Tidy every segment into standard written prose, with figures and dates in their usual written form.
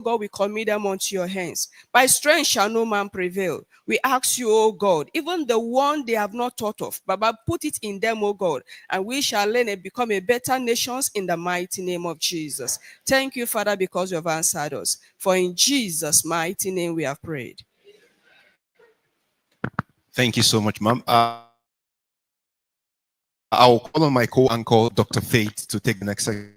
God, we commit them unto your hands. By strength shall no man prevail. We ask you, O God, even the one they have not thought of, Baba, put it in them, O God, and we shall learn and become a better nations in the mighty name of Jesus. Thank you, Father, because you have answered us. For in Jesus' mighty name we have prayed. Thank you so much, ma'am. I'll call on my co-uncle, Dr. Faith, to take the next section.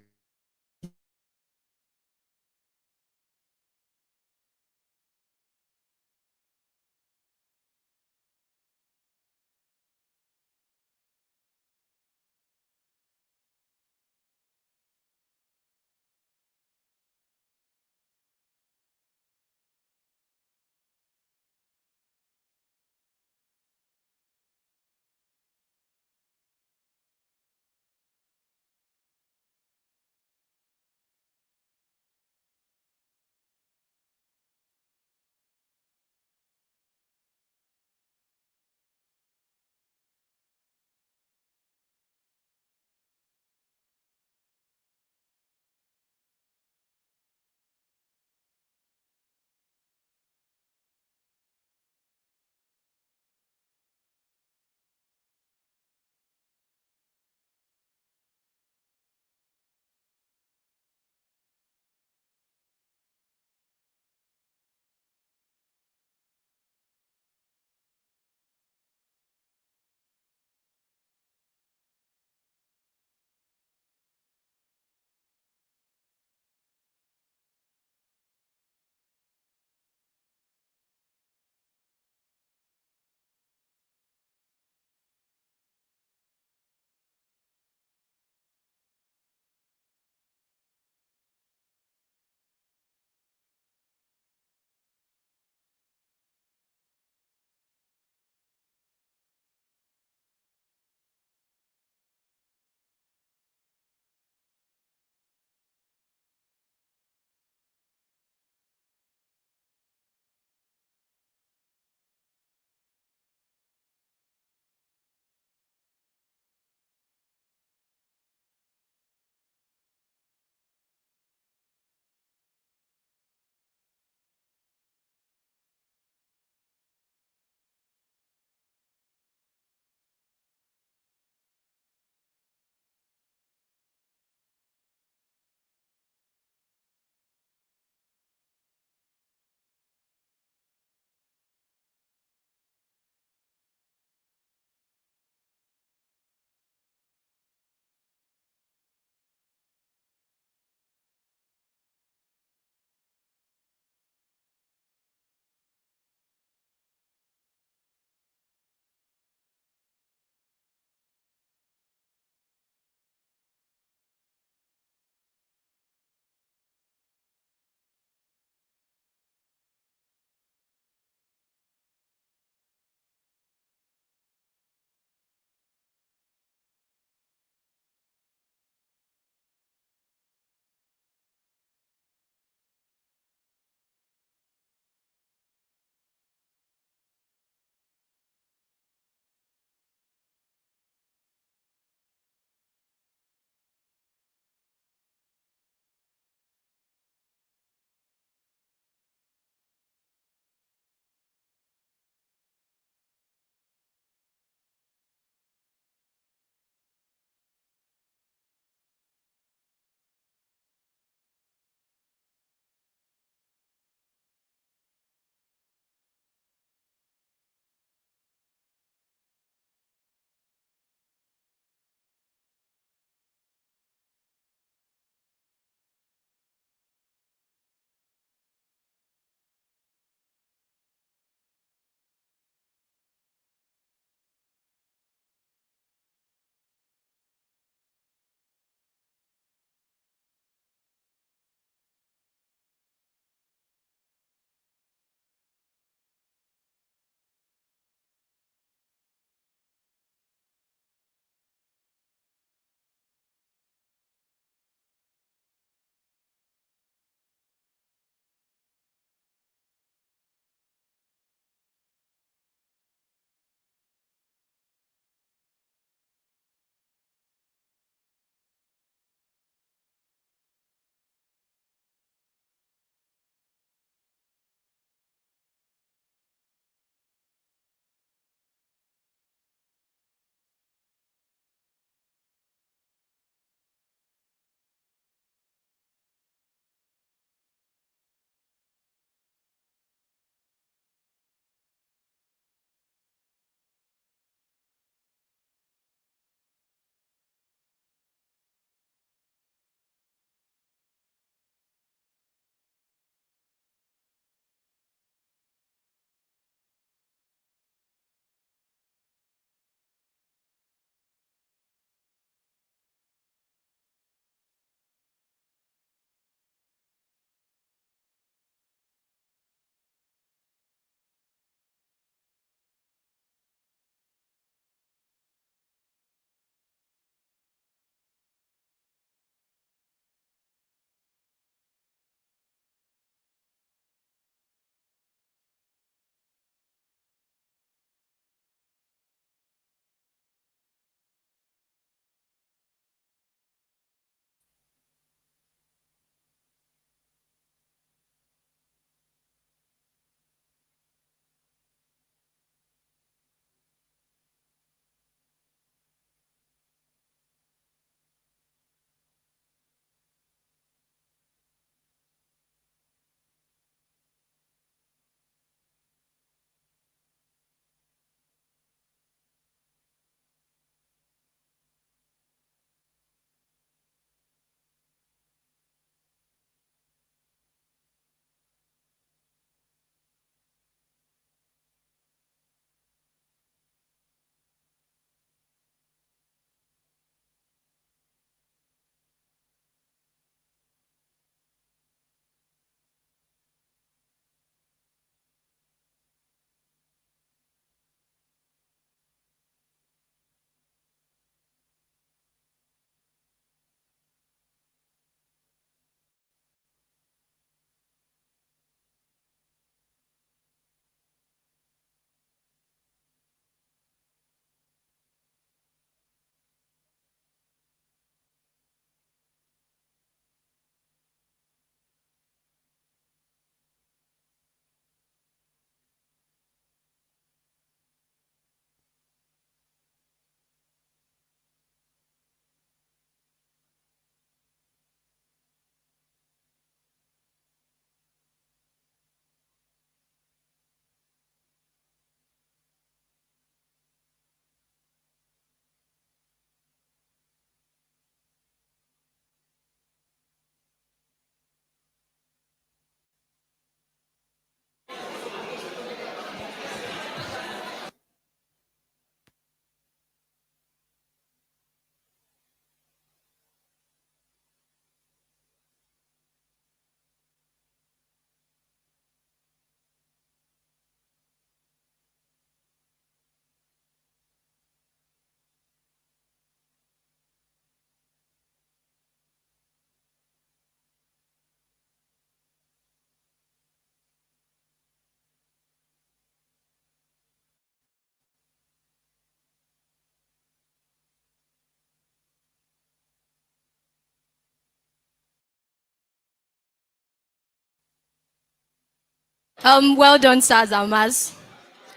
Well done, Saz Amaz.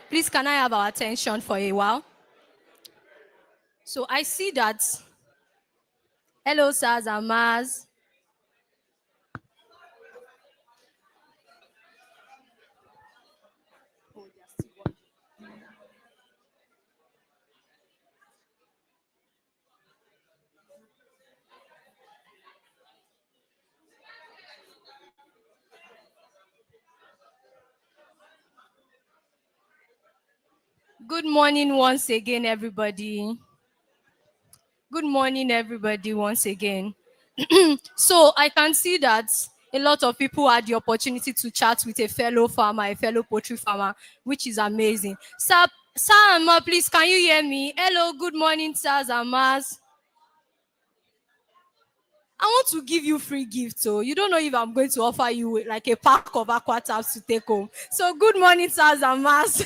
Please, can I have our attention for a while? So I see that. Hello, Saz Amaz. Good morning once again, everybody. Good morning, everybody, once again. So I can see that a lot of people had the opportunity to chat with a fellow farmer, a fellow poultry farmer, which is amazing. Sir Amma, please, can you hear me? Hello, good morning, sirs and mas. I want to give you free gifts, so you don't know if I'm going to offer you like a pack of aqua tabs to take home. So good morning, sirs and mas.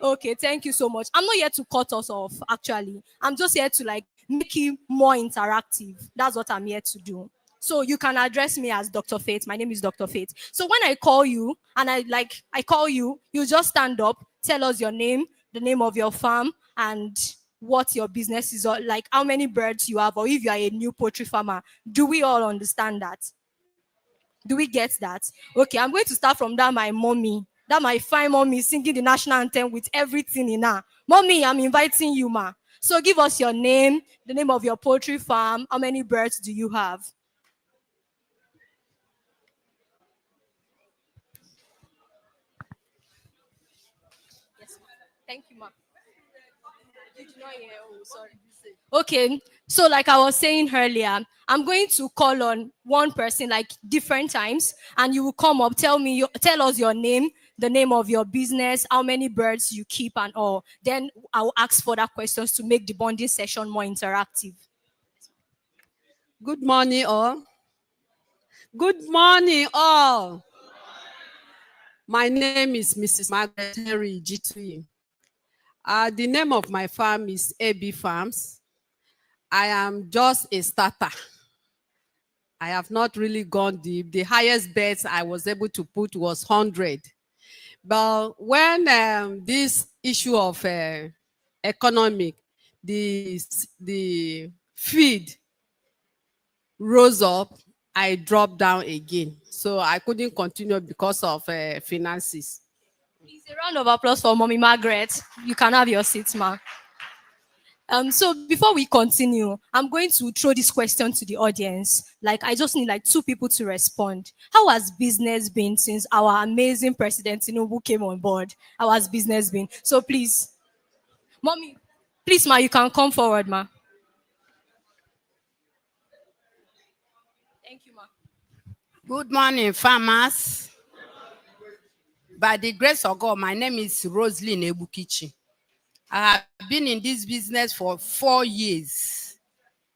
Okay, thank you so much. I'm not here to cut us off, actually. I'm just here to like make it more interactive. That's what I'm here to do. So you can address me as Dr. Faith. My name is Dr. Faith. So when I call you and I call you, you just stand up, tell us your name, the name of your farm, and what your business is, or like how many birds you have, or if you are a new poultry farmer. Do we all understand that? Do we get that? Okay, I'm going to start from that my mommy. That my fine mommy singing the national anthem with everything in her. Mommy, I'm inviting you, ma. So give us your name, the name of your poultry farm. How many birds do you have? Yes, ma. Thank you, ma. Did you not hear? Oh, sorry. Okay, so like I was saying earlier, I'm going to call on one person like different times, and you will come up, tell us your name, the name of your business, how many birds you keep, and all. Then I'll ask further questions to make the bonding session more interactive. Good morning, all. Good morning, all. My name is Mrs. Margaret Henry Jituyi. The name of my farm is AB Farms. I am just a starter. I have not really gone deep. The highest bets I was able to put was 100. But when this issue of economic, the feed rose up, I dropped down again. So I couldn't continue because of finances. Please, a round of applause for Mommy Margaret. You can have your seat, ma. So before we continue, I'm going to throw this question to the audience. Like, I just need like 2 people to respond. How has business been since our amazing president, who came on board? How has business been? So please, Mommy, please, ma, you can come forward, ma. Thank you, ma. Good morning, farmers. By the grace of God, my name is Roslyn Ebukichi. I have been in this business for 4 years.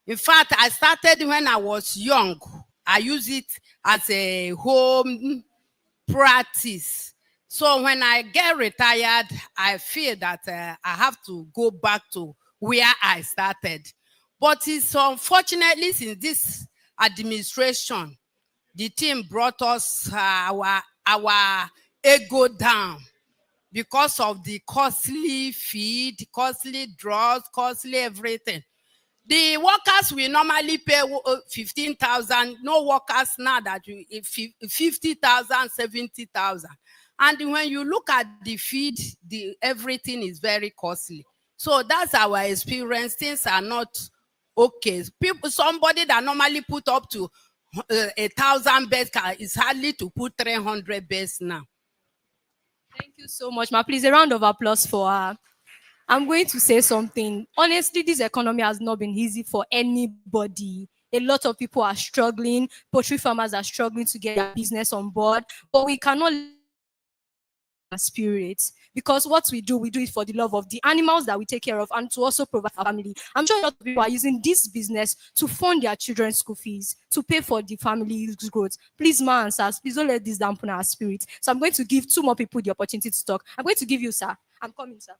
In fact, I started when I was young. I use it as a home practice. So when I get retired, I feel that I have to go back to where I started. But it's unfortunately since this administration, the team brought us our ego down because of the costly feed, costly drugs, costly everything. The workers we normally pay 15,000. No workers now that 50,000, 70,000. And when you look at the feed, everything is very costly. So that's our experience. Things are not okay. Somebody that normally put up to 1,000 beds is hardly to put 300 beds now. Thank you so much, ma. Please, a round of applause for her. I'm going to say something. Honestly, this economy has not been easy for anybody. A lot of people are struggling. Poultry farmers are struggling to get their business on board. But we cannot spirit, because what we do it for the love of the animals that we take care of and to also provide for family. I'm sure a lot of people are using this business to fund their children's school fees, to pay for the family's growth. Please, ma and sirs, please don't let this dampen our spirit. So I'm going to give 2 more people the opportunity to talk. I'm going to give you, sir. I'm coming, sir.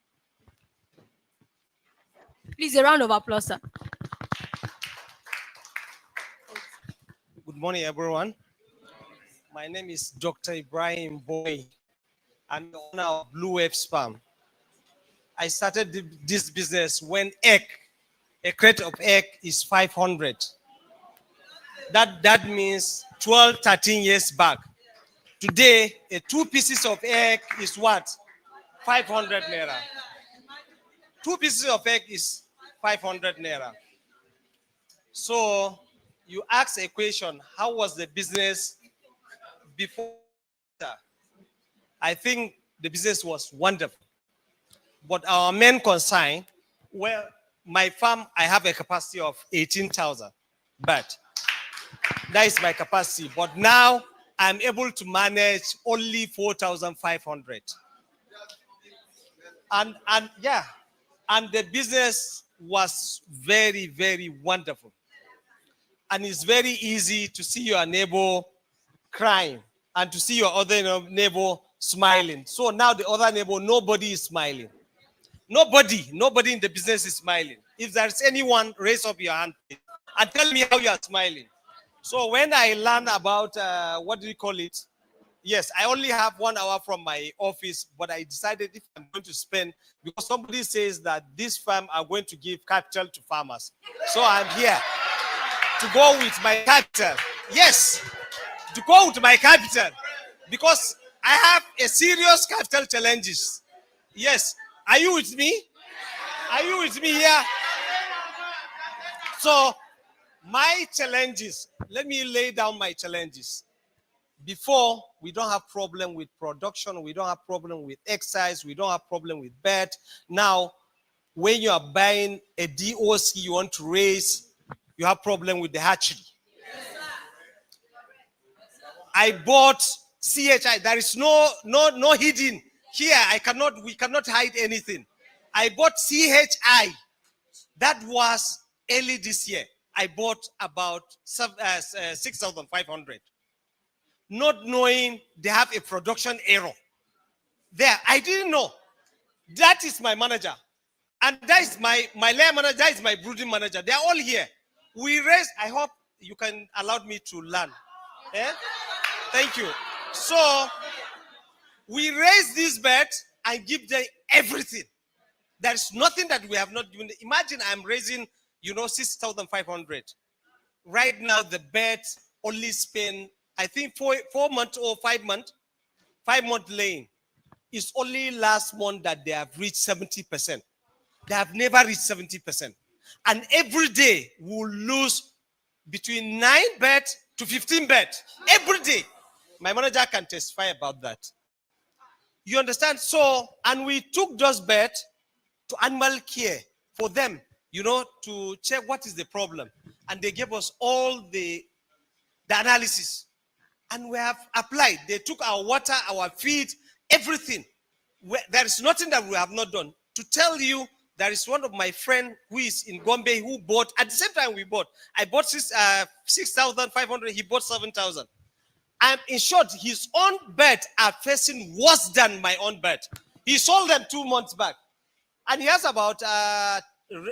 Please, a round of applause, sir. Good morning, everyone. My name is Dr. Ibrahim Boy. I'm the owner of Blue Wave Farm. I started this business when a crate of egg is 500. That means 12, 13 years back. Today, 2 pieces of egg is what? 500 naira. 2 pieces of egg is 500 naira. So you ask a question, how was the business before? I think the business was wonderful. But our main concern, well, my farm, I have a capacity of 18,000, but that is my capacity. But now I'm able to manage only 4,500. And yeah, and the business was very, very wonderful. And it's very easy to see your neighbor crying and to see your other neighbor smiling. So now the other neighbor, nobody is smiling. Nobody in the business is smiling. If there's anyone, raise up your hand and tell me how you are smiling. So when I learn about, what do you call it? Yes, I only have 1 hour from my office, but I decided if I'm going to spend, because somebody says that this farm are going to give capital to farmers. So I'm here to go with my capital. Yes, to go with my capital, because I have a serious capital challenges. Yes. Are you with me? Are you with me here? So, my challenges, let me lay down my challenges. Before, we don't have problem with production, we don't have problem with excise, we don't have problem with bed. Now, when you are buying a DOC you want to raise, you have problem with the hatchery. I bought CHI. There is no hidden. Here, we cannot hide anything. I bought CHI. That was early this year. I bought about 6,500. Not knowing they have a production error. There, I didn't know. That is my manager. And that is my layer manager, that is my brooding manager. They are all here. We raised, I hope you can allow me to learn. Eh? Thank you. So, we raise this bird and give them everything. There's nothing that we have not given. Imagine I'm raising, 6,500. Right now, the bird only spend, I think, 4 months or 5 months, 5 month laying. It's only last month that they have reached 70%. They have never reached 70%. And every day, we'll lose between 9 birds to 15 birds. Every day. My manager can testify about that. You understand? So, and we took those birds to animal care for them, to check what is the problem. And they gave us all the analysis. And we have applied. They took our water, our feed, everything. There is nothing that we have not done. To tell you, there is one of my friends who is in Gombe who bought, at the same time we bought. I bought 6,500, he bought 7,000. And in short, his own bird are facing worse than my own bird. He sold them 2 months back. And he has about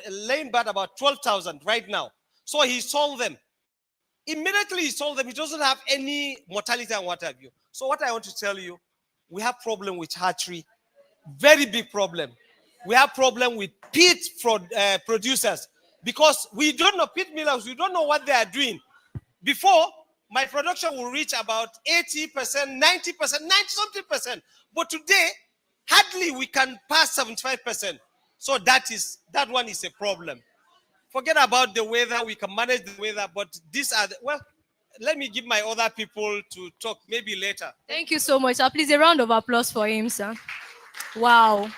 laying bird about 12,000 right now. So he sold them. Immediately he sold them. He doesn't have any mortality and what have you. So what I want to tell you, we have problem with hatchery. Very big problem. We have problem with pit producers. Because we don't know, pit millers, we don't know what they are doing. Before, my production will reach about 80%, 90%, 90-something%. But today, hardly we can pass 75%. So that one is a problem. Forget about the weather, we can manage the weather, but these are, let me give my other people to talk maybe later. Thank you so much. Please, a round of applause for him, sir. Wow.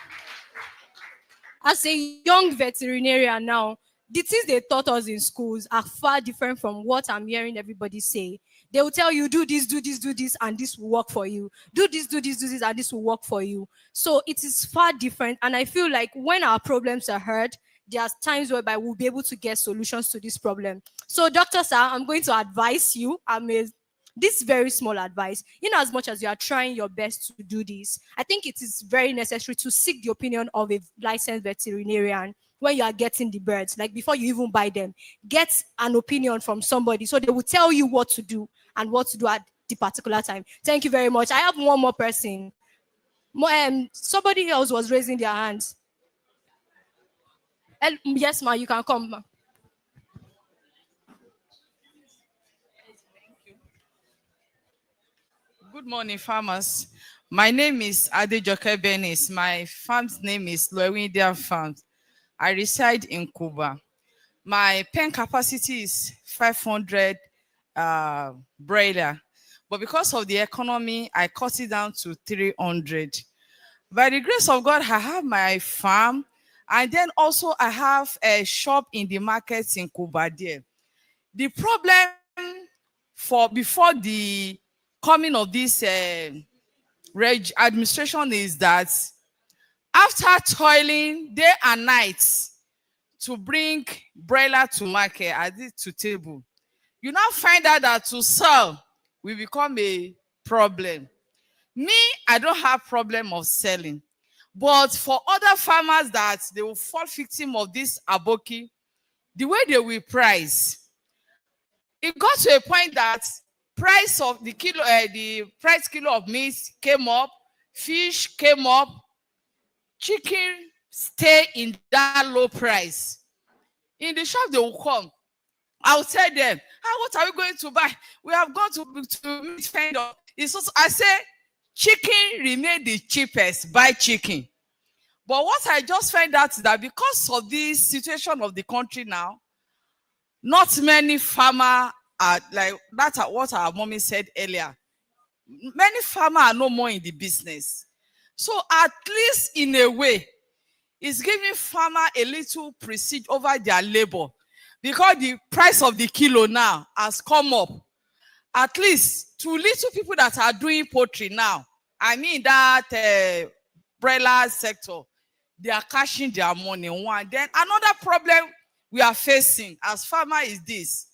As a young veterinarian now, the things they taught us in schools are far different from what I'm hearing everybody say. They will tell you, do this, and this will work for you. Do this, and this will work for you. So it is far different. And I feel like when our problems are heard, there are times whereby we'll be able to get solutions to this problem. So, Dr. Sir, I'm going to advise you. This very small advice. In as much as you are trying your best to do this, I think it is very necessary to seek the opinion of a licensed veterinarian when you are getting the birds. Like before you even buy them, get an opinion from somebody so they will tell you what to do and what to do at the particular time. Thank you very much. I have one more person. Somebody else was raising their hands. Yes, ma, you can come, ma. Good morning, farmers. My name is Adejoke Benis. My farm's name is Loewindia Farms. I reside in Cuba. My pen capacity is 500 broiler, but because of the economy, I cut it down to 300. By the grace of God, I have my farm, and then also I have a shop in the markets in Cuba there. The problem before the coming of this administration is that after toiling day and night to bring broiler to market, add it to table, you now find out that to sell will become a problem. Me, I don't have problem of selling, but for other farmers that they will fall victim of this aboki, the way they will price, it got to a point that price of the price kilo of meat came up, fish came up, chicken stay in that low price. In the shop they will come. I'll tell them, what are we going to buy? We have gone to meat vendor. I say, chicken remain the cheapest, buy chicken. But what I just find out is that because of this situation of the country now, not many farmers are like that's what our mommy said earlier. Many farmers are no more in the business. So at least in a way, it's giving farmers a little prestige over their labor, because the price of the kilo now has come up. At least to little people that are doing poultry now, I mean that broiler sector, they are cashing their money. One. Then another problem we are facing as farmers is this.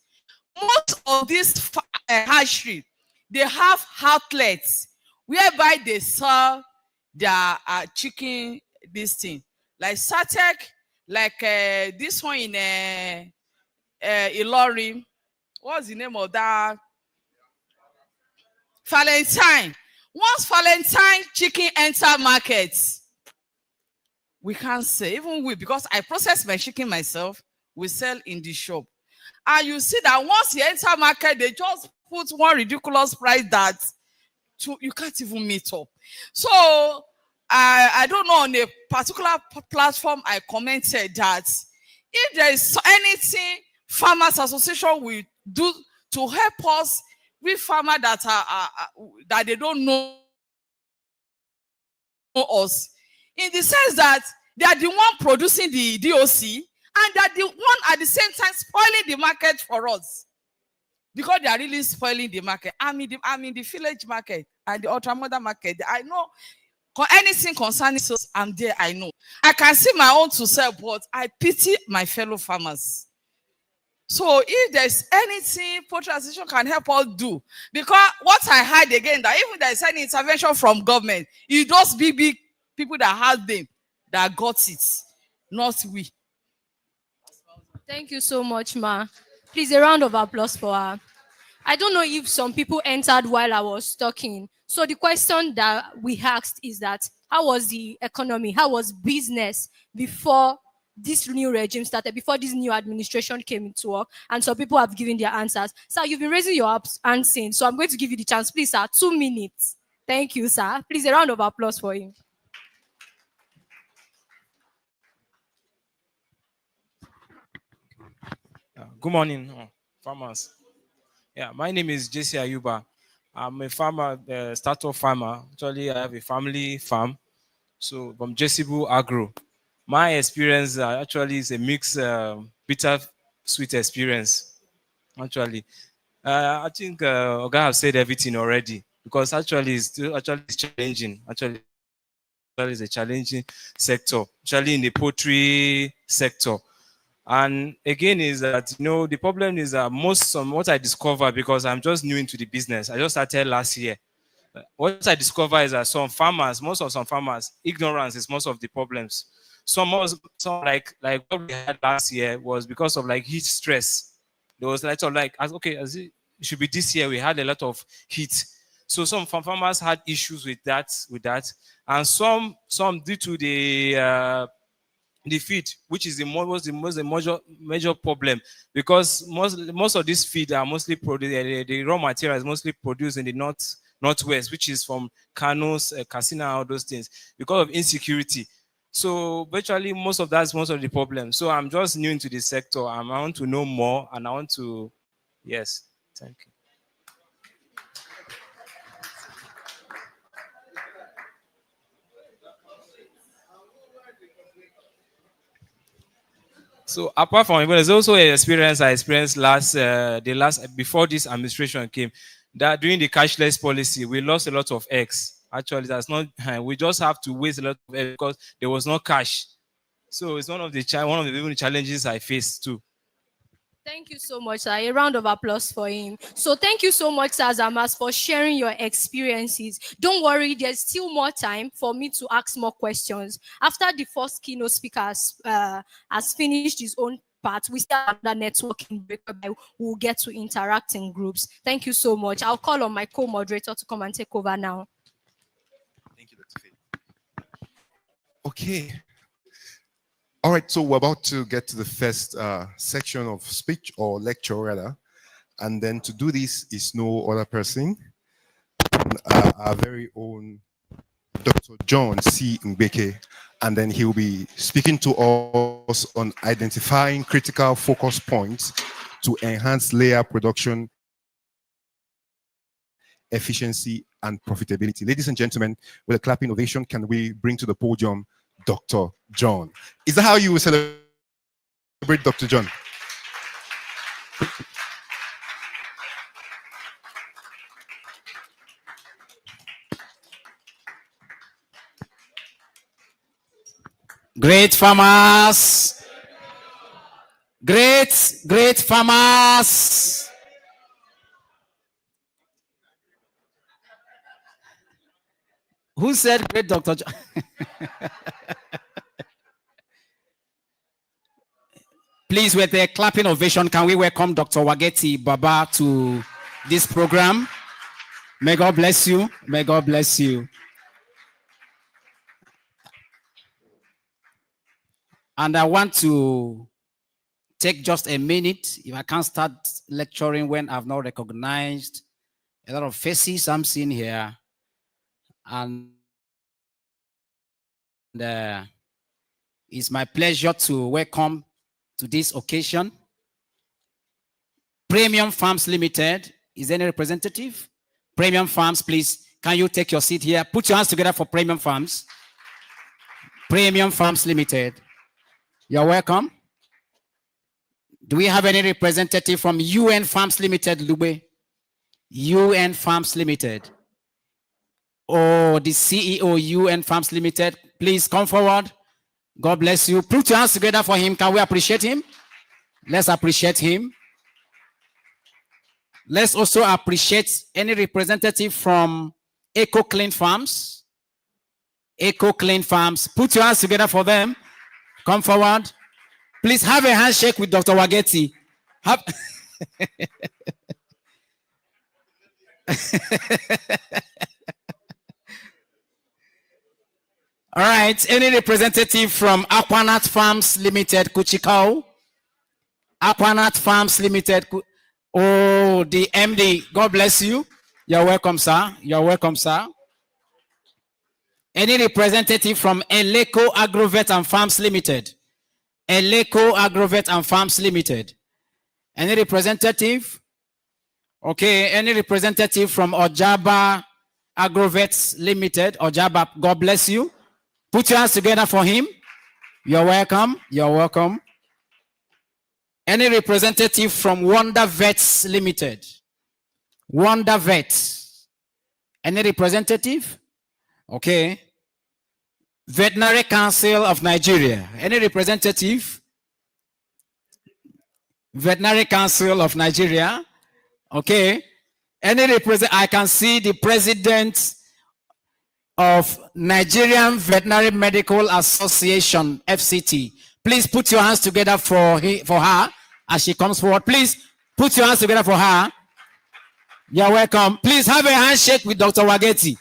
Most of these hatchery, they have outlets whereby they sell their chicken, this thing. Like Satek, like this one in Ilori. What's the name of that? Valentine. Once Valentine chicken enter markets, we can't say, even we, because I process my chicken myself, we sell in the shop. And you see that once you enter market, they just put one ridiculous price that you can't even meet up. So I don't know, on a particular platform I commented that if there is anything Farmers Association will do to help us with farmers that that they don't know us, in the sense that they are the one producing the DOC and that the one at the same time spoiling the market for us, because they are really spoiling the market. I'm in the village market and the ultramodern market. I know anything concerning so I'm there. I know I can see my own to sell, but I pity my fellow farmers. So if there's anything Poultry Association can help us do, because what I heard again, that even there's any intervention from government, it's those big people that have them that got it, not we. Thank you so much, ma. Please, a round of applause for her. I don't know if some people entered while I was talking. So the question that we asked is that, how was the economy? How was business before this new regime started, before this new administration came into work? And some people have given their answers. Sir, you've been raising your hand since, so I'm going to give you the chance. Please, sir, 2 minutes. Thank you, sir. Please, a round of applause for him. Good morning, farmers. Yeah, my name is Jesse Ayuba. I'm a farmer, startup farmer. Actually, I have a family farm. So from Jessibu Agro. My experience actually is a mixed bitter sweet experience. Actually, I think Oga have said everything already, because actually it's challenging. Actually, it's a challenging sector, actually in the poultry sector. And again, is that, you know, the problem is that most of what I discovered, because I'm just new into the business, I just started last year. What I discovered is that some farmers, ignorance is most of the problems. Some like what we had last year was because of like heat stress. There was like, okay, it should be this year, we had a lot of heat. So some farmers had issues with that, and some due to the feed, which is the major problem, because most of this feed are mostly produced, the raw material is mostly produced in the northwest, which is from Kano, Katsina, all those things, because of insecurity. So virtually most of the problem. So I'm just new into the sector. I want to know more, and I want to, yes, thank you. So apart from it, there's also an experience I experienced before this administration came, that during the cashless policy, we lost a lot of eggs. Actually, that's not, we just have to waste a lot of eggs because there was no cash. So it's one of the challenges I faced too. Thank you so much, sir. A round of applause for him. So thank you so much, Sir Zamas, for sharing your experiences. Don't worry, there's still more time for me to ask more questions. After the first keynote speaker has finished his own part, we still have that networking break where we'll get to interact in groups. Thank you so much. I'll call on my co-moderator to come and take over now. Thank you, Dr. Faith. Okay. All right, so we're about to get to the first section of speech or lecture, rather. And then to do this is no other person than our very own Dr. John C. Mbeke. And then he'll be speaking to us on identifying critical focus points to enhance layer production efficiency and profitability. Ladies and gentlemen, with a clapping ovation, can we bring to the podium Dr. John? Is that how you will celebrate Dr. John? Great farmers. Great farmers. Who said great Dr. John? Please, with a clapping ovation, can we welcome Dr. Wageti Baba to this program? May God bless you. May God bless you. And I want to take just a minute, if I can't start lecturing when I've not recognized a lot of faces I'm seeing here. And it's my pleasure to welcome to this occasion Premium Farms Limited. Is there any representative? Premium Farms, please, can you take your seat here? Put your hands together for Premium Farms. Premium Farms Limited. You're welcome. Do we have any representative from UN Farms Limited, Lube? UN Farms Limited. Or the CEO, UN Farms Limited, please come forward. God bless you. Put your hands together for him. Can we appreciate him? Let's appreciate him. Let's also appreciate any representative from Eco Clean Farms. Eco Clean Farms. Put your hands together for them. Come forward. Please have a handshake with Dr. Wageti. Have All right, any representative from Aquanat Farms Limited, Kuchikau? Aquanat Farms Limited. Oh, the MD, God bless you. You're welcome, sir. You're welcome, sir. Any representative from Eleco Agrovet and Farms Limited? Eleco Agrovet and Farms Limited. Any representative? Okay, any representative from Ojaba Agrovets Limited? Ojaba, God bless you. Put your hands together for him. You're welcome. You're welcome. Any representative from Wonder Vets Limited? Wonder Vets. Any representative? Okay. Veterinary Council of Nigeria. Any representative? Veterinary Council of Nigeria. Okay. Any representative? I can see the president of Nigerian Veterinary Medical Association, FCT. Please put your hands together for her as she comes forward. Please put your hands together for her. You're welcome. Please have a handshake with Dr. Wageti.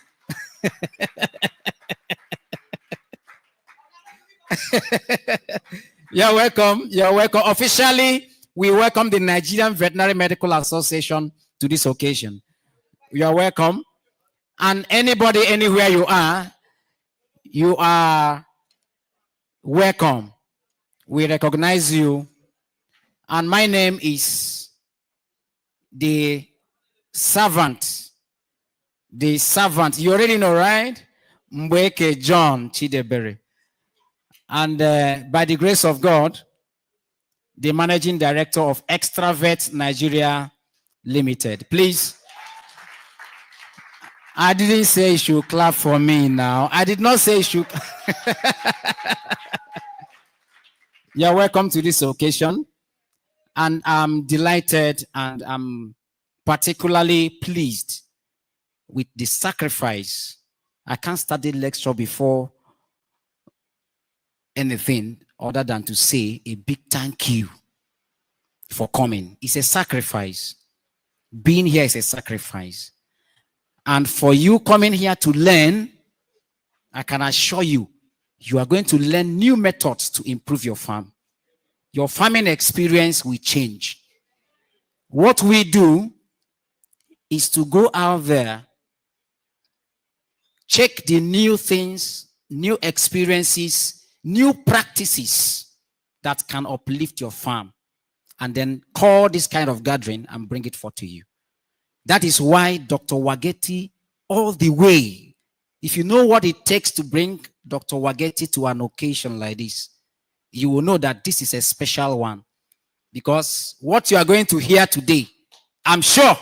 You're welcome. You're welcome. Officially, we welcome the Nigerian Veterinary Medical Association to this occasion. You're welcome. And anybody, anywhere you are welcome. We recognize you. And my name is the servant. The servant. You already know, right? Mbweke John Chidebere. And by the grace of God, the managing director of Extravet Nigeria Limited. Please. I didn't say you should clap for me now. I did not say you should. You're welcome to this occasion. And I'm delighted and I'm particularly pleased with the sacrifice. I can't start the lecture before anything other than to say a big thank you for coming. It's a sacrifice. Being here is a sacrifice. And for you coming here to learn, I can assure you, you are going to learn new methods to improve your farm. Your farming experience will change. What we do is to go out there, check the new things, new experiences, new practices that can uplift your farm, and then call this kind of gathering and bring it forth to you. That is why Dr. Wageti, all the way, if you know what it takes to bring Dr. Wageti to an occasion like this, you will know that this is a special one. Because what you are going to hear today, I'm sure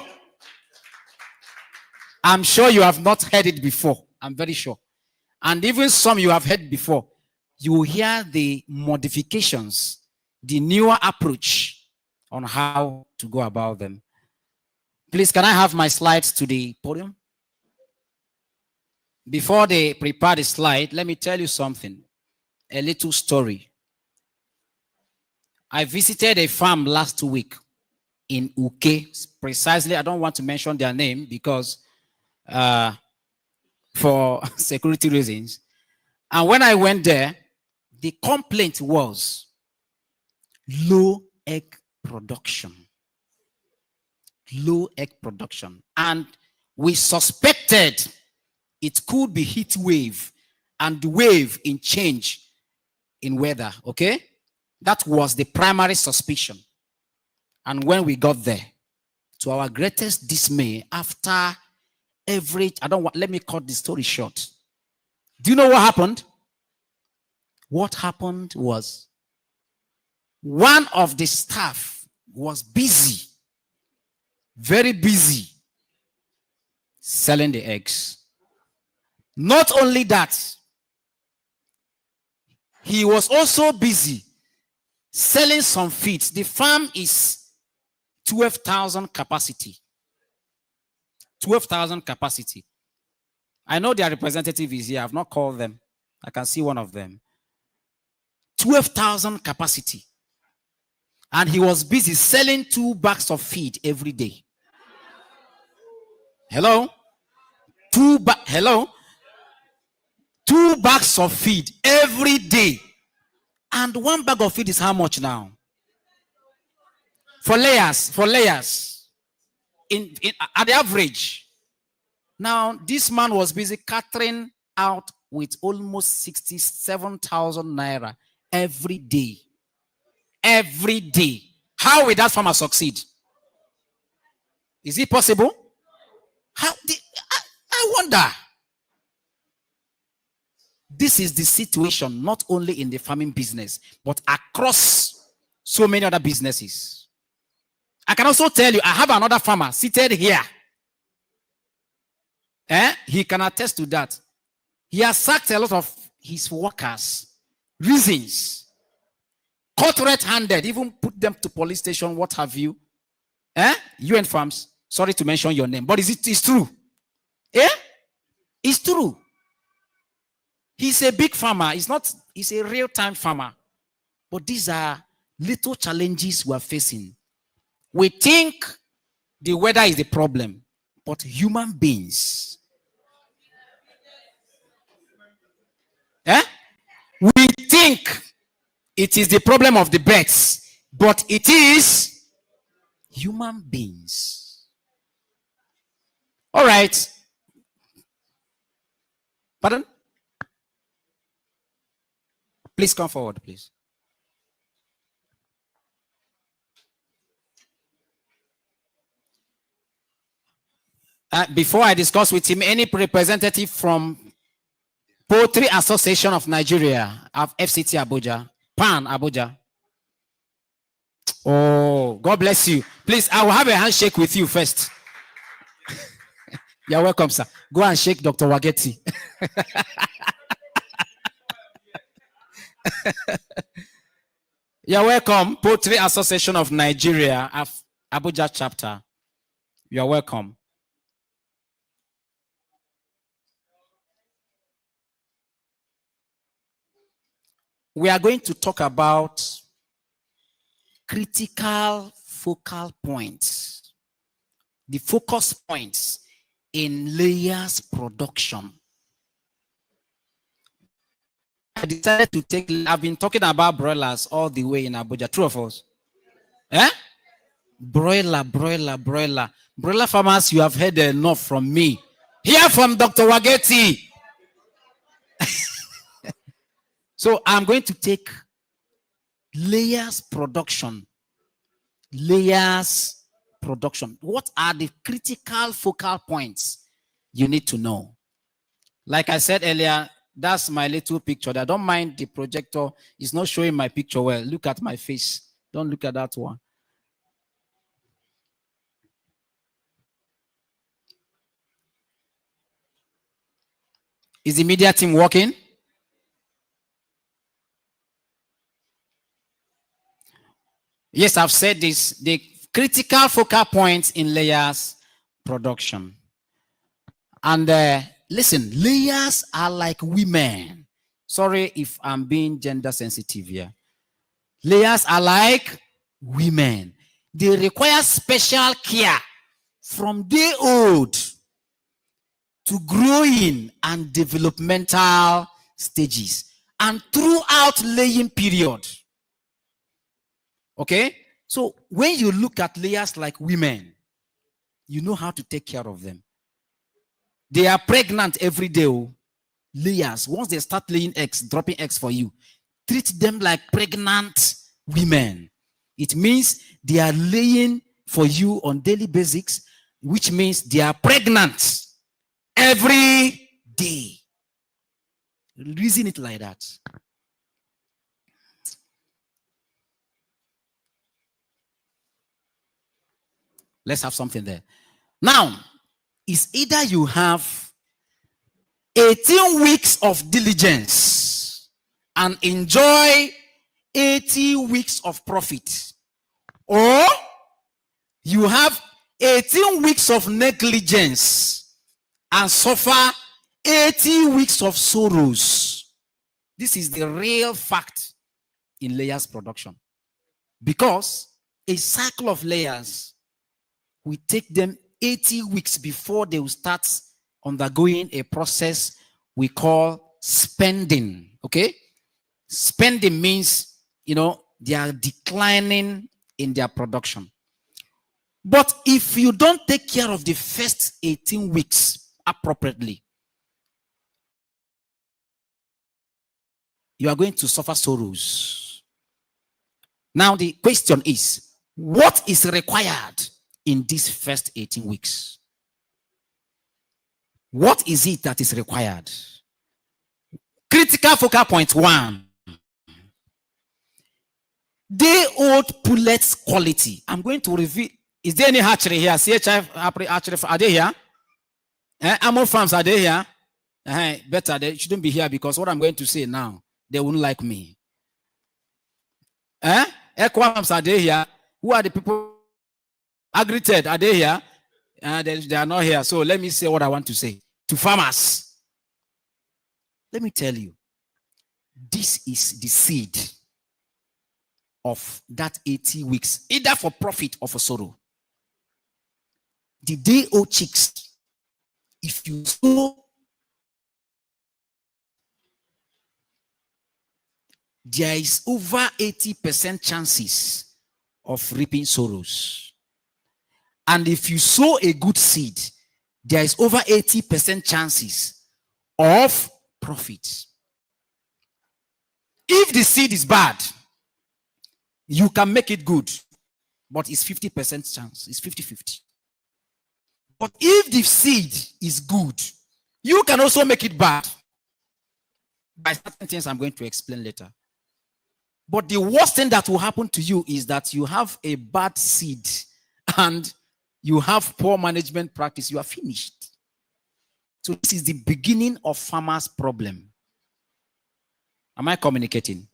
you have not heard it before. I'm very sure. And even some you have heard before. You will hear the modifications, the newer approach on how to go about them. Please, can I have my slides to the podium? Before they prepare the slide, let me tell you something, a little story. I visited a farm last week in Uke, precisely. I don't want to mention their name because for security reasons. And when I went there, the complaint was low egg production. Low egg production. And we suspected it could be heat wave and the wave in change in weather, okay? That was the primary suspicion. And when we got there, to our greatest dismay, after let me cut the story short. Do you know what happened? What happened was one of the staff was busy, very busy, selling the eggs. Not only that, he was also busy selling some feeds. The farm is 12,000 capacity. 12,000 capacity. I know their representative is here. I've not called them. I can see one of them. 12,000 capacity. And he was busy selling 2 bags of feed every day. Hello? 2 bags of feed every day. And 1 bag of feed is how much now? For layers. At the average. Now, this man was busy catering out with almost 67,000 naira every day. Every day. How will that farmer succeed? Is it possible? I wonder. This is the situation not only in the farming business, but across so many other businesses. I can also tell you, I have another farmer seated here. He can attest to that. He has sacked a lot of his workers. Reasons. Caught red-handed, even put them to police station, what have you. UN Farms, sorry to mention your name, but it's true. It's true. He's a big farmer. He's a real-time farmer. But these are little challenges we are facing. We think the weather is the problem. but human beings. Eh? We think it is the problem of the birds, but it is human beings. All right. Pardon? Please come forward, please. Before I discuss with him, any representative from Poultry Association of Nigeria, of FCT Abuja, PAN Abuja. Oh, God bless you. Please, I will have a handshake with you first. You're welcome, sir. Go and shake Dr. Wageti. You're welcome, Poultry Association of Nigeria, Abuja chapter. You're welcome. We are going to talk about critical focal points, the focus points in layers production. I decided to take, I've been talking about broilers all the way in Abuja. True of us? Eh? Broiler. Broiler farmers, you have heard enough from me. Hear from Dr. Wageti. So I'm going to take layers production. Layers production. What are the critical focal points you need to know? Like I said earlier, that's my little picture. I don't mind the projector. It's not showing my picture well. Look at my face. Don't look at that one. Is the media team working? Yes, I've said this. The critical focal points in layers production. And listen, layers are like women. Sorry if I'm being gender sensitive here. Layers are like women. They require special care from day old to growing and developmental stages and throughout laying period. Okay? So when you look at layers like women, you know how to take care of them. They are pregnant every day. Layers, once they start laying eggs, dropping eggs for you, treat them like pregnant women. It means they are laying for you on daily basis, which means they are pregnant every day. Reason it like that. Let's have something there. Now, it's either you have 18 weeks of diligence and enjoy 80 weeks of profit, or you have 18 weeks of negligence and suffer 80 weeks of sorrows. This is the real fact in layers production. Because a cycle of layers, we take them 80 weeks before they will start undergoing a process we call spending. Okay? Spending means, they are declining in their production. But if you don't take care of the first 18 weeks appropriately, you are going to suffer sorrows. Now the question is, what is required in these first 18 weeks? What is it that is required? Critical focal point 1. Day-old pullets quality. I'm going to reveal. Is there any hatchery here? CHI hatchery, are they here? Ammo farms, are they here? Better, they shouldn't be here because what I'm going to say now, they wouldn't like me. Equa farms, are they here? Who are the people? Agrited, are they here? They are not here. So let me say what I want to say to farmers. Let me tell you, this is the seed of that 80 weeks, either for profit or for sorrow. the day-old chicks, if you sow, there is over 80% chances of reaping sorrows. And if you sow a good seed, there is over 80% chances of profit. If the seed is bad, you can make it good, but it's 50% chance. It's 50-50. But if the seed is good, you can also make it bad by certain things I'm going to explain later. But the worst thing that will happen to you is that you have a bad seed and you have poor management practice. You are finished. So this is the beginning of farmers' problem. Am I communicating?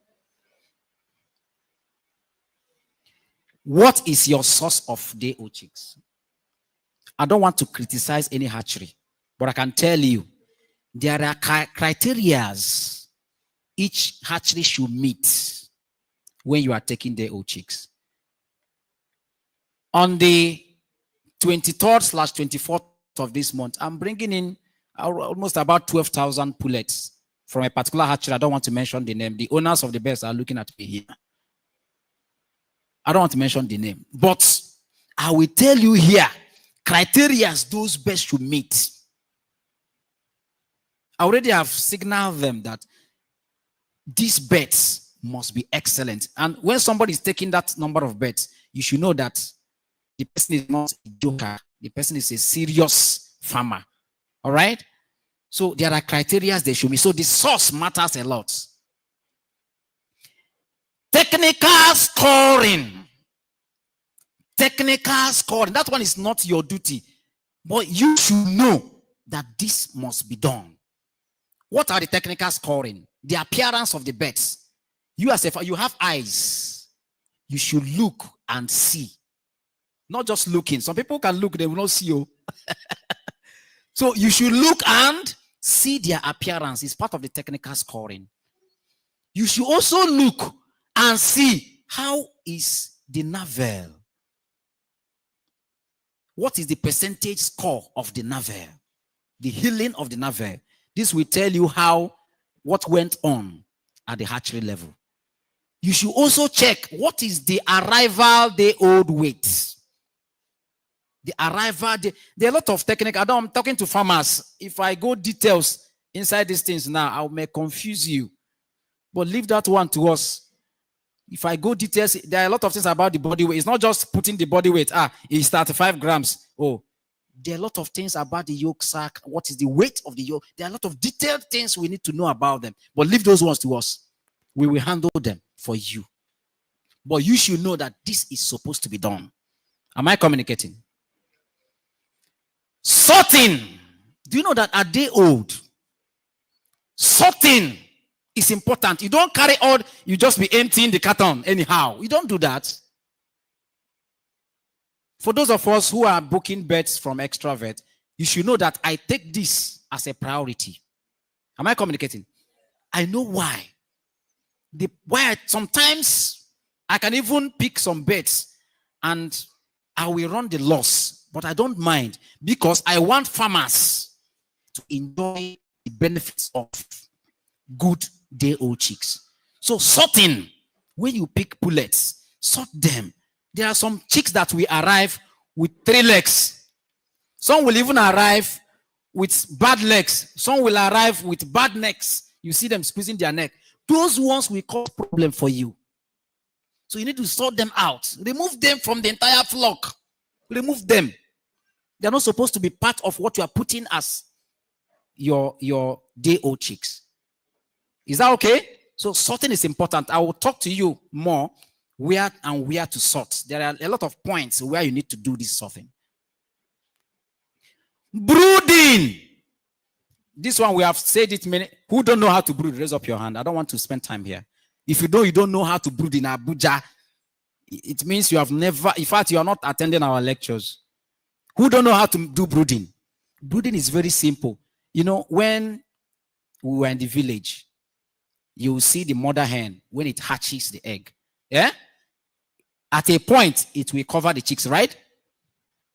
What is your source of day-old chicks? I don't want to criticize any hatchery, but I can tell you there are criteria each hatchery should meet when you are taking day-old chicks. On the 23rd/24th of this month, I'm bringing in almost about 12,000 pullets from a particular hatchery. I don't want to mention the name. The owners of the birds are looking at me here. I don't want to mention the name, but I will tell you here criteria those birds should meet. I already have signaled them that these birds must be excellent. And when somebody is taking that number of birds, you should know that the person is not a joker. The person is a serious farmer. All right? So there are criteria they should meet. So the source matters a lot. Technical scoring. Technical scoring. That one is not your duty. But you should know that this must be done. What are the technical scoring? The appearance of the birds. You as a you have eyes. You should look and see. Not just looking. Some people can look, they will not see you. So you should look and see their appearance. It's part of the technical scoring. You should also look and see how is the navel. What is the percentage score of the navel? The healing of the navel. This will tell you what went on at the hatchery level. You should also check what is the arrival day-old weight. The arrival day. There are a lot of technique. I'm talking to farmers. If I go details inside these things now, I may confuse you. But leave that one to us. If I go details, there are a lot of things about the body weight. It's not just putting the body weight. It's 35 grams. Oh, there are a lot of things about the yolk sac. What is the weight of the yolk? There are a lot of detailed things we need to know about them. But leave those ones to us. We will handle them for you. But you should know that this is supposed to be done. Am I communicating? Sorting. Do you know that at day old, sorting is important. You don't carry all, you just be emptying the carton anyhow. You don't do that. For those of us who are booking beds from Extravet, you should know that I take this as a priority. Am I communicating? I know why. Sometimes I can even pick some beds and I will run the loss, but I don't mind because I want farmers to enjoy the benefits of good day-old chicks. So sorting, when you pick pullets, sort them. There are some chicks that will arrive with 3 legs. Some will even arrive with bad legs. Some will arrive with bad necks. You see them squeezing their neck. Those ones will cause problem for you. So you need to sort them out. Remove them from the entire flock. Remove them. They're not supposed to be part of what you are putting as your day-old chicks. Is that okay? So sorting is important. I will talk to you more where to sort. There are a lot of points where you need to do this sorting. Brooding. This one we have said it many. Who don't know how to brood? Raise up your hand. I don't want to spend time here. If you don't know how to brood in Abuja, it means you have never, in fact, you are not attending our lectures. Who don't know how to do brooding? Brooding is very simple. You know, when we were in the village, you will see the mother hen when it hatches the egg. Yeah? At a point, it will cover the chicks, right?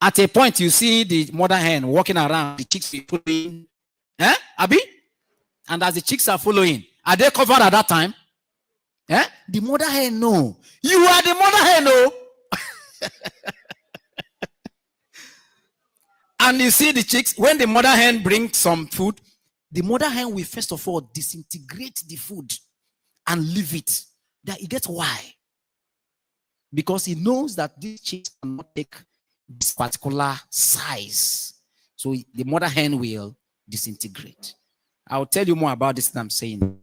At a point, you see the mother hen walking around, the chicks be following. Eh, Abi? And as the chicks are following, are they covered at that time? Eh? The mother hen, no. You are the mother hen, no. And you see the chicks, when the mother hen brings some food, the mother hen will first of all disintegrate the food and leave it. That you get why? Because he knows that these chicks cannot take this particular size. So the mother hen will disintegrate. I'll tell you more about this that I'm saying.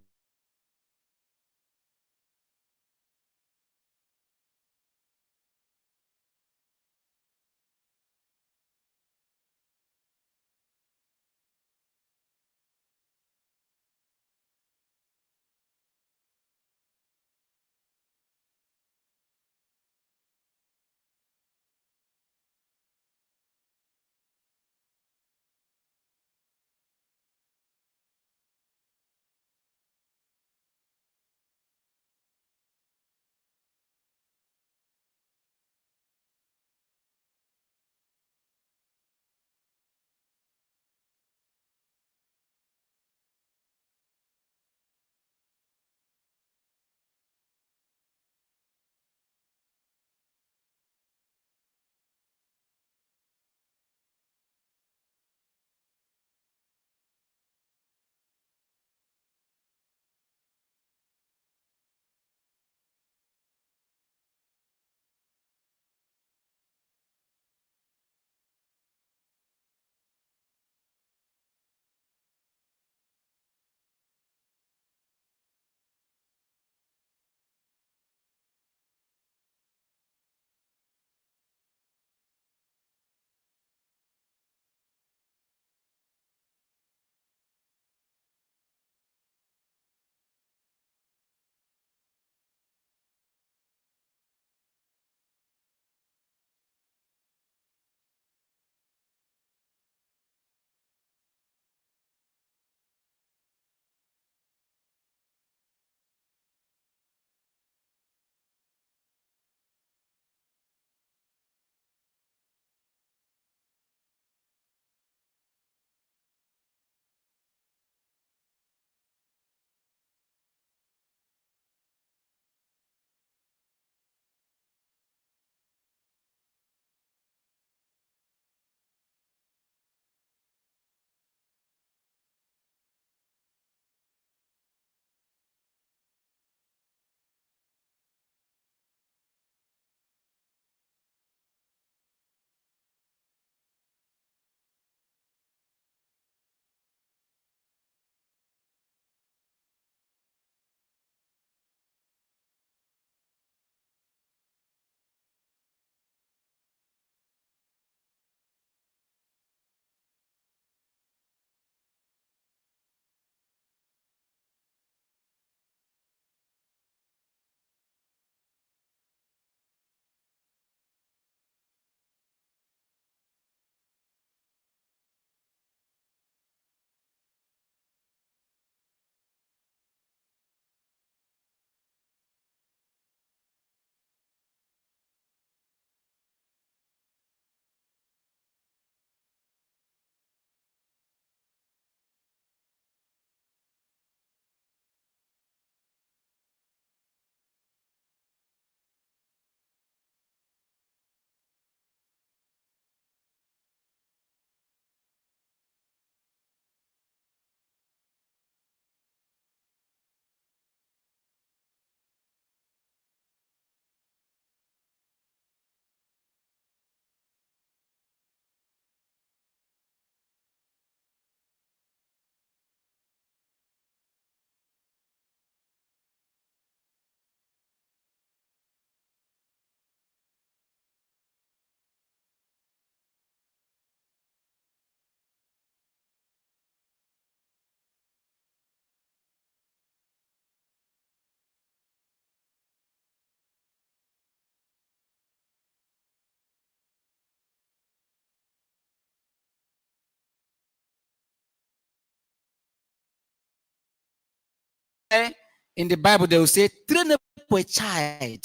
In the Bible, they will say, train up a child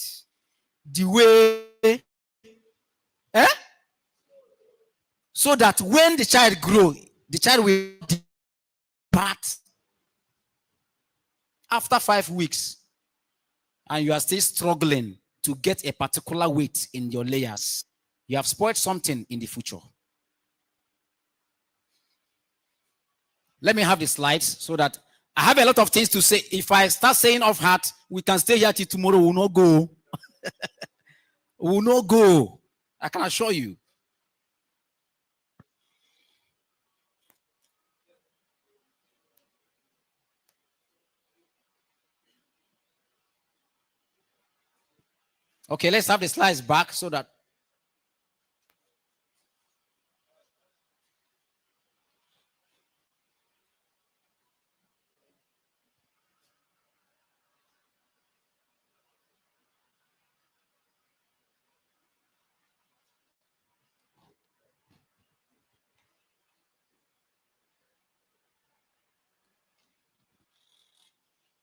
the way. Eh? So that when the child grows, the child will depart after 5 weeks, and you are still struggling to get a particular weight in your layers. You have spoiled something in the future. Let me have the slides so that I have a lot of things to say. If I start saying off heart, we can stay here till tomorrow. We will not go. We will not go. I can assure you. Okay, let's have the slides back so that.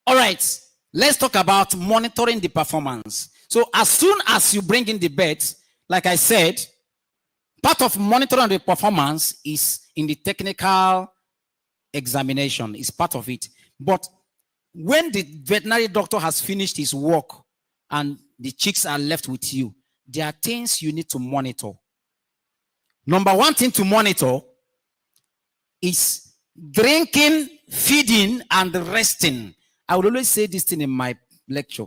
All right, let's talk about monitoring the performance. So as soon as you bring in the bets, like I said, part of monitoring the performance is in the technical examination. It's part of it. But when the veterinary doctor has finished his work and the chicks are left with you, there are things you need to monitor. Number one thing to monitor is drinking, feeding, and resting. I would always say this thing in my lecture.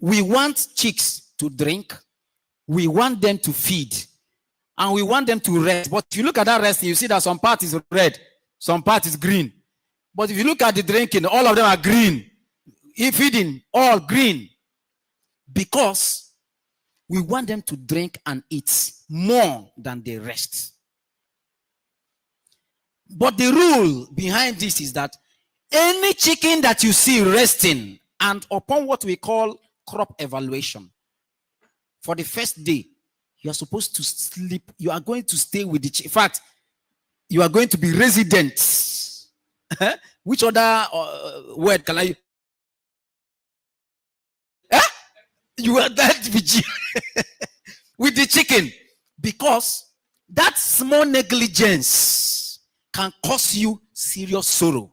We want chicks to drink, we want them to feed, and we want them to rest. But if you look at that resting, you see that some part is red, some part is green. But if you look at the drinking, all of them are green. Feeding, all green. Because we want them to drink and eat more than they rest. But the rule behind this is that any chicken that you see resting, and upon what we call crop evaluation, for the first day, you are supposed to sleep. You are going to stay with the chicken. In fact, you are going to be residents. Which other word can I? You are that with the chicken, because that small negligence can cause you serious sorrow.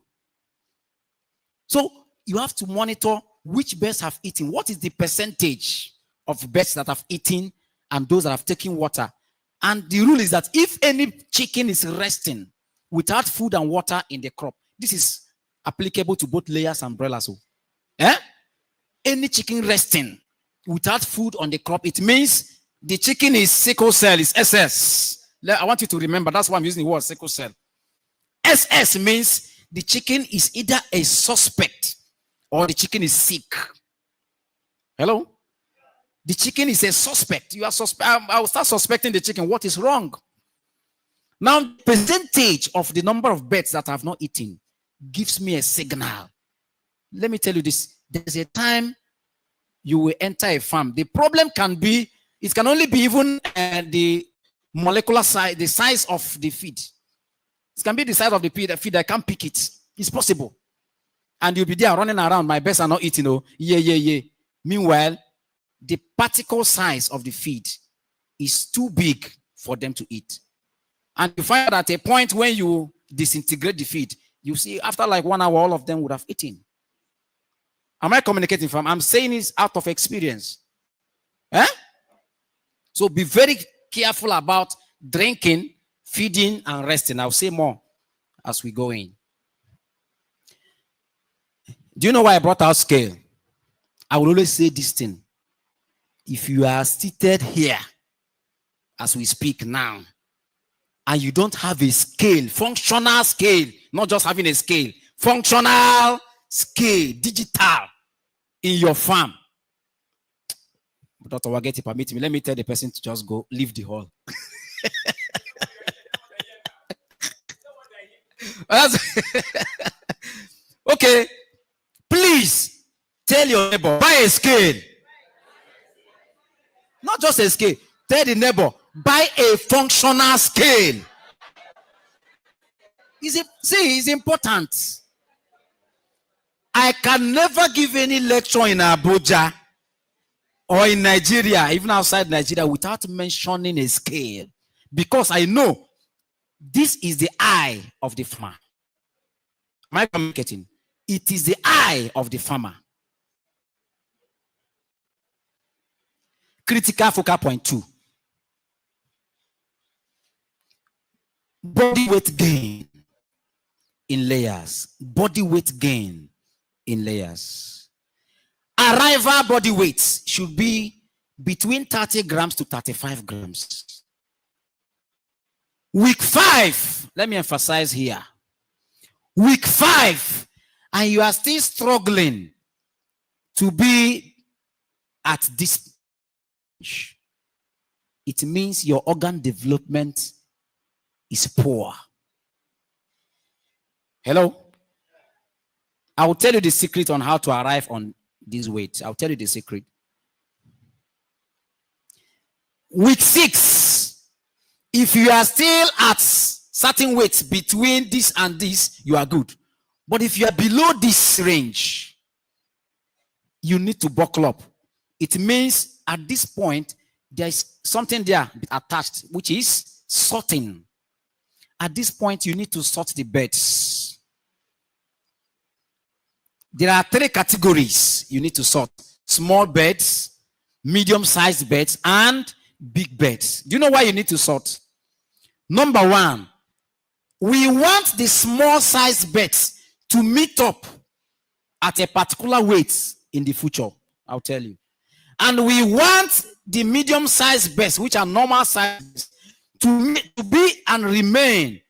So you have to monitor which birds have eaten. What is the percentage of birds that have eaten and those that have taken water? And the rule is that if any chicken is resting without food and water in the crop, this is applicable to both layers and broilers. Any chicken resting without food on the crop, it means the chicken is sickle cell, is SS. I want you to remember, that's why I'm using the word sickle cell. SS means the chicken is either a suspect or the chicken is sick. Hello? The chicken is a suspect. You are I will start suspecting the chicken. What is wrong? Now, percentage of the number of birds that have not eaten gives me a signal. Let me tell you this. There's a time you will enter a farm. The problem can be, it can only be even the molecular size, the size of the feed. It can be the size of the feed. I can't pick it. It's possible. And you'll be there running around. My birds are not eating. Oh, yeah. Meanwhile, the particle size of the feed is too big for them to eat. And you find at a point when you disintegrate the feed, you see after like 1 hour, all of them would have eaten. Am I communicating from? I'm saying this out of experience. So be very careful about drinking, feeding, and resting. I'll say more as we go in. Do you know why I brought out scale? I will always say this thing. If you are seated here as we speak now, and you don't have a scale, functional scale, not just having a scale, functional scale, digital, in your farm. Dr. Wageti, permit me. Let me tell the person to just go, leave the hall. Okay. Please tell your neighbor, buy a scale. Not just a scale. Tell the neighbor, buy a functional scale. It's important. I can never give any lecture in Abuja or in Nigeria, even outside Nigeria, without mentioning a scale. because I know this is the eye of the farmer. Am I communicating? It is the eye of the farmer. Critical focal point 2. Body weight gain in layers. Body weight gain in layers. Arrival body weight should be between 30 grams to 35 grams. Week 5, let me emphasize here. Week 5, and you are still struggling to be at this stage. It means your organ development is poor. Hello? I will tell you the secret on how to arrive on this weight. I'll tell you the secret. Week 6, if you are still at certain weights between this and this, you are good. But if you are below this range, you need to buckle up. It means at this point, there is something there attached, which is sorting. At this point, you need to sort the beds. There are 3 categories you need to sort: small beds, medium-sized beds, and big beds. Do you know why you need to sort? Number 1, we want the small-sized beds to meet up at a particular weight in the future. I'll tell you. And we want the medium-sized beds, which are normal sizes, to be and remain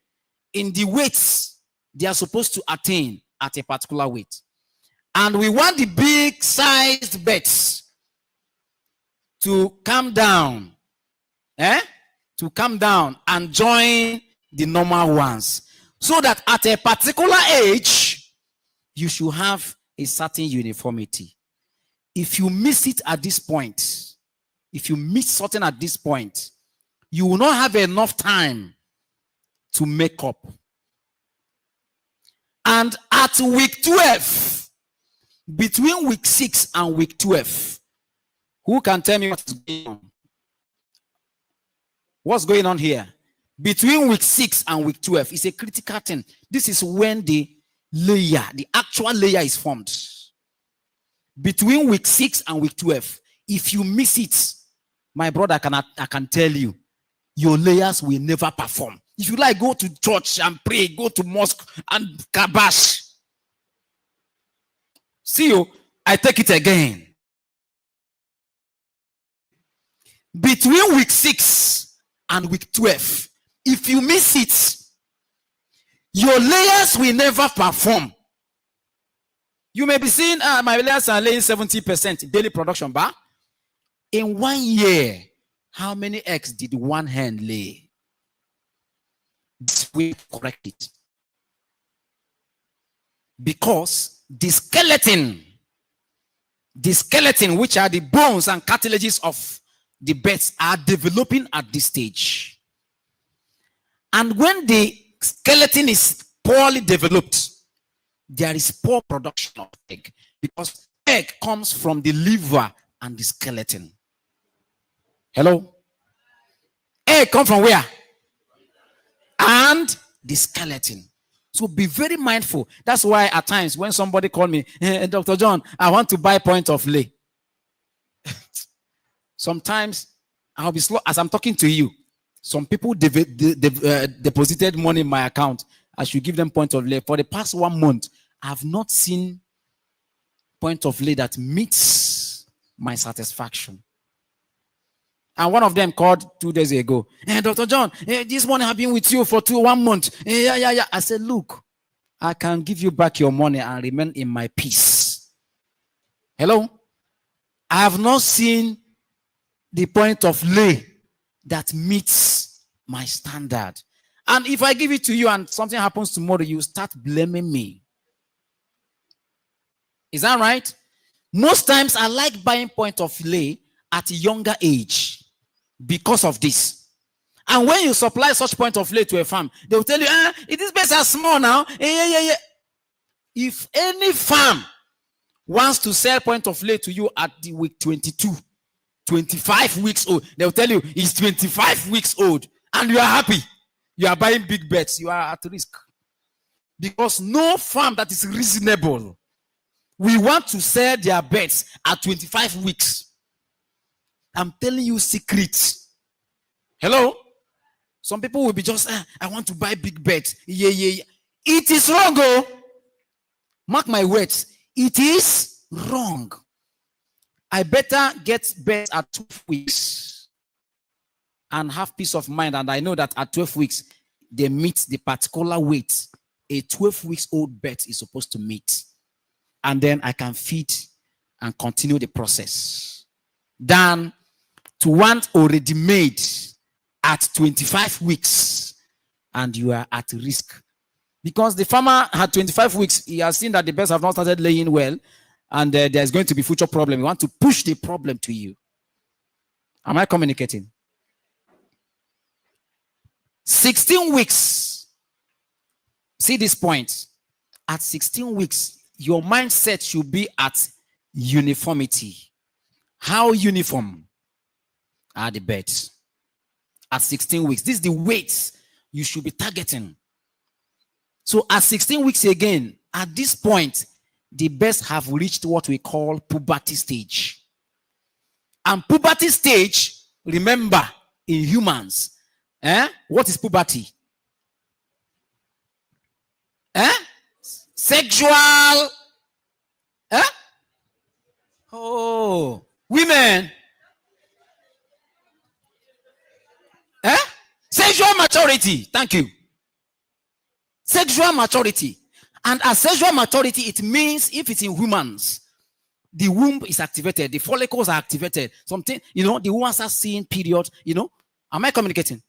in the weights they are supposed to attain at a particular weight. And we want the big-sized beds to come down. To come down and join the normal ones. So that at a particular age, you should have a certain uniformity. If you miss it at this point, if you miss something at this point, you will not have enough time to make up. And at week 12, between week 6 and week 12, who can tell me what's going on? What's going on here? Between week 6 and week 12 is a critical thing. This is when the layer, the actual layer is formed. Between week 6 and week 12, if you miss it, my brother, I can tell you, your layers will never perform. If you like, go to church and pray, go to mosque and kabash. See you, I take it again. Between week 6 and week 12, if you miss it, your layers will never perform. You may be seeing my layers are laying 70% daily production, but in 1 year, how many eggs did one hen lay? This will correct it. Because the skeleton, which are the bones and cartilages of the beds, are developing at this stage. And when the skeleton is poorly developed, there is poor production of egg, because egg comes from the liver and the skeleton. Hello? Egg come from where? And the skeleton. So be very mindful. That's why at times when somebody call me, hey, Dr. John, I want to buy point of lay. Sometimes I'll be slow as I'm talking to you. Some people deposited money in my account. I should give them point of lay. For the past 1 month, I have not seen point of lay that meets my satisfaction. And one of them called 2 days ago. Hey, Dr. John, this money have been with you for 1 month. Yeah. I said, look, I can give you back your money and remain in my peace. Hello? I have not seen the point of lay that meets my standard. And if I give it to you and something happens tomorrow, you start blaming me. Is that right? Most times I like buying point of lay at a younger age because of this. And when you supply such point of lay to a farm, they will tell you, these beds are small now. Yeah. If any farm wants to sell point of lay to you at the week 22, 25 weeks old, they'll tell you it's 25 weeks old. and you are happy, you are buying big bets, you are at risk. Because no farm that is reasonable, we want to sell their bets at 25 weeks. I'm telling you secrets. Hello? Some people will be just, I want to buy big bets. Yeah. It is wrong, oh. Mark my words. It is wrong. I better get bets at 12 weeks and have peace of mind. And I know that at 12 weeks, they meet the particular weight a 12 weeks old bet is supposed to meet. And then I can feed and continue the process. Than to want already made at 25 weeks and you are at risk. Because the farmer had 25 weeks, he has seen that the birds have not started laying well, and there's going to be future problem. You want to push the problem to you. Am I communicating? 16 weeks. See this point. At 16 weeks, your mindset should be at uniformity. How uniform are the birds? At 16 weeks. This is the weight you should be targeting. So at 16 weeks again, at this point, the birds have reached what we call puberty stage. And puberty stage, remember, in humans, what is puberty? Sexual. Oh, women. Sexual maturity. Thank you. Sexual maturity. And as sexual maturity, it means if it's in humans, the womb is activated, the follicles are activated. Something, the woman starts seeing period, Am I communicating?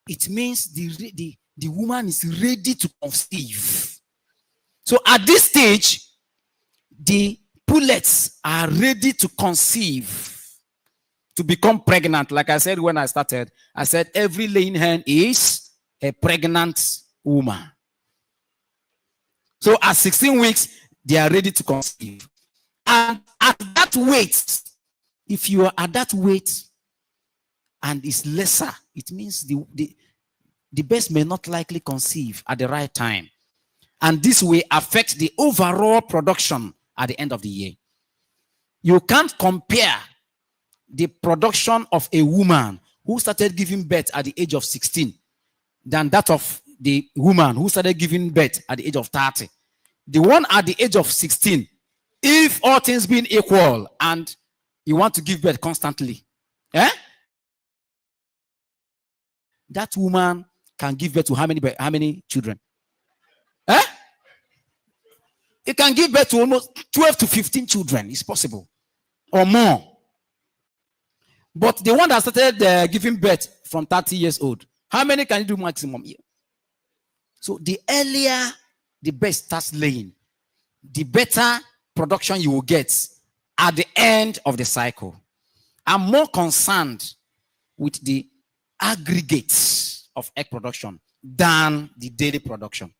It means the woman is ready to conceive. So at this stage, the pullets are ready to conceive, to become pregnant. Like I said when I started, I said every laying hen is a pregnant woman. So at 16 weeks, they are ready to conceive. And at that weight, if you are at that weight and it's lesser, it means the birds may not likely conceive at the right time. And this will affect the overall production at the end of the year. You can't compare the production of a woman who started giving birth at the age of 16 than that of the woman who started giving birth at the age of 30. The one at the age of 16, if all things being equal and you want to give birth constantly, that woman can give birth to how many children? It can give birth to almost 12 to 15 children. It's possible. Or more. But the one that started giving birth from 30 years old, how many can you do maximum? So the earlier the bird starts laying, the better production you will get at the end of the cycle. I'm more concerned with the aggregates of egg production than the daily production.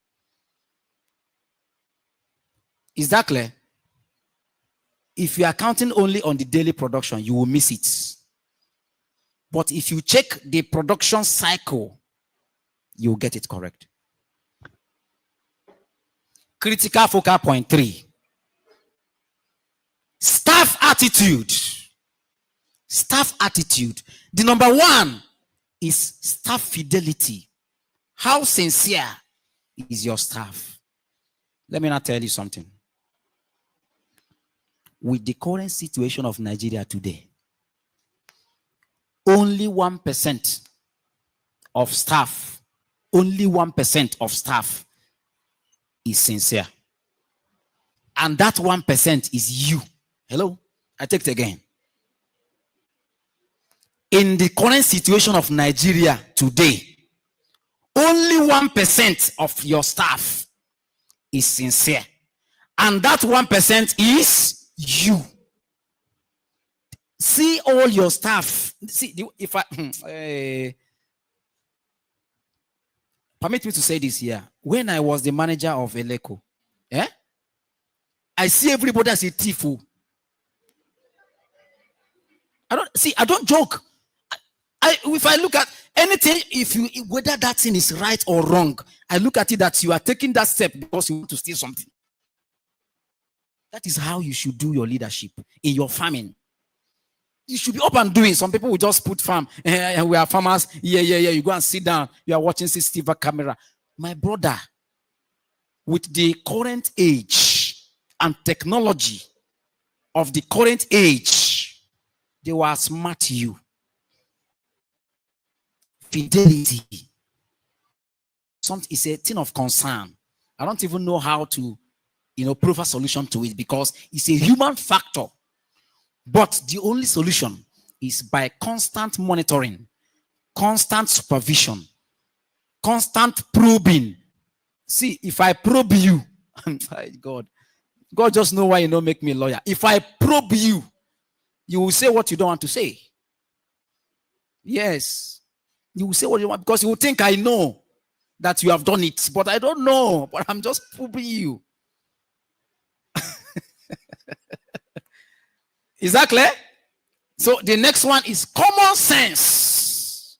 Is that clear? If you are counting only on the daily production, you will miss it. But if you check the production cycle, you will get it correct. Critical focal point 3. Staff attitude. Staff attitude. The number 1 is staff fidelity. How sincere is your staff? Let me now tell you something. With the current situation of Nigeria today, only 1% of staff, is sincere. And that 1% is you. Hello? I take it again. In the current situation of Nigeria today, only 1% of your staff is sincere. And that 1% is you. See all your staff. See, if permit me to say this here. When I was the manager of Eleco, I see everybody as a thief. I don't joke. if I look at anything, whether that thing is right or wrong, I look at it that you are taking that step because you want to steal something. That is how you should do your leadership in your farming. You should be up and doing. Some people will just put farm. We are farmers. Yeah. You go and sit down. You are watching CCTV camera. My brother, with the current age and technology of the current age, they will outsmart you. Fidelity. Something is a thing of concern. I don't even know how to, prove a solution to it because it's a human factor. But the only solution is by constant monitoring, constant supervision, constant probing. See, if I probe you, God just know why you don't make me a lawyer. If I probe you, you will say what you don't want to say. Yes. You will say what you want because you will think I know that you have done it, but I don't know. But I'm just probing you. Is that clear? So the next one is common sense.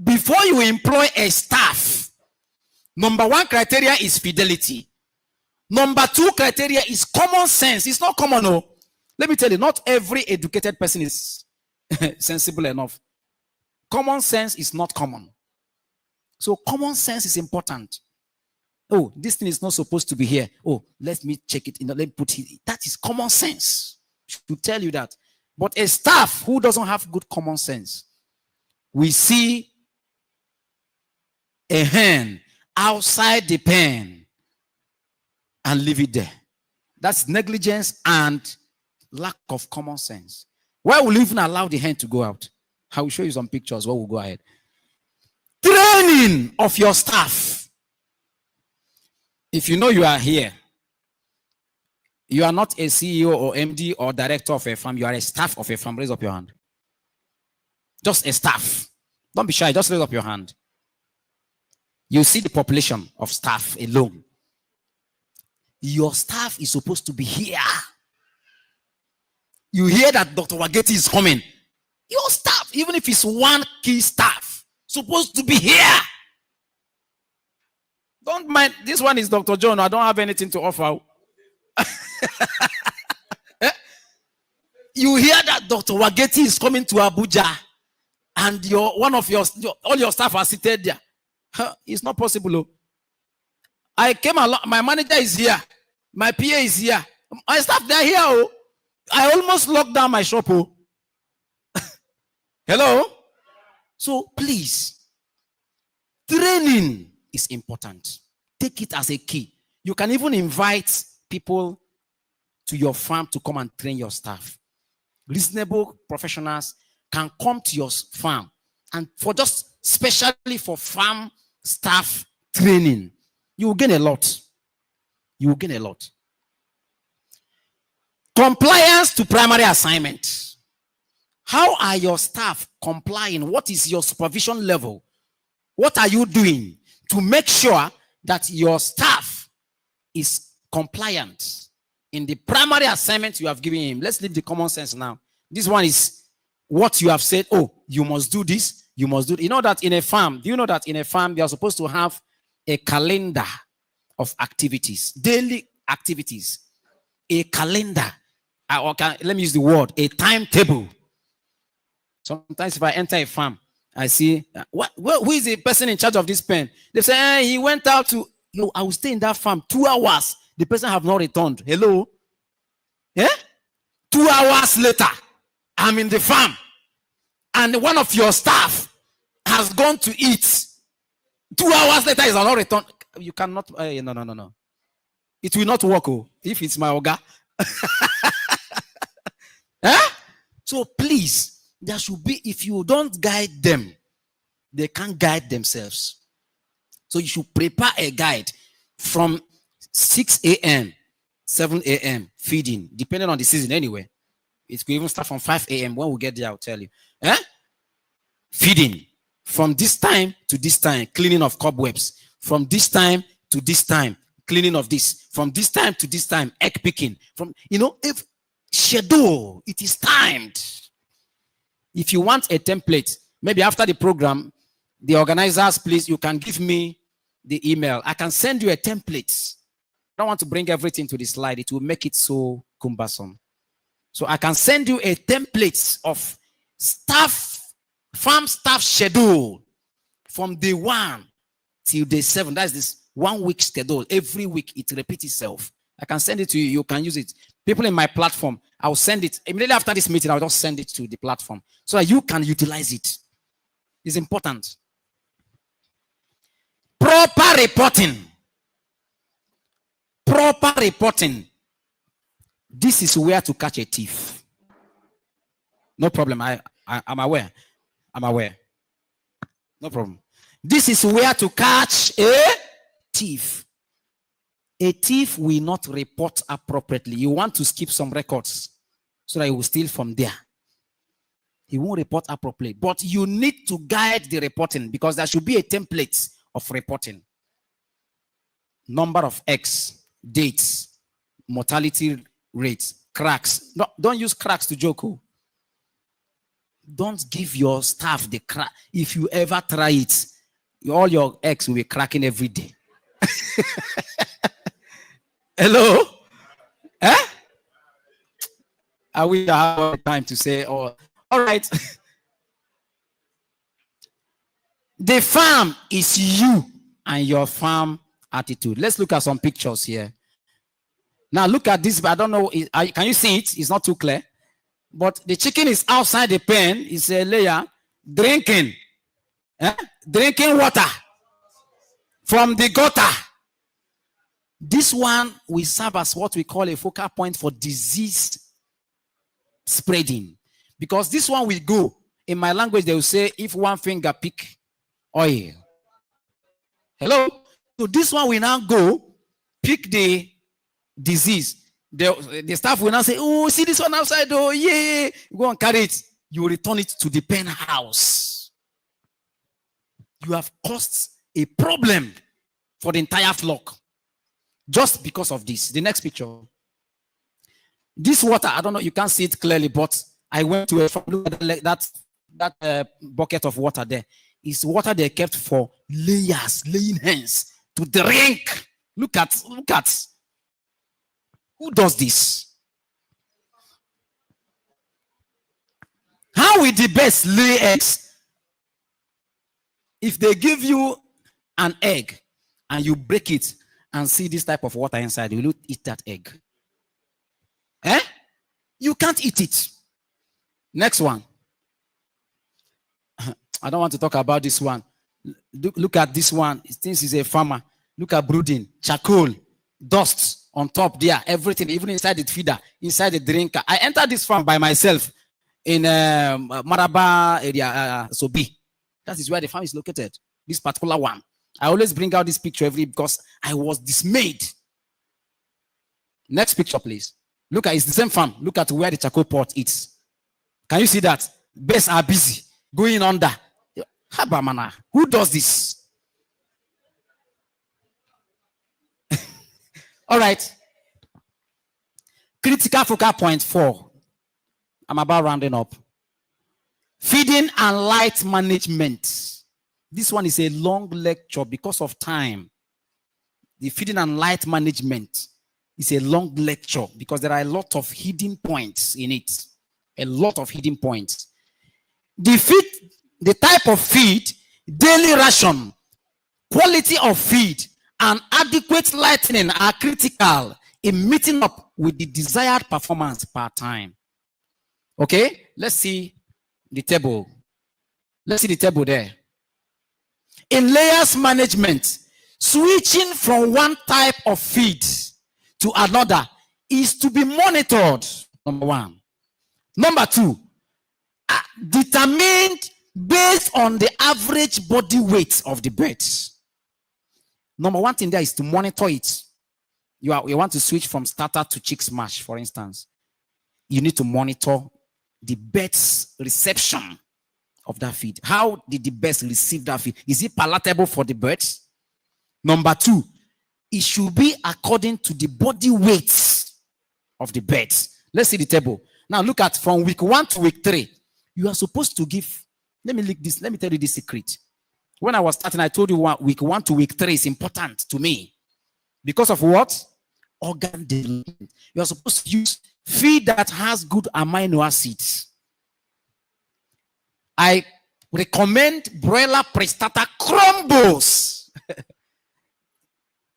Before you employ a staff, number one criteria is fidelity. Number two criteria is common sense. It's not common, no. Let me tell you, not every educated person is sensible enough. Common sense is not common. So common sense is important. Oh, this thing is not supposed to be here. Oh, let me check it. Let me put it. That is common sense. To tell you that. But a staff who doesn't have good common sense, we see a hen outside the pen and leave it there. That's negligence and lack of common sense. Why will you even allow the hen to go out? I will show you some pictures. We'll go ahead. Training of your staff. If you know you are here, you are not a CEO or MD or director of a farm. You are a staff of a farm. Raise up your hand. Just a staff. Don't be shy. Just raise up your hand. You see the population of staff alone. Your staff is supposed to be here. You hear that Dr. Wageti is coming. Your staff, even if it's one key staff, supposed to be here. Don't mind. This one is Dr. John. I don't have anything to offer. You hear that Dr. Wageti is coming to Abuja and all your staff are seated there. It's not possible. I came along, my manager is here, my PA is here, my staff, they're here. Oh. I almost locked down my shop. Oh. Hello? So please, training is important. Take it as a key. You can even invite people to your farm to come and train your staff. Reasonable professionals can come to your farm and especially for farm staff training, you will gain a lot. You will gain a lot. Compliance to primary assignment. How are your staff complying? What is your supervision level? What are you doing to make sure that your staff is compliant in the primary assignment you have given him? Let's leave the common sense now. This one is what you have said. Oh, you must do this. You must do it. You know that in a farm, do you know that in a farm, they are supposed to have a calendar of activities, daily activities, a calendar. Let me use the word, a timetable. Sometimes if I enter a farm, I see, who is the person in charge of this pen? They say, he went out to, I will stay in that farm 2 hours. The person have not returned. Hello? Yeah? 2 hours later, I'm in the farm. And one of your staff has gone to eat. 2 hours later, is not returned. You cannot, no. It will not work, if it's my oga. Eh? So please, there should be, if you don't guide them, they can't guide themselves. So you should prepare a guide from 6 a.m., 7 a.m. feeding, depending on the season anyway. It could even start from 5 a.m. When we get there, I'll tell you. Feeding. From this time to this time, cleaning of cobwebs. From this time to this time, cleaning of this. From this time to this time, egg picking. If schedule, it is timed. If you want a template, Maybe after the program, the organizers, please, you can give me the email. I can send you a template. I don't want to bring everything to the slide. It will make it so cumbersome. So I can send you a template of farm staff schedule from day 1 till day 7. That's this 1 week schedule. Every week it repeats itself. I can send it to you. You can use it. People in my platform, I'll send it. Immediately after this meeting, I'll just send it to the platform so that you can utilize it. It's important. Proper reporting. Proper reporting. This is where to catch a thief. No problem. I'm aware. I'm aware. No problem. This is where to catch a thief. A thief will not report appropriately. You want to skip some records so that he will steal from there. He won't report appropriately. But you need to guide the reporting because there should be a template of reporting. Number of eggs, dates, mortality rates, cracks. No, don't use cracks to joke. Don't give your staff the crack. If you ever try it, all your eggs will be cracking every day. Hello? Eh? I wish I have time to say, oh, all right. The farm is you and your farm attitude. Let's look at some pictures here. Now look at this. I don't know. Can you see it? It's not too clear. But the chicken is outside the pen. It's a layer drinking. Drinking water from the gutter. This one will serve as what we call a focal point for disease spreading. Because this one will go. In my language, they will say, if one finger pick oil. Hello? So this one will now go, pick the disease. The staff will now say, oh, see this one outside, oh, yeah. Go and carry it. You return it to the pen house. You have caused a problem for the entire flock. Just because of this. The next picture. This water, I don't know, you can't see it clearly, but I went to that bucket of water there. It's water they kept for laying hens to drink. Look at. Who does this? How will the best lay eggs? If they give you an egg and you break it and see this type of water inside, will you eat that egg? You can't eat it. Next one. I don't want to talk about this one. Look at this one. This is a farmer. Look at brooding, charcoal, dust on top there, everything, even inside the feeder, inside the drinker. I entered this farm by myself in Maraba area, Sobi. That is where the farm is located. This particular one. I always bring out this picture because I was dismayed. Next picture, please. Look at, it's the same farm. Look at where the charcoal pot is. Can you see that? Bears are busy going under. Habamana. Who does this? All right. Critical focal point 4. I'm about rounding up. Feeding and light management. This one is a long lecture because of time. The feeding and light management is a long lecture because there are a lot of hidden points in it. A lot of hidden points. The type of feed, daily ration, quality of feed, and adequate lighting are critical in meeting up with the desired performance per time. Okay, let's see the table. Let's see the table there. In layers management, switching from one type of feed to another is to be monitored, number 1. Number 2, determined based on the average body weight of the birds. Number 1 thing there is to monitor it. You want to switch from starter to chick smash, for instance. You need to monitor the bird's reception of that feed. How did the birds receive that feed? Is it palatable for the birds? Number 2, it should be according to the body weight of the birds. Let's see the table. Now look at from week 1 to week 3. You are supposed to give Let me tell you this secret. When I was starting, I told you week 1 to week 3 is important to me. Because of what? Organ development. You are supposed to use feed that has good amino acids. I recommend broiler Prestata crumbles.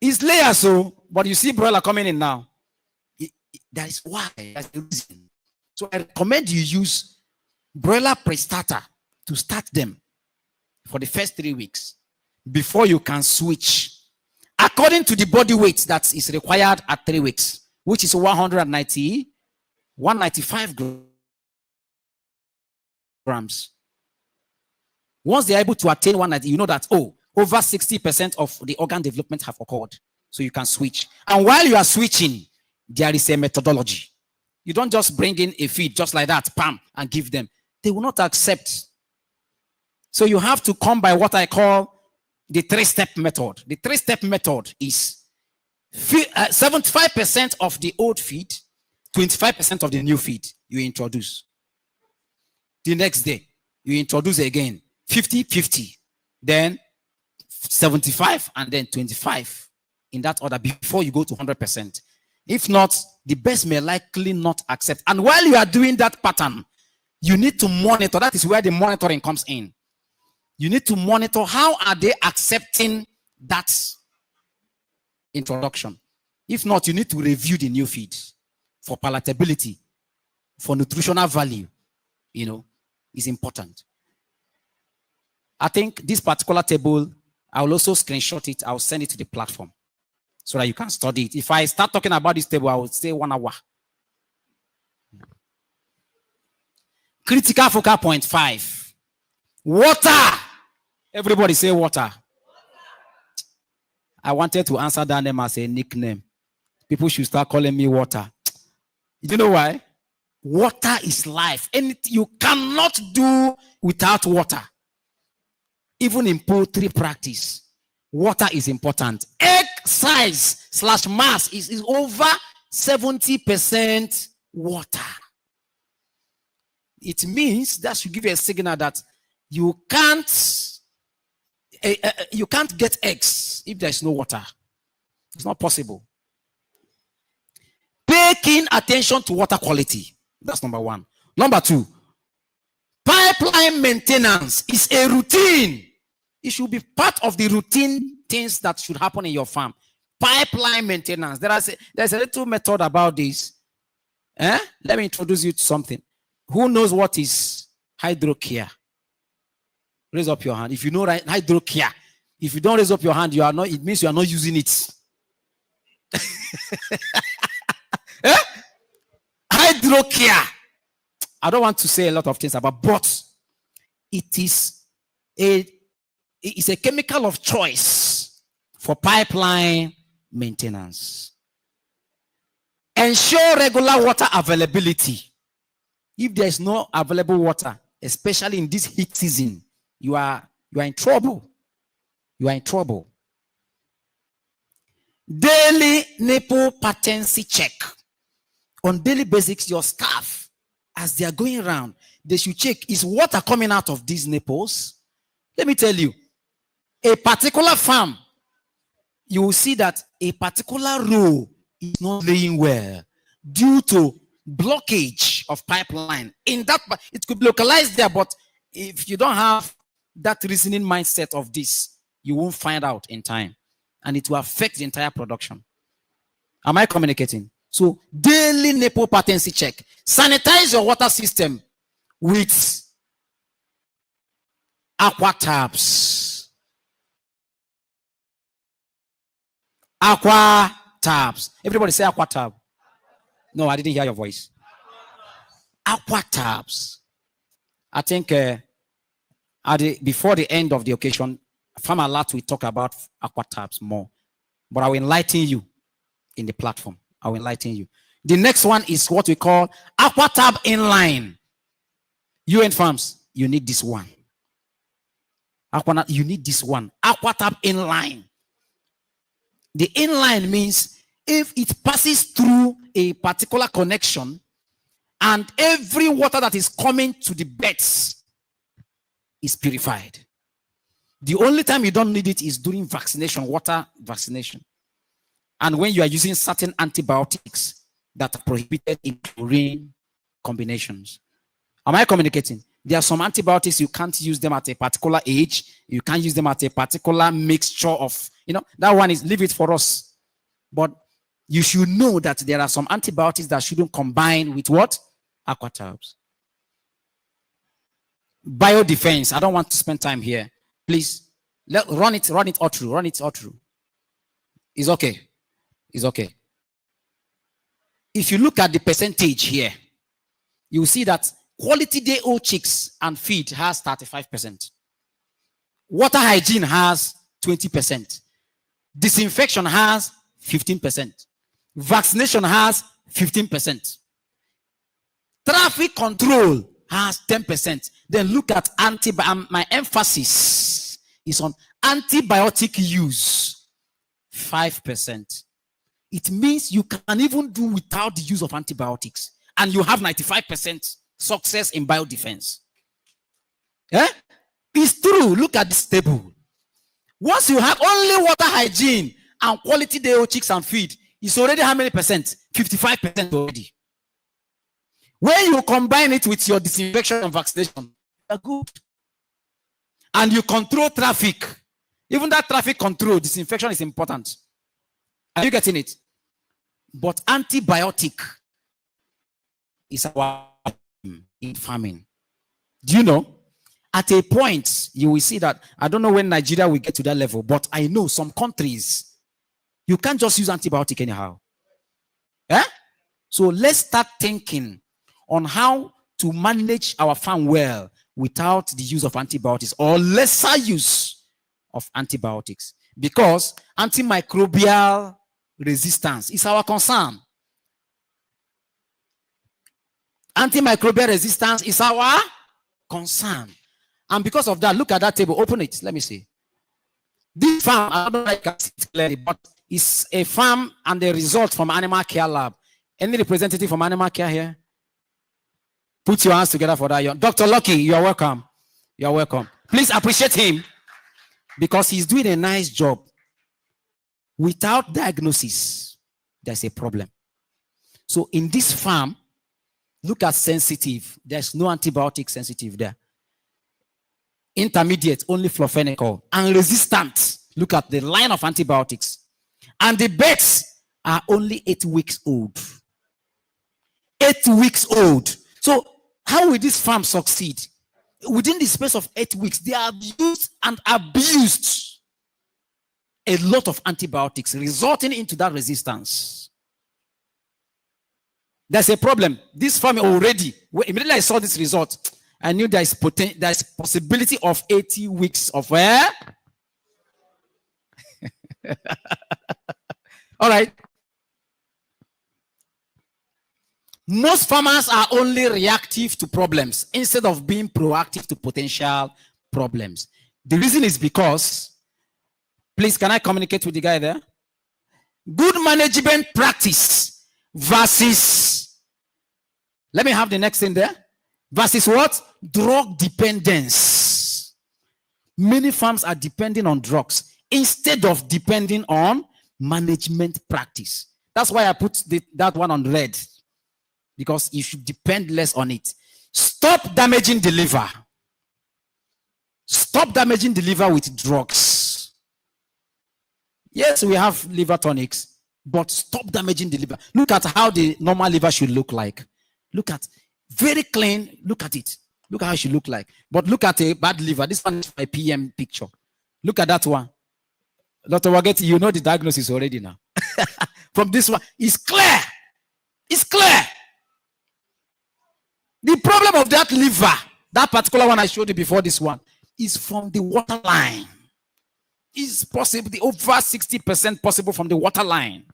It's layers, so, but you see broiler coming in now. That is why. That's the reason. So I recommend you use broiler Prestata to start them for the first 3 weeks before you can switch according to the body weight that is required at 3 weeks, which is 195 grams. Once they're able to attain 190, you know that, oh, over 60% of the organ development have occurred. So you can switch. And while you are switching, there is a methodology. You don't just bring in a feed just like that, pam, and give them. They will not accept. So you have to come by what I call the 3-step method. The 3-step method is 75% of the old feed, 25% of the new feed you introduce. The next day, you introduce again 50-50, then 75, and then 25 in that order before you go to 100%. If not, the best may likely not accept. And while you are doing that pattern, you need to monitor. That is where the monitoring comes in. You need to monitor how are they accepting that introduction. If not, you need to review the new feed for palatability, for nutritional value. You know, is important. I think this particular table, I will also screenshot it. I'll send it to the platform so that you can study it. If I start talking about this table, I would say 1 hour. Critical focal point 5. Water. Everybody say water. I wanted to answer that name as a nickname. People should start calling me water. You know why? Water is life. And you cannot do without water. Even in poultry practice, water is important. Egg size / mass is over 70% water. It means that should give you a signal that you can't get eggs if there's no water. It's not possible. Pay keen attention to water quality. That's number 1. Number 2, pipeline maintenance is a routine. It should be part of the routine things that should happen in your farm. Pipeline maintenance. There's a little method about this. Let me introduce you to something. Who knows what is hydrocare? Raise up your hand. If you know hydrocare, if you don't raise up your hand, you are not. It means you are not using it. Hydrocare. I don't want to say a lot of things about, but it is a chemical of choice for pipeline maintenance. Ensure regular water availability. If there is no available water, especially in this heat season, you are in trouble. You are in trouble. Daily nipple patency check. On daily basics, your staff, as they are going around, they should check, is water coming out of these nipples? Let me tell you, a particular farm, you will see that a particular row is not laying well due to blockage of pipeline. In that, it could be localized there, but if you don't have that reasoning mindset of this, you won't find out in time, and it will affect the entire production. Am I communicating? So daily nipple patency check. Sanitize your water system with aqua tabs. Aqua tabs. Everybody say aqua tab. No, I didn't hear your voice. Aqua tabs. I think before the end of the occasion, Farmer Alert will talk about aqua tabs more. But I will enlighten you in the platform. I will enlighten you. The next one is what we call aqua tab inline. UN farms, you need this one. You need this one. Aqua tab inline. The inline means if it passes through a particular connection and every water that is coming to the beds is purified. The only time you don't need it is during vaccination, water vaccination. And when you are using certain antibiotics that are prohibited in chlorine combinations. Am I communicating? There are some antibiotics you can't use them at a particular age. You can't use them at a particular mixture of, that one is leave it for us. But you should know that there are some antibiotics that shouldn't combine with what? Aquatabs. Biodefense. I don't want to spend time here. Please, run it all through. Run it all through. It's okay. It's okay. If you look at the percentage here, you will see that quality day old chicks and feed has 35%. Water hygiene has 20%. Disinfection has 15%. Vaccination has 15%. Traffic control has 10%. Then look at my emphasis is on antibiotic use, 5%. It means you can even do without the use of antibiotics, and you have 95% success in biodefense. Yeah? It's true. Look at this table. Once you have only water hygiene and quality day old chicks and feed, it's already how many percent? 55% already. When you combine it with your disinfection and vaccination, you're good. And you control traffic. Even that traffic control, disinfection is important. Are you getting it? But antibiotic is our in farming. Do you know? At a point, you will see that, I don't know when Nigeria will get to that level, but I know some countries, you can't just use antibiotic anyhow. Eh? So let's start thinking on how to manage our farm well without the use of antibiotics or lesser use of antibiotics. Because antimicrobial resistance is our concern. Antimicrobial resistance is our concern. And because of that, look at that table. Open it. Let me see. This farm, I don't know if I can see it clearly, but it's a farm and the result from Animal Care Lab. Any representative from Animal Care here? Put your hands together for that. Dr. Lucky, you are welcome. You are welcome. Please appreciate him because he's doing a nice job. Without diagnosis, there's a problem. So in this farm, look at sensitive. There's no antibiotic sensitive there. Intermediate, only flufenical. And resistant, look at the line of antibiotics. And the birds are only 8 weeks old. 8 weeks old. So how will this farm succeed? Within the space of 8 weeks, they have used and abused a lot of antibiotics, resulting into that resistance. There's a problem. This farm already, immediately I saw this result, I knew there's possibility of 80 weeks of where? All right. Most farmers are only reactive to problems instead of being proactive to potential problems. The reason is because, please, can I communicate with the guy there? Good management practice versus, let me have the next thing there, versus what? Drug dependence. Many farms are depending on drugs instead of depending on management practice. That's why I put that one on red, because you should depend less on it. Stop damaging the liver. Stop damaging the liver with drugs. Yes, we have liver tonics, but stop damaging the liver. Look at how the normal liver should look like. Look at, very clean, look at it. Look how it should look like. But look at a bad liver. This one is my PM picture. Look at that one. Dr. Wageti, you know the diagnosis already now. From this one, it's clear. It's clear. The problem of that liver, that particular one I showed you before this one, is from the waterline. It's possible, the over 60% possible from the waterline.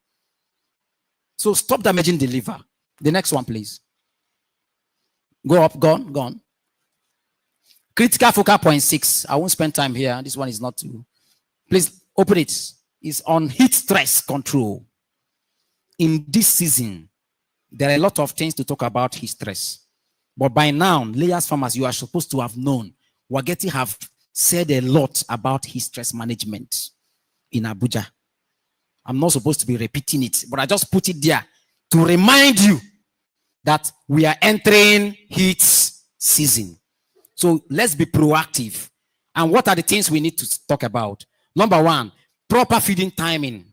So stop damaging the liver. The next one, please. Go up, go on. Critical focal point 6. I won't spend time here. This one is not too. Please open it. It's on heat stress control. In this season, there are a lot of things to talk about heat stress. But by now, layers farmers, you are supposed to have known Wageti have said a lot about his stress management in Abuja. I'm not supposed to be repeating it, but I just put it there to remind you that we are entering heat season. So let's be proactive. And what are the things we need to talk about? Number one, proper feeding timing.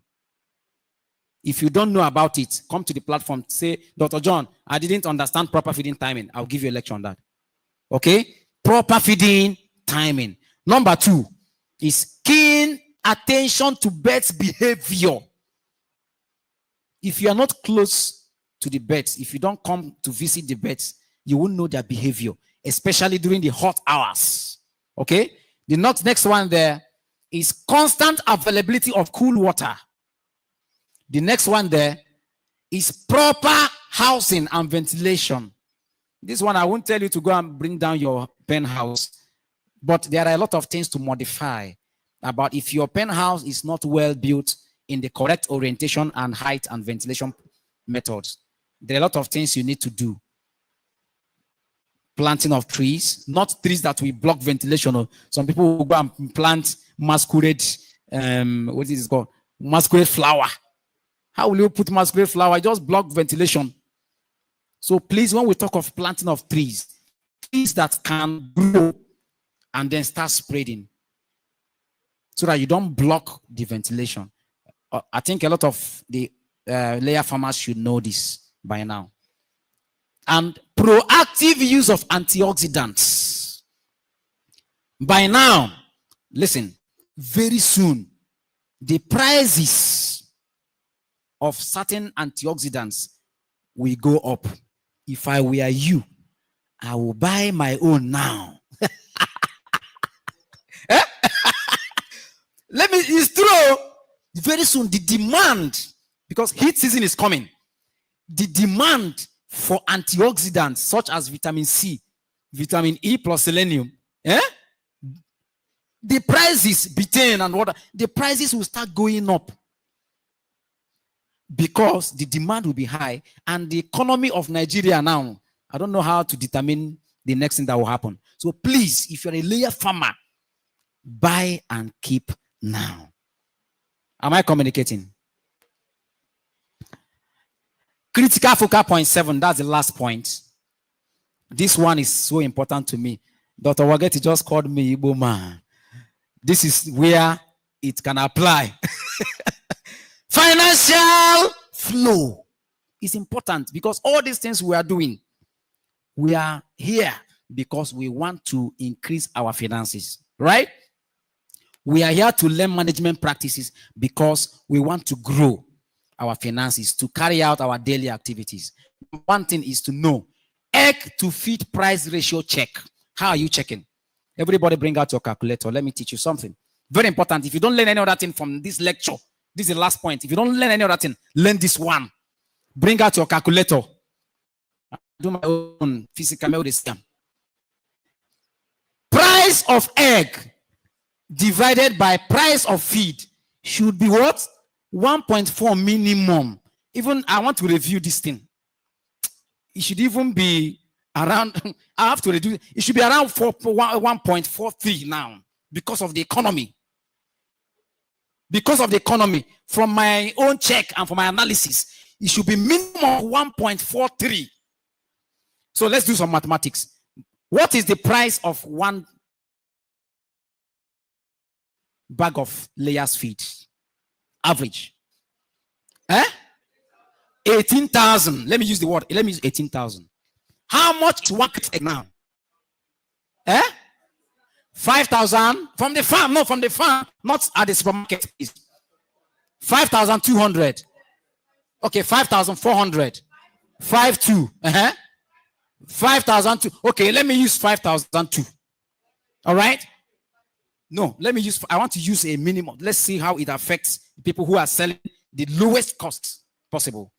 If you don't know about it, come to the platform, say, Dr. John, I didn't understand proper feeding timing. I'll give you a lecture on that. Okay? Proper feeding timing. Number two is keen attention to birds' behavior. If you are not close to the birds, if you don't come to visit the birds, you won't know their behavior, especially during the hot hours. Okay? The next one there is constant availability of cool water. The next one there is proper housing and ventilation. This one, I won't tell you to go and bring down your penthouse, but there are a lot of things to modify about if your penthouse is not well built in the correct orientation and height and ventilation methods. There are a lot of things you need to do. Planting of trees, not trees that will block ventilation. Some people will go and plant masquerade, what is it called? Masquerade flower. How will you put masquerade flower? Just block ventilation. So please, when we talk of planting of trees that can grow and then start spreading so that you don't block the ventilation. I think a lot of the layer farmers should know this by now. And proactive use of antioxidants. By now, listen, very soon, the prices of certain antioxidants will go up. If I were you, I will buy my own now. It's true. Very soon, the demand, because heat season is coming, the demand for antioxidants such as vitamin C, vitamin E plus selenium, the prices, betaine and water, the prices will start going up because the demand will be high and the economy of Nigeria now, I don't know how to determine the next thing that will happen. So please, if you're a layer farmer, buy and keep now. Am I communicating? Critical focal point 7, that's the last point. This one is so important to me. Dr. Wageti just called me Igbo man. This is where it can apply. Financial flow is important because all these things we are doing, we are here because we want to increase our finances, right? We are here to learn management practices because we want to grow our finances, to carry out our daily activities. One thing is to know egg to feed price ratio check. How are you checking? Everybody bring out your calculator. Let me teach you something. Very important. If you don't learn any other thing from this lecture, this is the last point. If you don't learn any other thing, learn this one. Bring out your calculator. I do my own physical medicine. Price of egg divided by price of feed should be what? 1.4 minimum. Even I want to review this thing. It should even be around, I have to reduce, it should be around 1.43 now because of the economy. Because of the economy, from my own check and from my analysis, it should be minimum 1.43. So let's do some mathematics. What is the price of one bag of layers feed? Average. 18,000. Let me use the word. Let me use 18,000. How much one egg now? 5,000 from the farm. No, from the farm, not at the supermarket. 5,200. Okay, 5,400. 5,200. 5,002. Okay, let me use 5,002. All right. No, let me use, I want to use a minimum. Let's see how it affects people who are selling the lowest cost possible.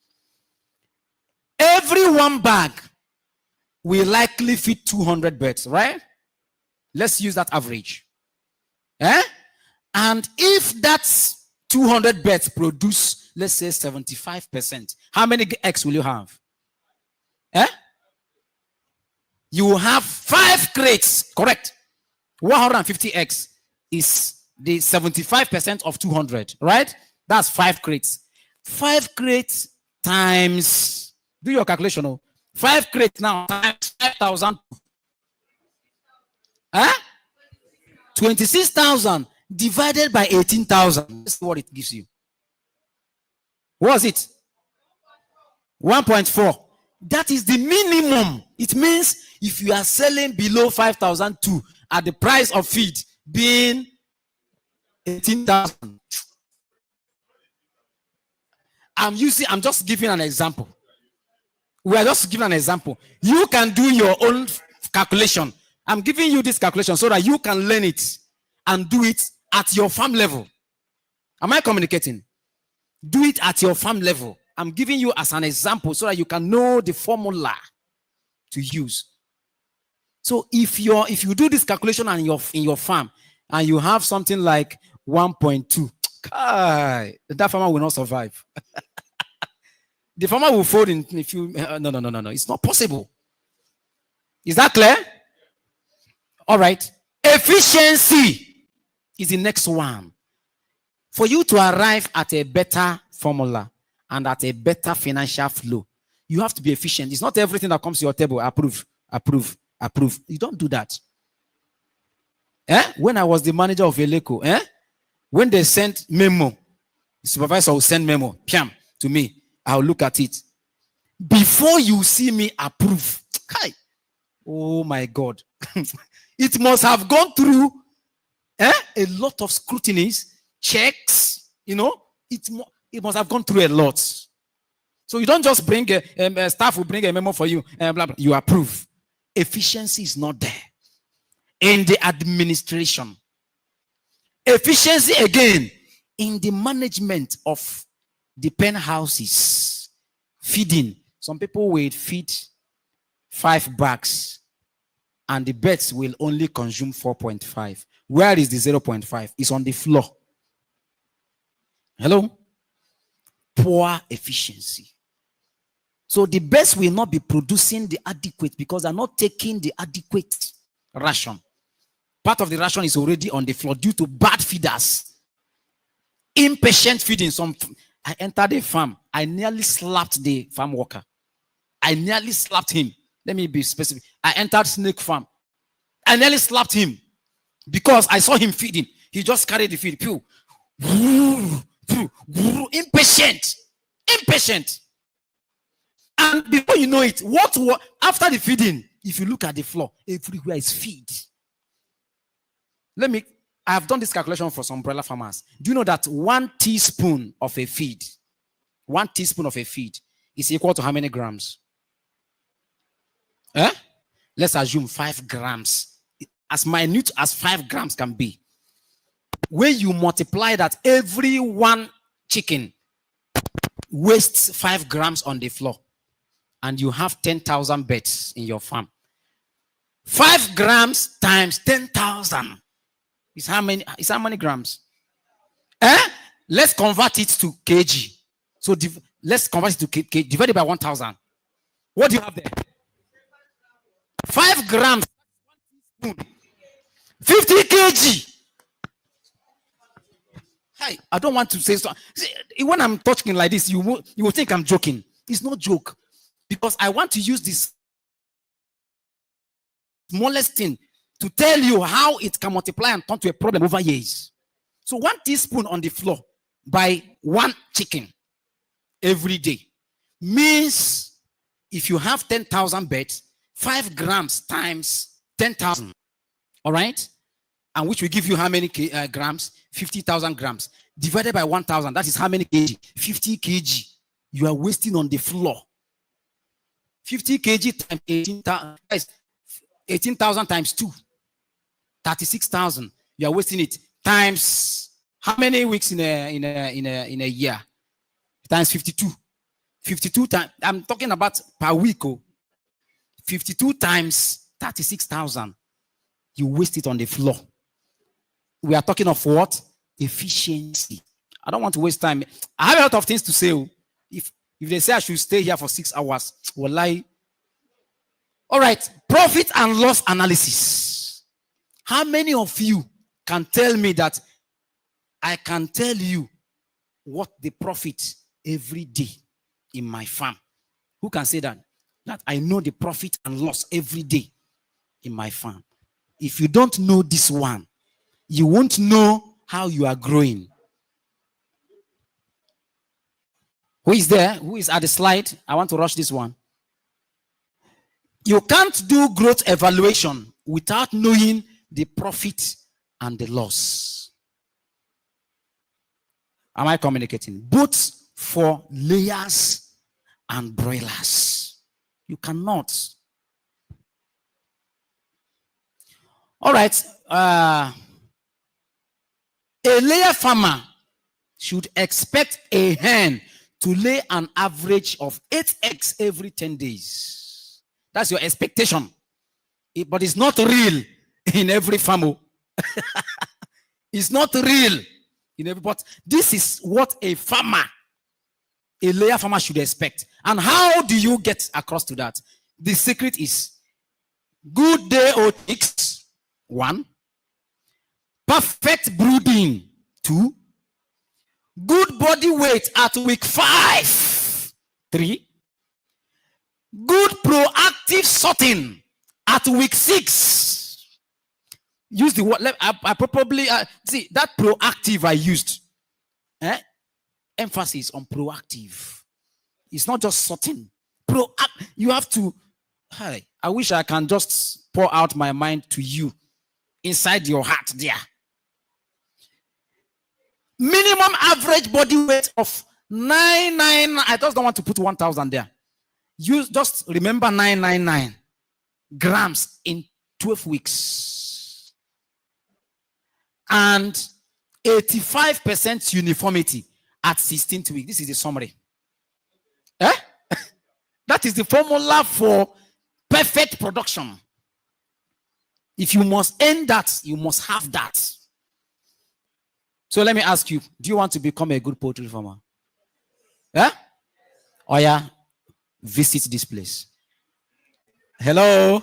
Every one bag will likely feed 200 birds, right? Let's use that average. And if that's 200 birds produce, let's say 75%, how many eggs will you have? You will have 5 crates, correct? 150x is the 75% of 200, right? That's 5 crates. 5 crates times, do your calculation. Oh. 5 crates now times 5,000. Huh? 26,000 divided by 18,000. That's what it gives you. What was it? 1.4. That is the minimum. It means if you are selling below 5,002 at the price of feed being 18,000. I'm just giving an example. We are just giving an example. You can do your own calculation. I'm giving you this calculation so that you can learn it and do it at your farm level. Am I communicating? Do it at your farm level. I'm giving you as an example so that you can know the formula to use. So if you do this calculation in your farm and you have something like 1.2, that farmer will not survive. The farmer will fold in a few. No. It's not possible. Is that clear? All right. Efficiency is the next one. For you to arrive at a better formula and at a better financial flow, you have to be efficient. It's not everything that comes to your table. Approve. You don't do that. When I was the manager of Eleko, when they sent memo, the supervisor will send memo, to me. I'll look at it. Before you see me approve, oh my God. It must have gone through a lot of scrutinies, checks, it must have gone through a lot. So you don't just bring a staff will bring a memo for you, blah, blah, you approve. Efficiency is not there. In the administration. Efficiency again in the management of the pen houses, feeding. Some people will feed 5 bags and the birds will only consume 4.5. Where is the 0.5? It's on the floor. Hello? Poor efficiency. So the birds will not be producing the adequate because they're not taking the adequate ration. Part of the ration is already on the floor due to bad feeders. Impatient feeding. I entered a farm. I nearly slapped the farm worker. I nearly slapped him. Let me be specific. I entered snake farm. I nearly slapped him because I saw him feeding. He just carried the feed. Impatient. And before you know it, what after the feeding, if you look at the floor, everywhere is feed. I have done this calculation for some umbrella farmers. Do you know that 1 teaspoon of a feed, 1 teaspoon of a feed is equal to how many grams? Let's assume 5 grams. As minute as 5 grams can be. When you multiply that, every 1 chicken wastes 5 grams on the floor. And you have 10,000 birds in your farm. 5 grams times 10,000. Is how many grams? Let's convert it to kg. So let's convert it to kg divided by 1,000. What do you have there? 5 grams. 50 kg. Hi, I don't want to say so. When I'm talking like this, you will think I'm joking. It's not joke. Because I want to use this smallest thing to tell you how it can multiply and turn to a problem over years. So 1 teaspoon on the floor by 1 chicken every day means if you have 10,000 birds, 5 grams times 10,000. All right? And which will give you how many grams? 50,000 grams. Divided by 1,000. That is how many kg? 50 kg. You are wasting on the floor. 50 kg times 18,000. 18,000 times 2. 36,000. You are wasting it. Times how many weeks in a year? Times 52. 52 times. I'm talking about per week. 52 times 36,000. You waste it on the floor. We are talking of what? Efficiency. I don't want to waste time. I have a lot of things to say. If they say I should stay here for 6 hours, will I? All right. Profit and loss analysis. How many of you can tell me that I can tell you what the profit every day in my farm? Who can say that? That I know the profit and loss every day in my farm. If you don't know this one, you won't know how you are growing. Who is there? Who is at the slide? I want to rush this one. You can't do growth evaluation without knowing the profit and the loss. Am I communicating? Both for layers and broilers. You cannot. All right. A layer farmer should expect a hen to lay an average of 8 eggs every 10 days. That's your expectation. But it's not real in every farm. It's not real in every, but this is what a farmer, a layer farmer should expect. And how do you get across to that? The secret is good day-old chicks, 1. Perfect brooding, 2. Good body weight at week 5, 3. Good proactive sorting at week 6. Use the word. I probably see that proactive I used. Emphasis on proactive. It's not just sorting. You have to. Hi, I wish I can just pour out my mind to you inside your heart there. Minimum average body weight of 999. I just don't want to put 1,000 there. You just remember 999 grams in 12 weeks. And 85% uniformity at 16th week. This is the summary. That is the formula for perfect production. If you must end that, you must have that. So let me ask you, do you want to become a good poultry farmer? Oh yeah, visit this place. Hello?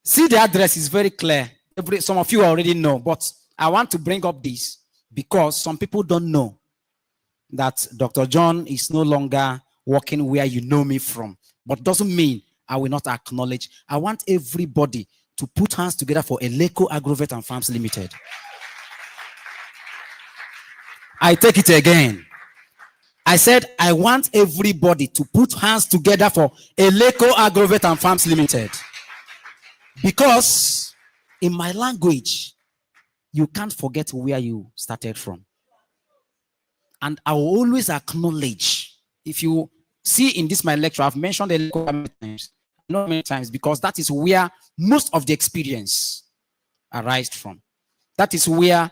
See, the address is very clear. Some of you already know, but I want to bring up this because some people don't know that Dr. John is no longer working where you know me from, but doesn't mean I will not acknowledge. I want everybody to put hands together for Eleko Agrovet and Farms Limited. I take it again. I said, I want everybody to put hands together for Eleko Agrovet and Farms Limited. Because in my language, you can't forget where you started from. And I will always acknowledge. If you see in this my lecture, I've mentioned Eleko many times. Not many times, because that is where most of the experience arises from. That is where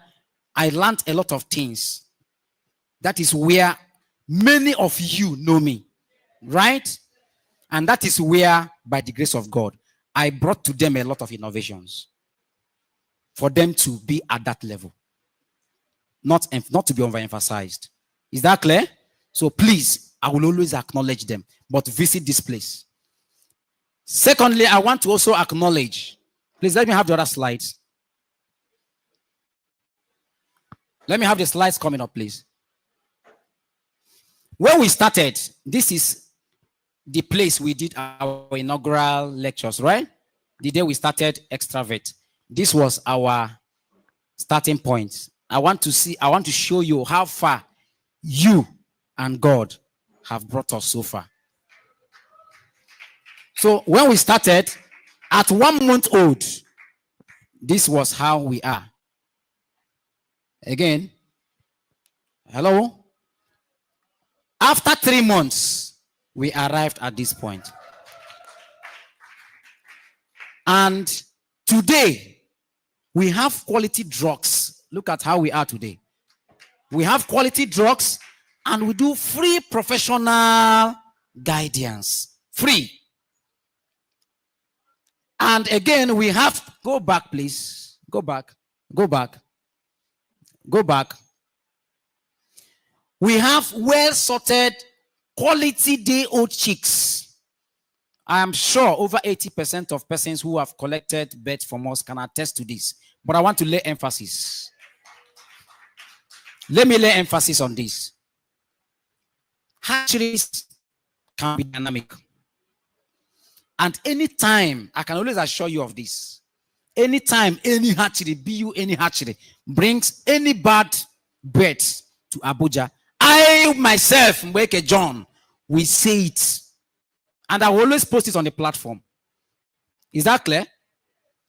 I learned a lot of things. That is where many of you know me, right? And that is where, by the grace of God, I brought to them a lot of innovations for them to be at that level, not to be overemphasized. Is that clear? So please, I will always acknowledge them, but visit this place. Secondly, I want to also acknowledge. Please let me have the other slides. Let me have the slides coming up, please. When we started, this is the place we did our inaugural lectures, right? The day we started Extravert. This was our starting point. I want to show you how far you and God have brought us so far. So when we started, at 1 month old, this was how we are. Again, hello? After 3 months, we arrived at this point. And today, we have quality drugs. Look at how we are today. We have quality drugs and we do free professional guidance. Free. And again, we have, go back, please. Go back. Go back. Go back. We have well-sorted, quality day-old chicks. I am sure over 80% of persons who have collected birds from us can attest to this. But I want to lay emphasis. Let me lay emphasis on this. Hatcheries can be dynamic. And anytime, I can always assure you of this. Anytime any hatchery, BU any hatchery, brings any bad birds to Abuja, I myself, Mbeke John, will say it. And I will always post it on the platform. Is that clear?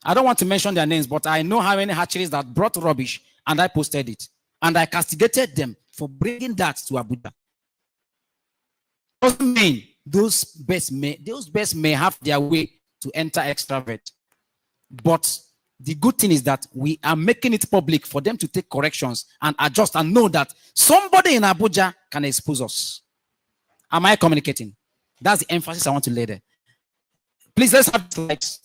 I don't want to mention their names, but I know how many hatcheries that brought rubbish, and I posted it. And I castigated them for bringing that to Abuja. Doesn't mean those birds may have their way to enter extravert. But the good thing is that we are making it public for them to take corrections and adjust and know that somebody in Abuja can expose us. Am I communicating? That's the emphasis I want to lay there. Please, let's have slides.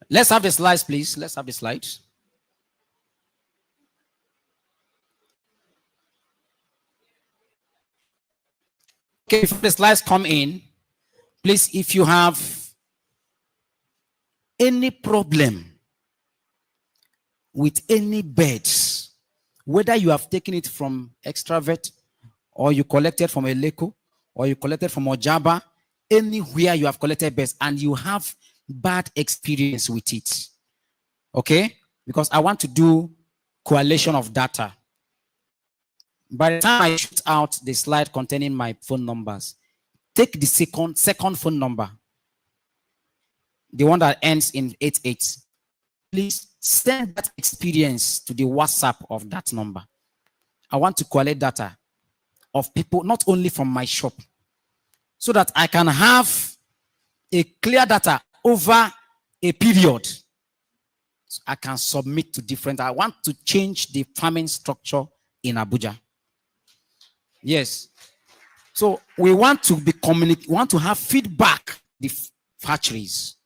Let's have the slides, please. Let's have the slides. Okay, if the slides come in, please, if you have any problem with any birds, whether you have taken it from extravert, or you collected from Eleko, or you collected from Ojaba, anywhere you have collected birds, and you have bad experience with it, okay? Because I want to do correlation of data. By the time I shoot out the slide containing my phone numbers, take the second phone number, the one that ends in 88. Please send that experience to the WhatsApp of that number. I want to collect data of people, not only from my shop, so that I can have a clear data over a period. So I can submit to different. I want to change the farming structure in Abuja. Yes. So we want to be want to have feedback the hatcheries.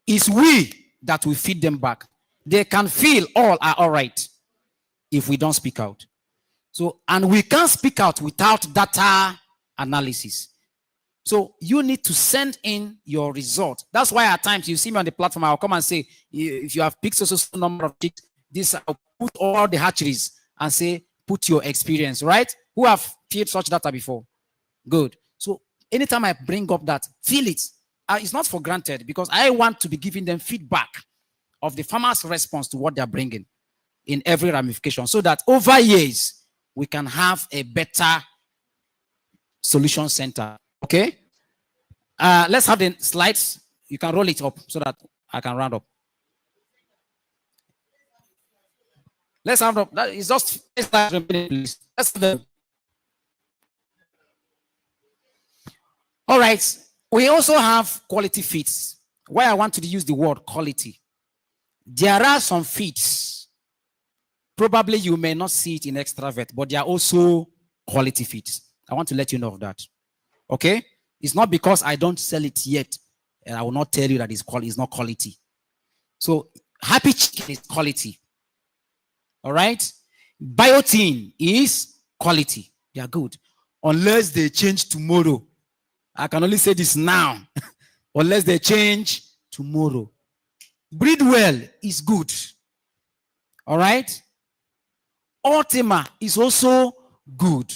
It's we that will feed them back. They can feel all are all right if we don't speak out. So, and we can't speak out without data analysis. So you need to send in your result. That's why at times you see me on the platform, I'll come and say, if you have picked so number of chicks, this I'll put all the hatcheries and say, put your experience, right? Who have filled such data before? Good. So anytime I bring up that, feel it. It's not for granted because I want to be giving them feedback of the farmer's response to what they're bringing in every ramification so that over years, we can have a better solution center. Okay? Let's have the slides. You can roll it up so that I can round up. Let's have that. It's just please. Let's have them. All right. We also have quality feeds. Why I want to use the word quality. There are some feeds. Probably you may not see it in extravert, but they are also quality feeds. I want to let you know of that. Okay? It's not because I don't sell it yet, and I will not tell you that it's not quality. So, Happy Chicken is quality. All right? Biotin is quality. They are good. Unless they change tomorrow. I can only say this now. Unless they change tomorrow. Breedwell is good. All right? Ultima is also good.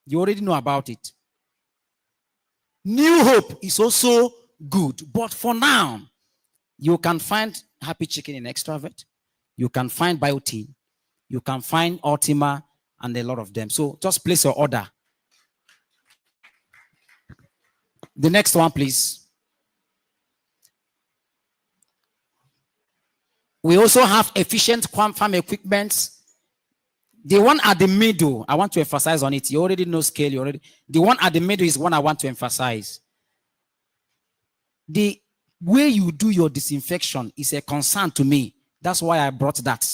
You already know about it. New Hope is also good. But for now, you can find Happy Chicken in extravert. You can find Biotin. You can find Ultima and a lot of them. So just place your order. The next one, please. We also have efficient farm equipment. The one at the middle, I want to emphasize on it. You already know scale. The one at the middle is one I want to emphasize. The way you do your disinfection is a concern to me. That's why I brought that.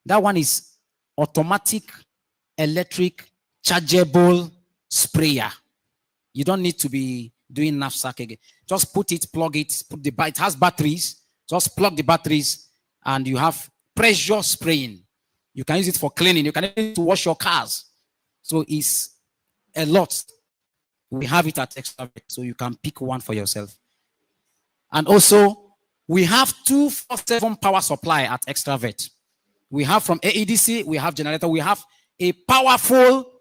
That one is automatic, electric, chargeable sprayer. You don't need to be doing knapsack again. Just put it, plug it, it has batteries. Just plug the batteries and you have pressure spraying. You can use it for cleaning. You can use it to wash your cars. So it's a lot. We have it at Extravet, so you can pick one for yourself. And also, we have 247 power supply at Extravet. We have from AEDC, we have generator, we have a powerful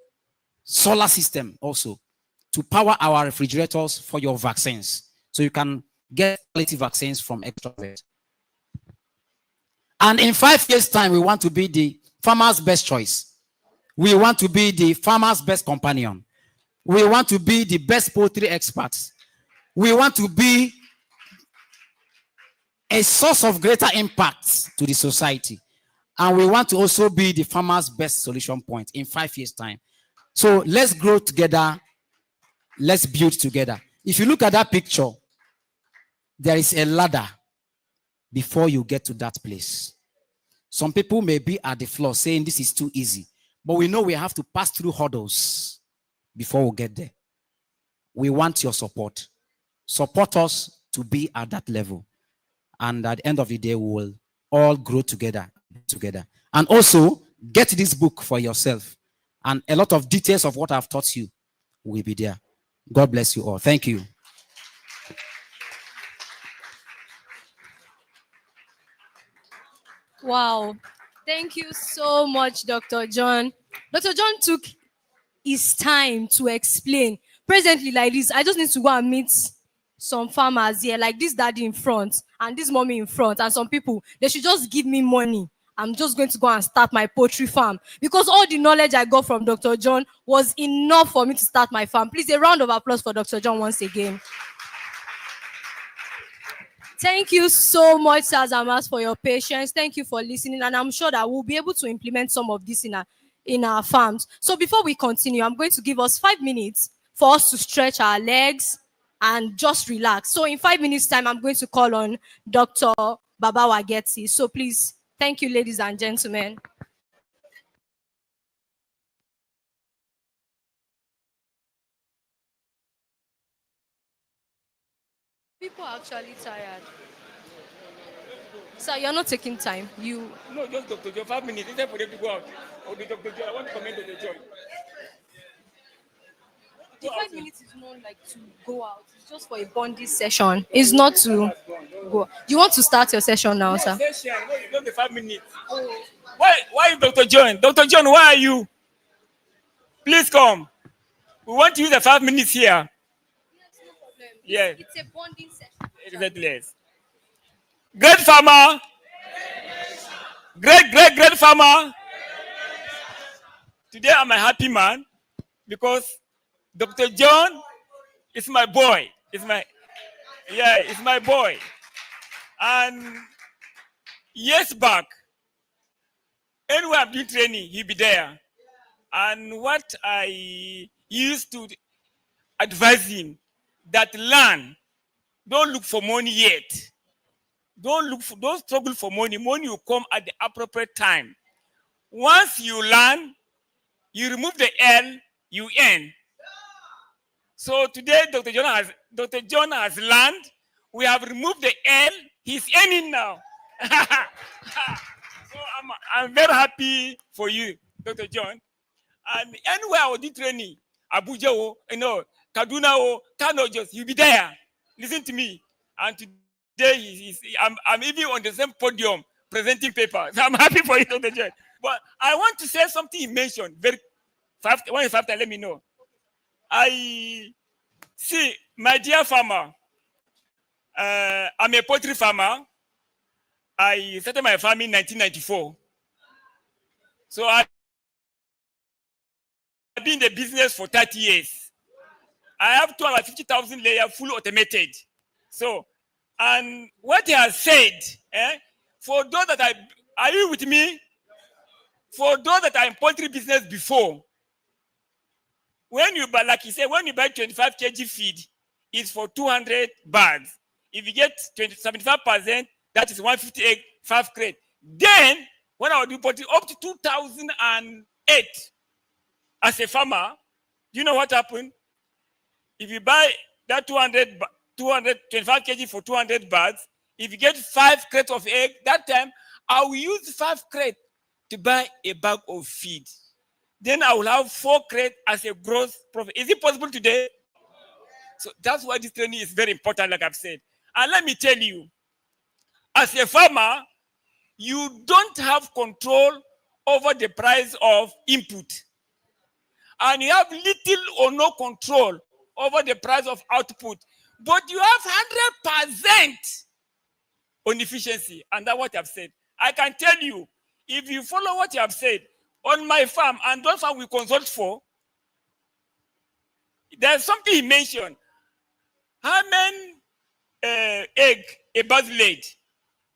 solar system also to power our refrigerators for your vaccines. So you can get quality vaccines from Extravet. And in 5 years' time, we want to be the farmer's best choice. We want to be the farmer's best companion. We want to be the best poultry experts. We want to be a source of greater impact to the society. And we want to also be the farmer's best solution point in 5 years' time. So let's grow together. Let's build together. If you look at that picture, there is a ladder before you get to that place. Some people may be at the floor saying this is too easy, but we know we have to pass through hurdles before we get there. We want your support. Support us to be at that level. And at the end of the day, we will all grow together. And also, get this book for yourself. And a lot of details of what I've taught you will be there. God bless you all. Thank you. Wow. Thank you so much, Dr. John. Dr. John took his time to explain. Presently, like this, I just need to go and meet some farmers here, like this daddy in front and this mommy in front, and some people, they should just give me money. I'm just going to go and start my poultry farm because all the knowledge I got from Dr. John was enough for me to start my farm. Please, a round of applause for Dr. John once again. Thank you so much, Sirs and Mas, for your patience. Thank you for listening. And I'm sure that we'll be able to implement some of this in our farms. So before we continue, I'm going to give us 5 minutes for us to stretch our legs and just relax. So in 5 minutes' time, I'm going to call on Dr. Baba Wageti. So please, thank you, ladies and gentlemen. People are actually tired. Sir, you're not taking time. No, just Dr. John, 5 minutes. It's time for them to go out. Oh, Dr. John, I want to comment on the John. The 5 minutes is not like to go out. It's just for a bonding session. It's not to go. You want to start your session now, sir? Session. No, you don't the 5 minutes. Oh. Why Dr. John? Dr. John, where are you? Please come. We want to use the 5 minutes here. Yes, no problem. Yeah. It's a bonding session. Exactly. Great farmer. Great farmer. Today I'm a happy man because Dr. John is my boy. It's my boy. And years back, anywhere I'm doing training, he'll be there. And what I used to advise him, that learn, don't look for money yet. Don't struggle for money. Money will come at the appropriate time. Once you learn, you remove the L, you earn. So today, Dr. John has learned. We have removed the L. He's earning now. So I'm very happy for you, Dr. John. And anywhere I will do training, Abuja, Kaduna, Kano, he'll be there. Listen to me. And today, I'm even on the same podium presenting papers. I'm happy for you, Dr. John. But I want to say something he mentioned. When it's after, let me know. I see, my dear farmer, I'm a poultry farmer. I started my farm in 1994. So I've been in the business for 30 years. I have 250,000 layers fully automated. So, and what he has said, for those that are you with me? For those that are in poultry business before, when you buy, like he said, when you buy 25 kg feed, it's for 200 bags. If you get 75%, that is 150 egg, 5 crate. Then, when I was doing poultry up to 2008, as a farmer, you know what happened? If you buy that 225 kg for 200 bags. If you get 5 crates of egg, that time I will use 5 crates to buy a bag of feed. Then I will have 4 crates as a gross profit. Is it possible today? So that's why this training is very important, like I've said. And let me tell you, as a farmer, you don't have control over the price of input. And you have little or no control over the price of output. But you have 100% on efficiency. And that's what I've said. I can tell you, if you follow what you have said, on my farm, and those farm we consult for, there's something he mentioned. How many egg a bird laid?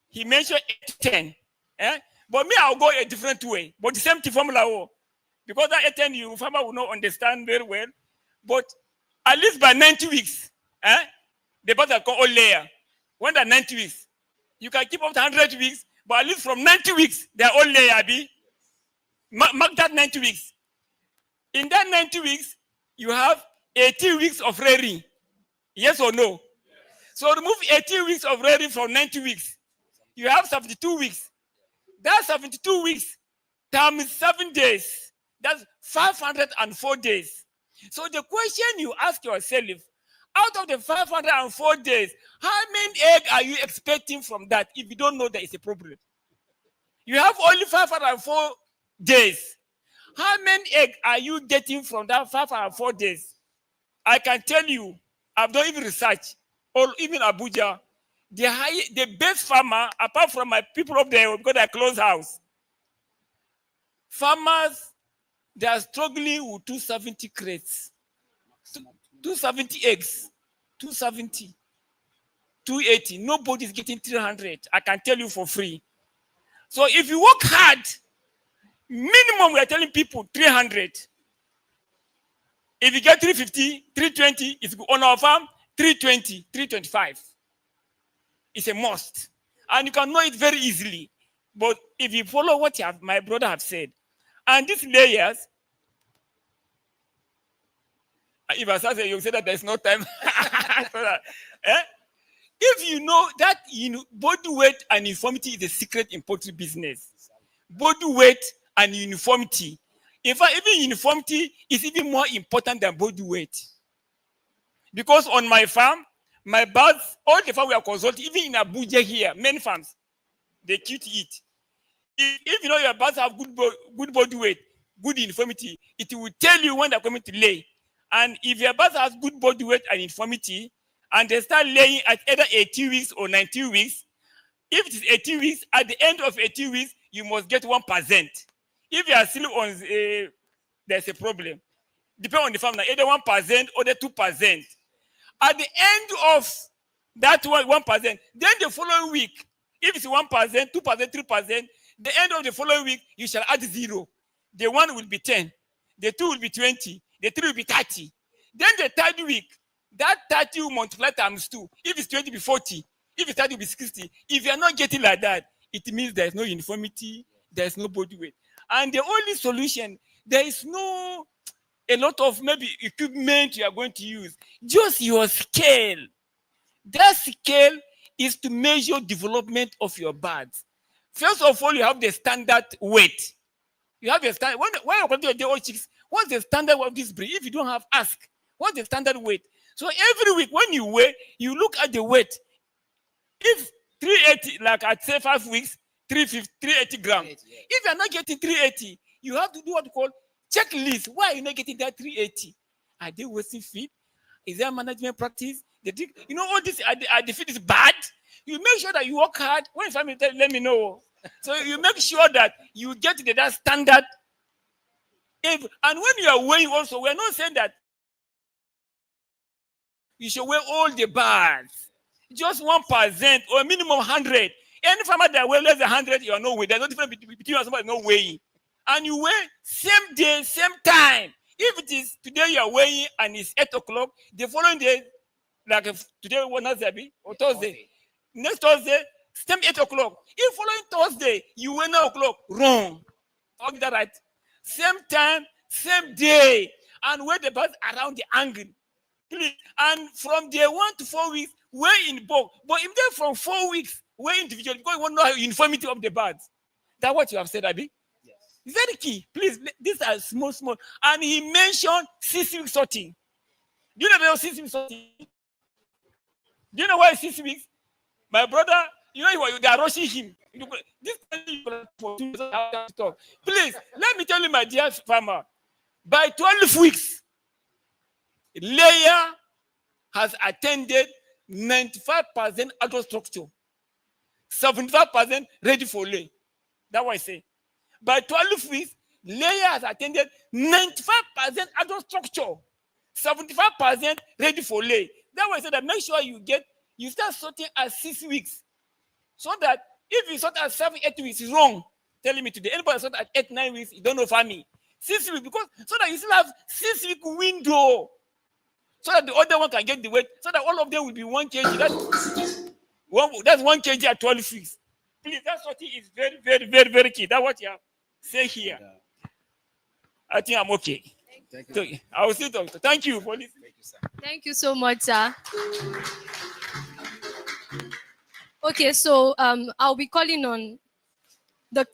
He mentioned 8 to 10. But me, I'll go a different way. But the same formula. Because that 8 to 10, you farmer will not understand very well. But at least by 90 weeks, the birds are called all layer. When they're 90 weeks, you can keep up to 100 weeks, but at least from 90 weeks, they're all layer. Mark that 90 weeks. In that 90 weeks, you have 80 weeks of rearing. Yes or no? Yes. So remove 80 weeks of rearing from 90 weeks. You have 72 weeks. That's 72 weeks times 7 days. That's 504 days. So the question you ask yourself, out of the 504 days, how many eggs are you expecting from that if you don't know that it's a problem? You have only 504 days. How many eggs are you getting from that 504 days? I can tell you, I've done even research, or even Abuja, the best farmer, apart from my people up there, because I close house, farmers, they are struggling with 270 crates, 270 eggs, 270, 280. Nobody's getting 300. I can tell you for free. So if you work hard, minimum we are telling people 300. If you get 350, 320, it's on our farm, 320, 325. It's a must. And you can know it very easily. But if you follow what my brother have said, and these layers, if I say you say that there's no time. If you know that body weight and uniformity is a secret in poultry business. Body weight and uniformity. In fact, even uniformity is even more important than body weight. Because on my farm, my birds, all the farm we are consulting, even in Abuja here, many farms, they kill to eat. If you know your birds have good body weight, good uniformity, it will tell you when they're coming to lay. And if your birds has good body weight and uniformity, and they start laying at either 18 weeks or 19 weeks, if it is 18 weeks, at the end of 18 weeks, you must get 1%. If you are still on, there's a problem. Depending on the farm, either 1% or the 2%. At the end of that 1%, then the following week, if it's 1%, 2%, 3%, the end of the following week, you shall add 0. The 1 will be 10. The 2 will be 20. The 3 will be 30. Then the third week, that 30 will multiply times 2. If it's 20, it will be 40. If it's 30, it will be 60. If you are not getting like that, it means there is no uniformity, there is no body weight. And the only solution, there is no a lot of maybe equipment you are going to use. Just your scale. That scale is to measure development of your birds. First of all, you have the standard weight. You have the standard. When you're going to your chicks, what's the standard of this breed? If you don't have, ask. What's the standard weight? So every week when you weigh, you look at the weight. If 380, like I'd say 5 weeks, 380 grams. If you're not getting 380, you have to do what you call checklist. Why are you not getting that 380? Are they wasting feed? Is there management practice? All this, are the feed is bad? You make sure that you work hard. When family tell, let me know. So you make sure that you get to that standard. And when you are weighing also, we're not saying that you should weigh all the birds. Just 1% or minimum 100. Any farmer that weighs less than 100, you are no weighing. There's no difference between you and somebody not weighing. And you weigh same day, same time. If it is today you are weighing and it's 8 o'clock, the following day, like today, Wednesday or Thursday, next Thursday, same 8 o'clock. If following Thursday, you weigh 9 o'clock, wrong. Is that right? Same time, same day. And weigh the birds around the angle. Please. And from day 1 to 4 weeks, weigh in bulk. But immediately from 4 weeks, weigh individually because you want to know the uniformity of the birds. That's what you have said, Abi? Yes. Very key. Please, these are small. And he mentioned 6 weeks sorting. Do you know about 6 weeks sorting? Do you know why 6 weeks? My brother, you know, they are rushing him. This please, let me tell you, my dear farmer, by 12 weeks, layer has attended 95% adult structure, 75% ready for lay. That's what I say. By 12 weeks, layer has attended 95% adult structure, 75% ready for lay. That's why I said that make sure you start sorting at 6 weeks. So that if you sort at 7, 8 weeks, it's wrong. Telling me today. Anybody sort at 8, 9 weeks, you don't know farming. 6 weeks, because so that you still have 6 week window. So that the other one can get the weight. So that all of them will be 1 kg. That's 1 kg at 12 weeks. Please, that sorting is very key. That's what you have say here. I think I'm okay. So, I will see doctor. Thank you for listening. Thank you, sir. Thank you so much, sir. Okay, so I'll be calling on the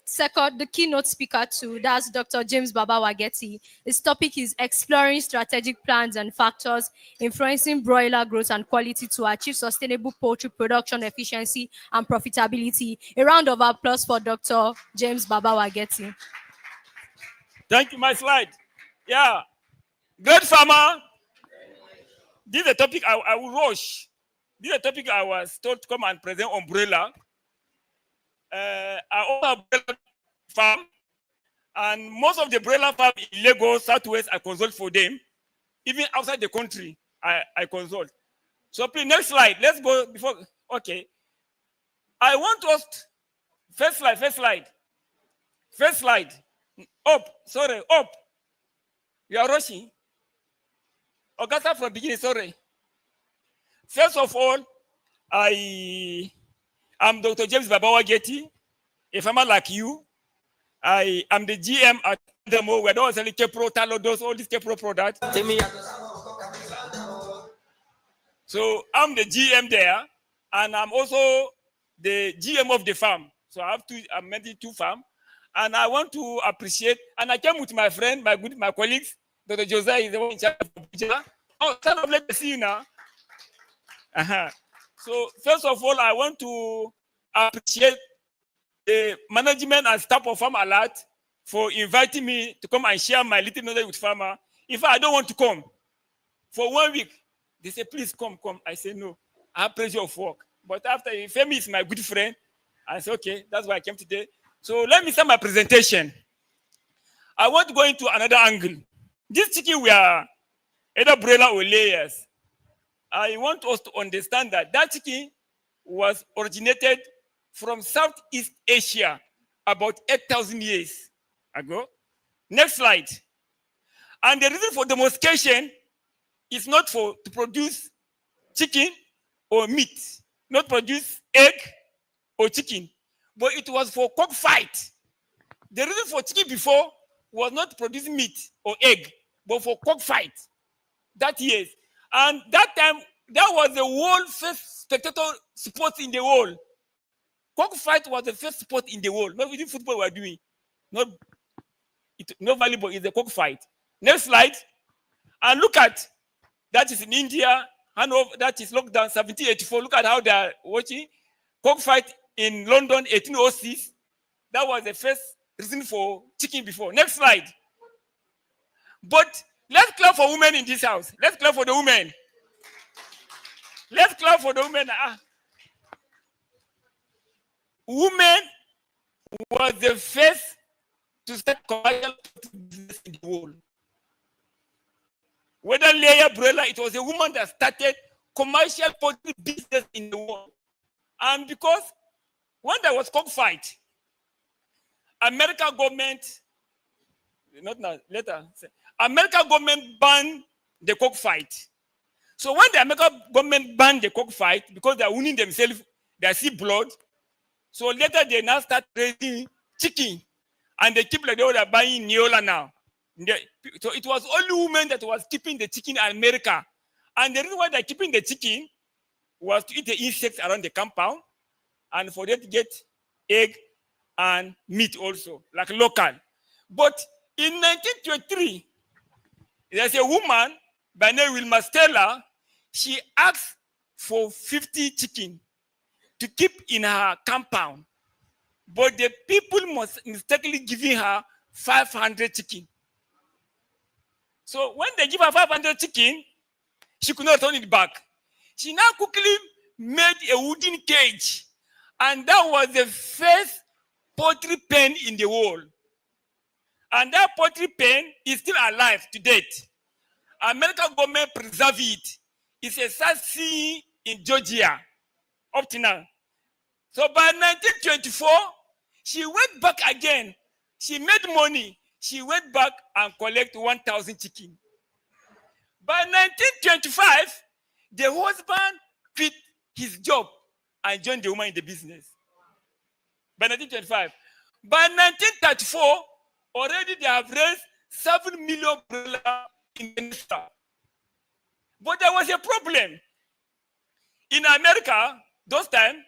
keynote speaker too. That's Dr. James Baba Wageti. His topic is exploring strategic plans and factors influencing broiler growth and quality to achieve sustainable poultry production efficiency and profitability. A round of applause for Dr. James Baba Wageti. Thank you, my slide. Yeah. Great farmer. This is a topic I will rush. This is a topic I was told to come and present umbrella. I also have umbrella farm, and most of the umbrella farm in Lagos, Southwest, I consult for them. Even outside the country, I consult. So please, next slide. Let's go before. Okay. I want us first slide. Up. Sorry, up. You are rushing. Augusta from beginning. Sorry. First of all, I am Dr. James Baba Wageti, a farmer like you. I am the GM at Demo. We're not selling Kepro, Talodos, all these Kepro products. So I'm the GM there, and I'm also the GM of the farm. So I'm managing 2 farms, and I want to appreciate. And I came with my friend, my colleagues. Dr. Josiah is the one in charge of Abuja. Oh, stand up, let me see you now. So first of all, I want to appreciate the management and staff of Farm Alert for inviting me to come and share my little knowledge with farmer. If I don't want to come for 1 week, they say, please come. I say, no, I have pressure of work. But after Femi is my good friend, I said, okay, that's why I came today. So let me start my presentation. I want to go into another angle. This chicken were either broiler or layers. I want us to understand that chicken was originated from Southeast Asia about 8,000 years ago. Next slide. And the reason for domestication is not to produce chicken or meat, not produce egg or chicken, but it was for cockfight. The reason for chicken before was not to produce meat or egg, but for cockfight. That years. And that time, that was the world first spectator sport in the world. Cockfight was the first sport in the world. Not within football we are doing. Not volleyball, it's the cockfight. Next slide. And look at, that is in India, Hanover, that is lockdown 1784. Look at how they are watching. Cockfight in London, 1806. That was the first reason for chicken before. Next slide. But let's clap for women in this house. Let's clap for the women. Let's clap for the women. Women was the first to start commercial business in the world. Whether layer, broiler, it was a woman that started commercial poultry business in the world. And because when there was cockfight, American government, not now, later, American government banned the cockfight. So when the American government banned the cockfight, because they are wounding themselves, they see blood. So later they now start raising chicken, and they keep like they were buying Neola now. So it was only women that was keeping the chicken in America, And the reason why they're keeping the chicken was to eat the insects around the compound and for them to get egg and meat also, like local. But in 1923, there's a woman by name Wilma Stella. She asked for 50 chicken to keep in her compound. But the people must mistakenly giving her 500 chicken. So when they give her 500 chicken, she could not turn it back. She now quickly made a wooden cage. And that was the first poultry pen in the world. And that poultry pen is still alive to date. American government preserve it. It's a site in Georgia up to now. So by 1924, she went back again. She made money. She went back and collected 1,000 chicken. By 1925, the husband quit his job and joined the woman in the business. By 1925. By 1934, already they have raised 7 million in the minister. But there was a problem. In America, those times,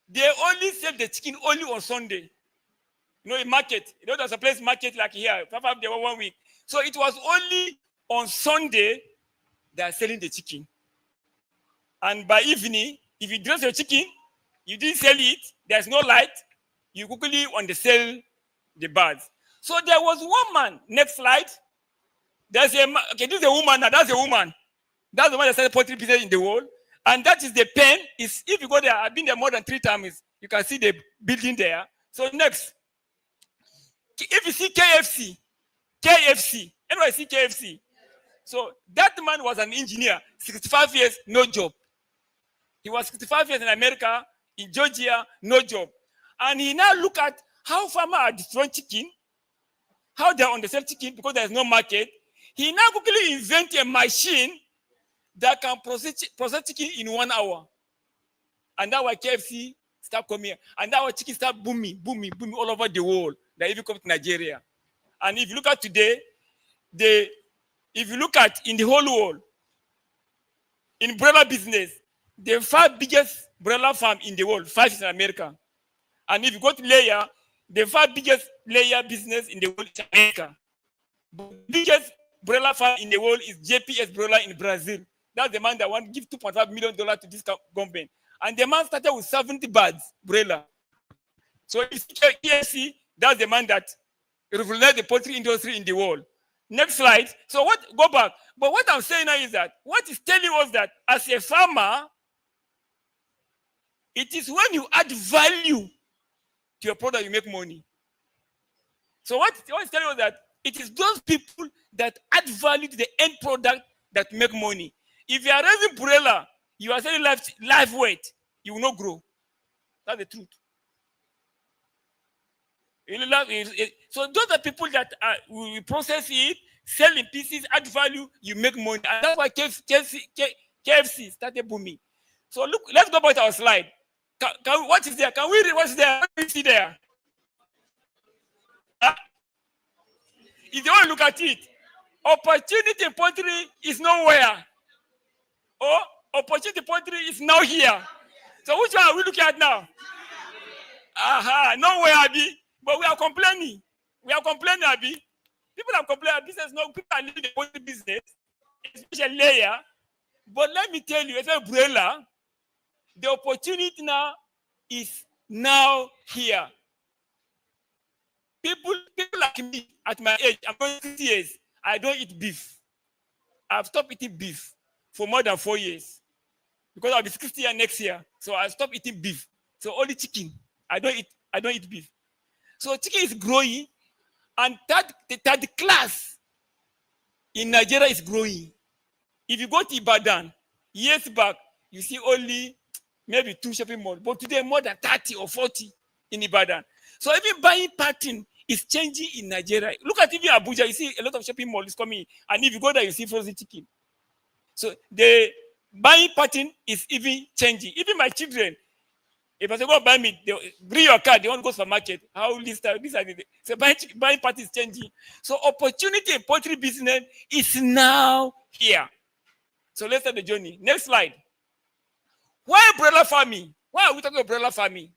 they only sell the chicken only on Sunday. You know, in market. You know, there's a place market like here. Perhaps they were 1 week. So it was only on Sunday they are selling the chicken. And by evening, if you dress your chicken, you didn't sell it, there's no light, you quickly on the sell the birds. So there was one man, next slide. There's a man, okay, this is a woman, now that's a woman. That's the one that started poultry business in the world. And that is the pen. Is if you go there, I've been there more than 3 times, you can see the building there. So next, if you see KFC, anybody see KFC? So that man was an engineer, 65 years, no job. He was 65 years in America, in Georgia, no job. And he now look at how farmers are destroying chicken, how they are on the sell chicken because there's no market. He now quickly invent a machine that can process chicken in 1 hour. And that's why KFC start coming. And that's why chicken start booming all over the world. They even come to Nigeria. And if you look at today, if you look at in the whole world, in broiler business, the 5 biggest broiler farm in the world, 5 is in America. And if you go to layer, the 5 biggest layer business in the world is America. The biggest broiler farm in the world is JPS Broiler in Brazil. That's the man that want to give $2.5 million to this government. And the man started with 70 birds, broiler. So if KFC, that's the man that revolutionized the poultry industry in the world. Next slide. So go back. But what I'm saying now is that, what is telling us that as a farmer, it is when you add value to your product, you make money. So what is telling us that it is those people that add value to the end product that make money. If you are raising broiler, you are selling live weight, you will not grow. That's the truth. So those are people that will process it, sell in pieces, add value, you make money. And that's why KFC started booming. So look, let's go back to our slide. What is there? Can we read what's there? What do we see there? If you want to look at it, opportunity in poultry is nowhere. Oh, opportunity in poultry is now here. So which one are we looking at now? Nowhere, Abi. But we are complaining. We are complaining, Abi. People are complaining. Business, no, people are leaving the poultry business, especially layer. But let me tell you, as a broiler, the opportunity now is now here. People like me at my age, I'm going 60 years, I don't eat beef. I've stopped eating beef for more than 4 years. Because I'll be 60 years next year. So I stopped eating beef. So only chicken. I don't eat beef. So chicken is growing, and the third class in Nigeria is growing. If you go to Ibadan, years back, you see only maybe 2 shopping malls, but today more than 30 or 40 in Ibadan. So even buying pattern is changing in Nigeria. Look at even Abuja, you see a lot of shopping malls coming, and if you go there, you see frozen chicken. So the buying pattern is even changing. Even my children, if I say go buy me, bring your card, they want to go to the market. How this are the so buying pattern is changing. So opportunity in poultry business is now here. So let's start the journey. Next slide. Why umbrella farming? Why are we talking umbrella farming?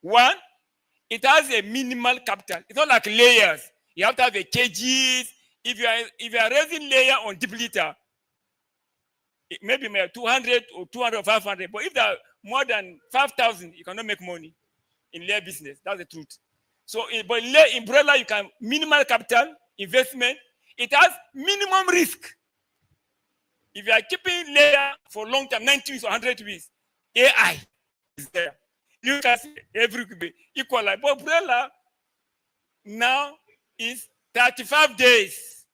One, it has a minimal capital. It's not like layers. You have to have a kgs. If you are raising layer on deep litter, maybe 200 or 200 or 500. But if there are more than 5,000, you cannot make money in layer business. That's the truth. So, but in layer umbrella, you can minimal capital investment. It has minimum risk. If you are keeping layer for long time, 90 weeks or 100 weeks, AI is there. You can see every equal. But umbrella now is 35 days.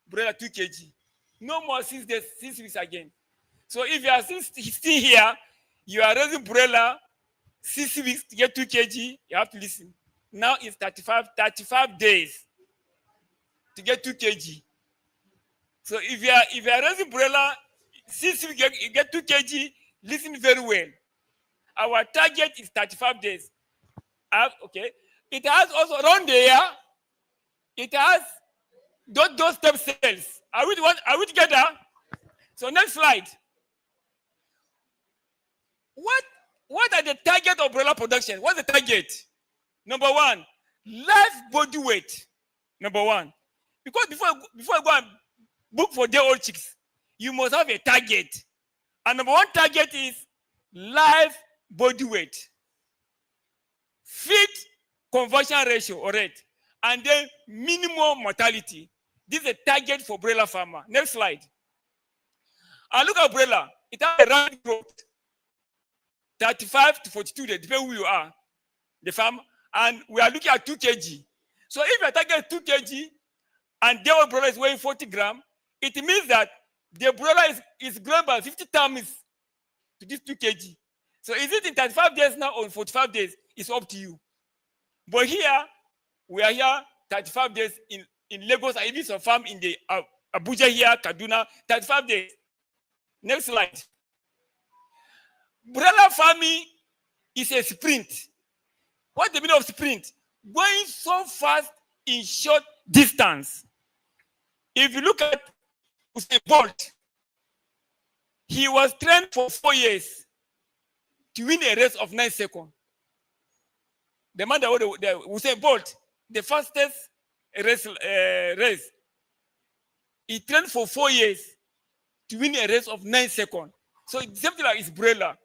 Umbrella 2 kg. No more 6 days, 6 weeks again. So if you are still here, you are raising umbrella 6 weeks to get 2 kg, you have to listen. Now it's 35 days to get 2 kg. So if you are raising umbrella 6 weeks, you get 2 kg, listen very well. Our target is 35 days. Okay. It has also around the year, it has those stem cells. Are we together? So next slide. What are the target of umbrella production? What's the target? Number one, live body weight. Number one. Because before you go and book for day-old chicks, you must have a target. And number one target is live body weight. Feed conversion ratio or rate. And then minimum mortality. This is a target for umbrella farmer. Next slide. And look at umbrella. It has a rapid growth. 35 to 42 days, depending who you are, the farm. And we are looking at 2 kg. So if your target is 2 kg and the umbrella is weighing 40 grams, it means that the umbrella is growing by 50 times to this 2 kg. So is it in 35 days now or in 45 days? It's up to you. But here, we are here 35 days in Lagos, and even some farm in the Abuja here, Kaduna, 35 days. Next slide. Umbrella farming is a sprint. What's the meaning of sprint? Going so fast in short distance. If you look at Usain Bolt, he was trained for 4 years to win a race of 9 seconds. The man that Usain Bolt, the fastest race, he trained for 4 years to win a race of 9 seconds. So it's something like it's umbrella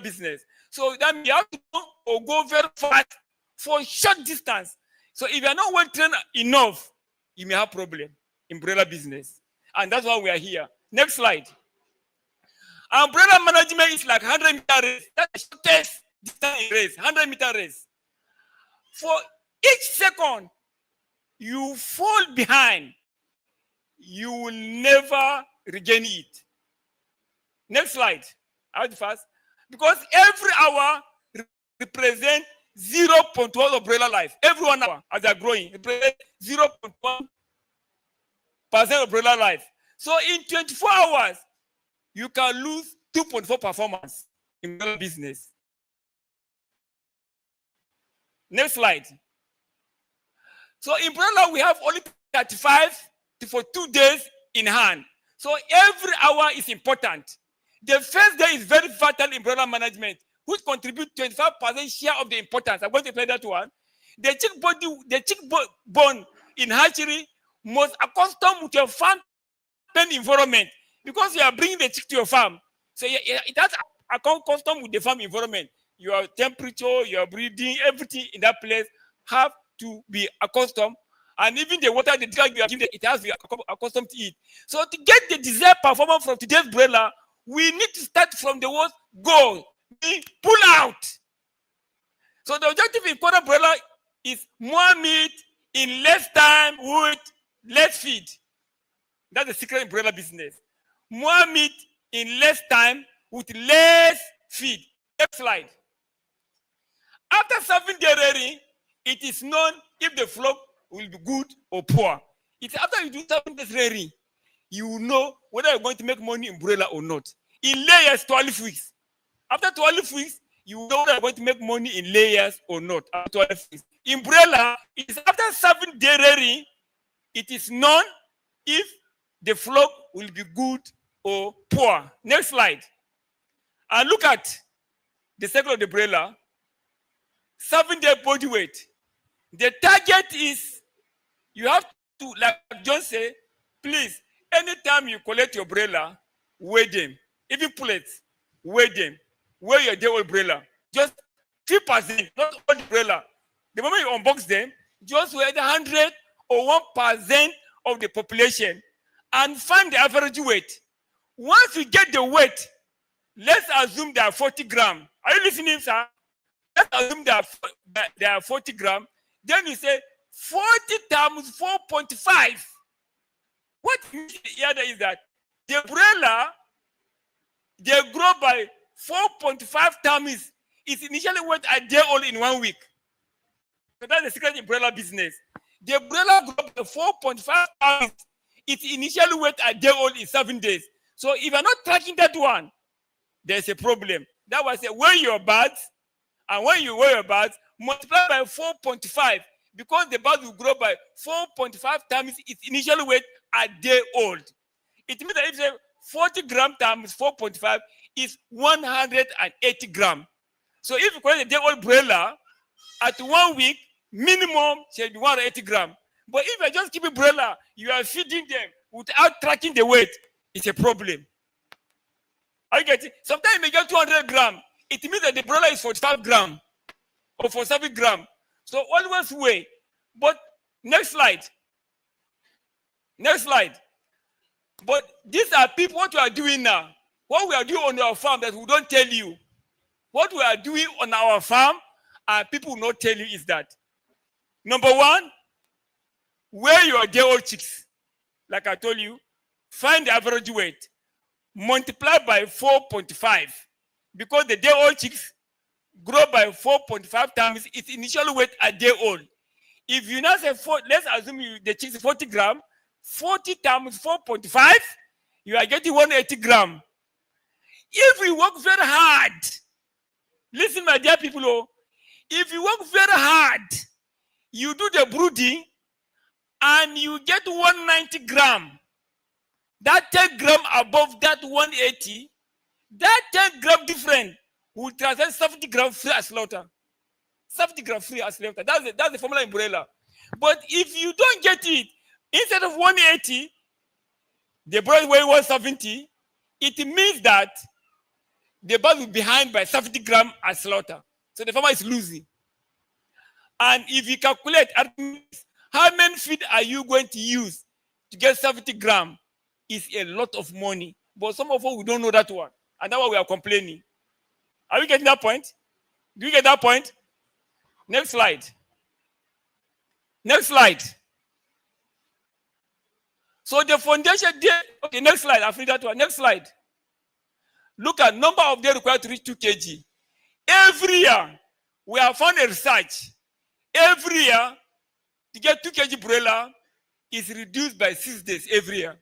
business. So that means you have to go or go very fast for short distance. So if you are not well trained enough, you may have problem in umbrella business. And that's why we are here. Next slide. Umbrella management is like 100-meter race. That's the shortest distance race, 100-meter race. For each second you fall behind, you will never regain it. Next slide. Out fast. Because every hour represents 0.1 umbrella life. Every 1 hour as they are growing represents 0.1% umbrella life. So in 24 hours, you can lose 2.4 performance in umbrella business. Next slide. So in umbrella, we have only 35 to 42 days in hand. So every hour is important. The first day is very vital in umbrella management, which contributes 25% share of the importance. I'm going to play that one. The chick born in hatchery must accustom with your farm pen environment because you are bringing the chick to your farm. So it has custom with the farm environment. Your temperature, your breeding, everything in that place have to be accustomed. And even the water, the drug you are giving, it has to be accustomed to it. So to get the desired performance from today's umbrella, we need to start from the word go, pull out. So the objective in quarter umbrella is more meat in less time with less feed. That's the secret umbrella business. More meat in less time with less feed. Next slide. After 7-day rearing, it is known if the flock will be good or poor. It's after you do 7 days rearing, you will know whether you're going to make money in umbrella or not. In layers, 12 weeks. After 12 weeks, you will know whether you're going to make money in layers or not. After 12 weeks. Umbrella is after 7-day rearing, it is known if the flock will be good or poor. Next slide. And look at the circle of the umbrella. 7-day body weight. The target is you have to, like John said, please, anytime you collect your umbrella, weigh them. Even pullets, weigh them. Weigh your day-old umbrella. Just 3%, not all the umbrella. The moment you unbox them, just weigh the 100 or 1% of the population and find the average weight. Once you get the weight, let's assume they are 40 grams. Are you listening, sir? Let's assume they are 40 grams. Then you say 40 times 4.5. What you hear is that the umbrella, they grow by 4.5 times its initially weight a day old in 1 week. So that's the secret umbrella business. The umbrella grew by 4.5 times its initial weight a day old in 7 days. So if you're not tracking that one, there's a problem. That was a weigh your birds, and when you weigh your birds, multiply by 4.5 because the bird will grow by 4.5 times its initial weight a day old. It means that if you say 40 grams times 4.5 is 180 grams. So if you collect a day old broiler at 1 week, minimum should be 180 grams. But if you just keep a broiler, you are feeding them without tracking the weight, it's a problem. Are you getting? Sometimes you may get 200 grams. It means that the broiler is 45 grams or 47 grams. So always weigh. But next slide. Next slide. But these are people, what we are doing now. What we are doing on our farm that we don't tell you. What we are doing on our farm and people will not tell you is that. Number one, weigh your day-old chicks. Like I told you, find the average weight. Multiply by 4.5. Because the day-old chicks grow by 4.5 times its initial weight a day old. If you now say, let's assume the chicks is 40 grams, 40 times 4.5, you are getting 180 grams. If we work very hard, listen, my dear people, if you work very hard, you do the brooding, and you get 190 grams, that 10 grams above that 180, that 10 grams different will translate 70 grams free as slaughter. 70 grams free as slaughter. That's the formula in umbrella. But if you don't get it, instead of 180, the bird weighs 170, it means that the bird will be behind by 70 grams as slaughter. So the farmer is losing. And if you calculate how many feed are you going to use to get 70 grams, is a lot of money. But some of us, we don't know that one. And that's why we are complaining. Are we getting that point? Do you get that point? Next slide. Next slide. So the foundation there, okay, next slide. I'll finish that one. Next slide. Look at number of days required to reach 2 kg. Every year, we have found a research. Every year, to get 2 kg broiler is reduced by 6 days every year.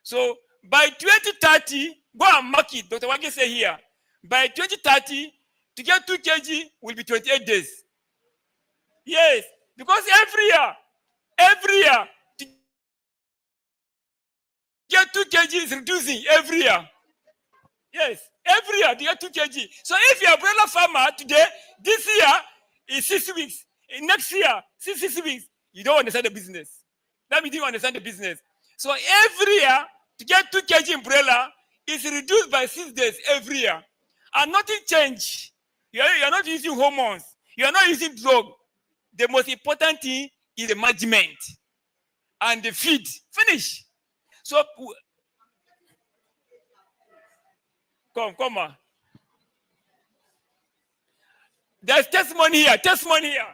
So by 2030, go and mark it. Dr. Wage say here, by 2030, to get 2 kg will be 28 days. Yes, because every year, to get 2 kg is reducing every year. Yes, every year to get 2 kg. So if you're a broiler farmer today, this year is 6 weeks. Next year, 6 weeks, you don't understand the business. That means you don't understand the business. So every year, to get 2 kg umbrella is reduced by 6 days every year. And nothing changed. You are not using hormones. You are not using drug. The most important thing is the management and the feed. Finish. So, come on. There's testimony here. Testimony here.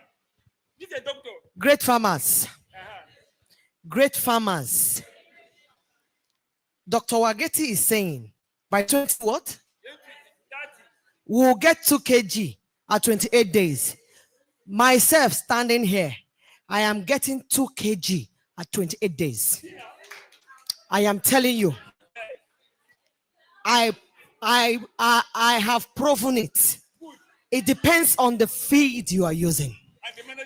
This is a doctor. Great farmers. Great farmers. Dr. Wageti is saying by 20 what? We'll get 2 kg at 28 days. Myself standing here, I am getting 2 kg at 28 days. I am telling you. I have proven it. It depends on the feed you are using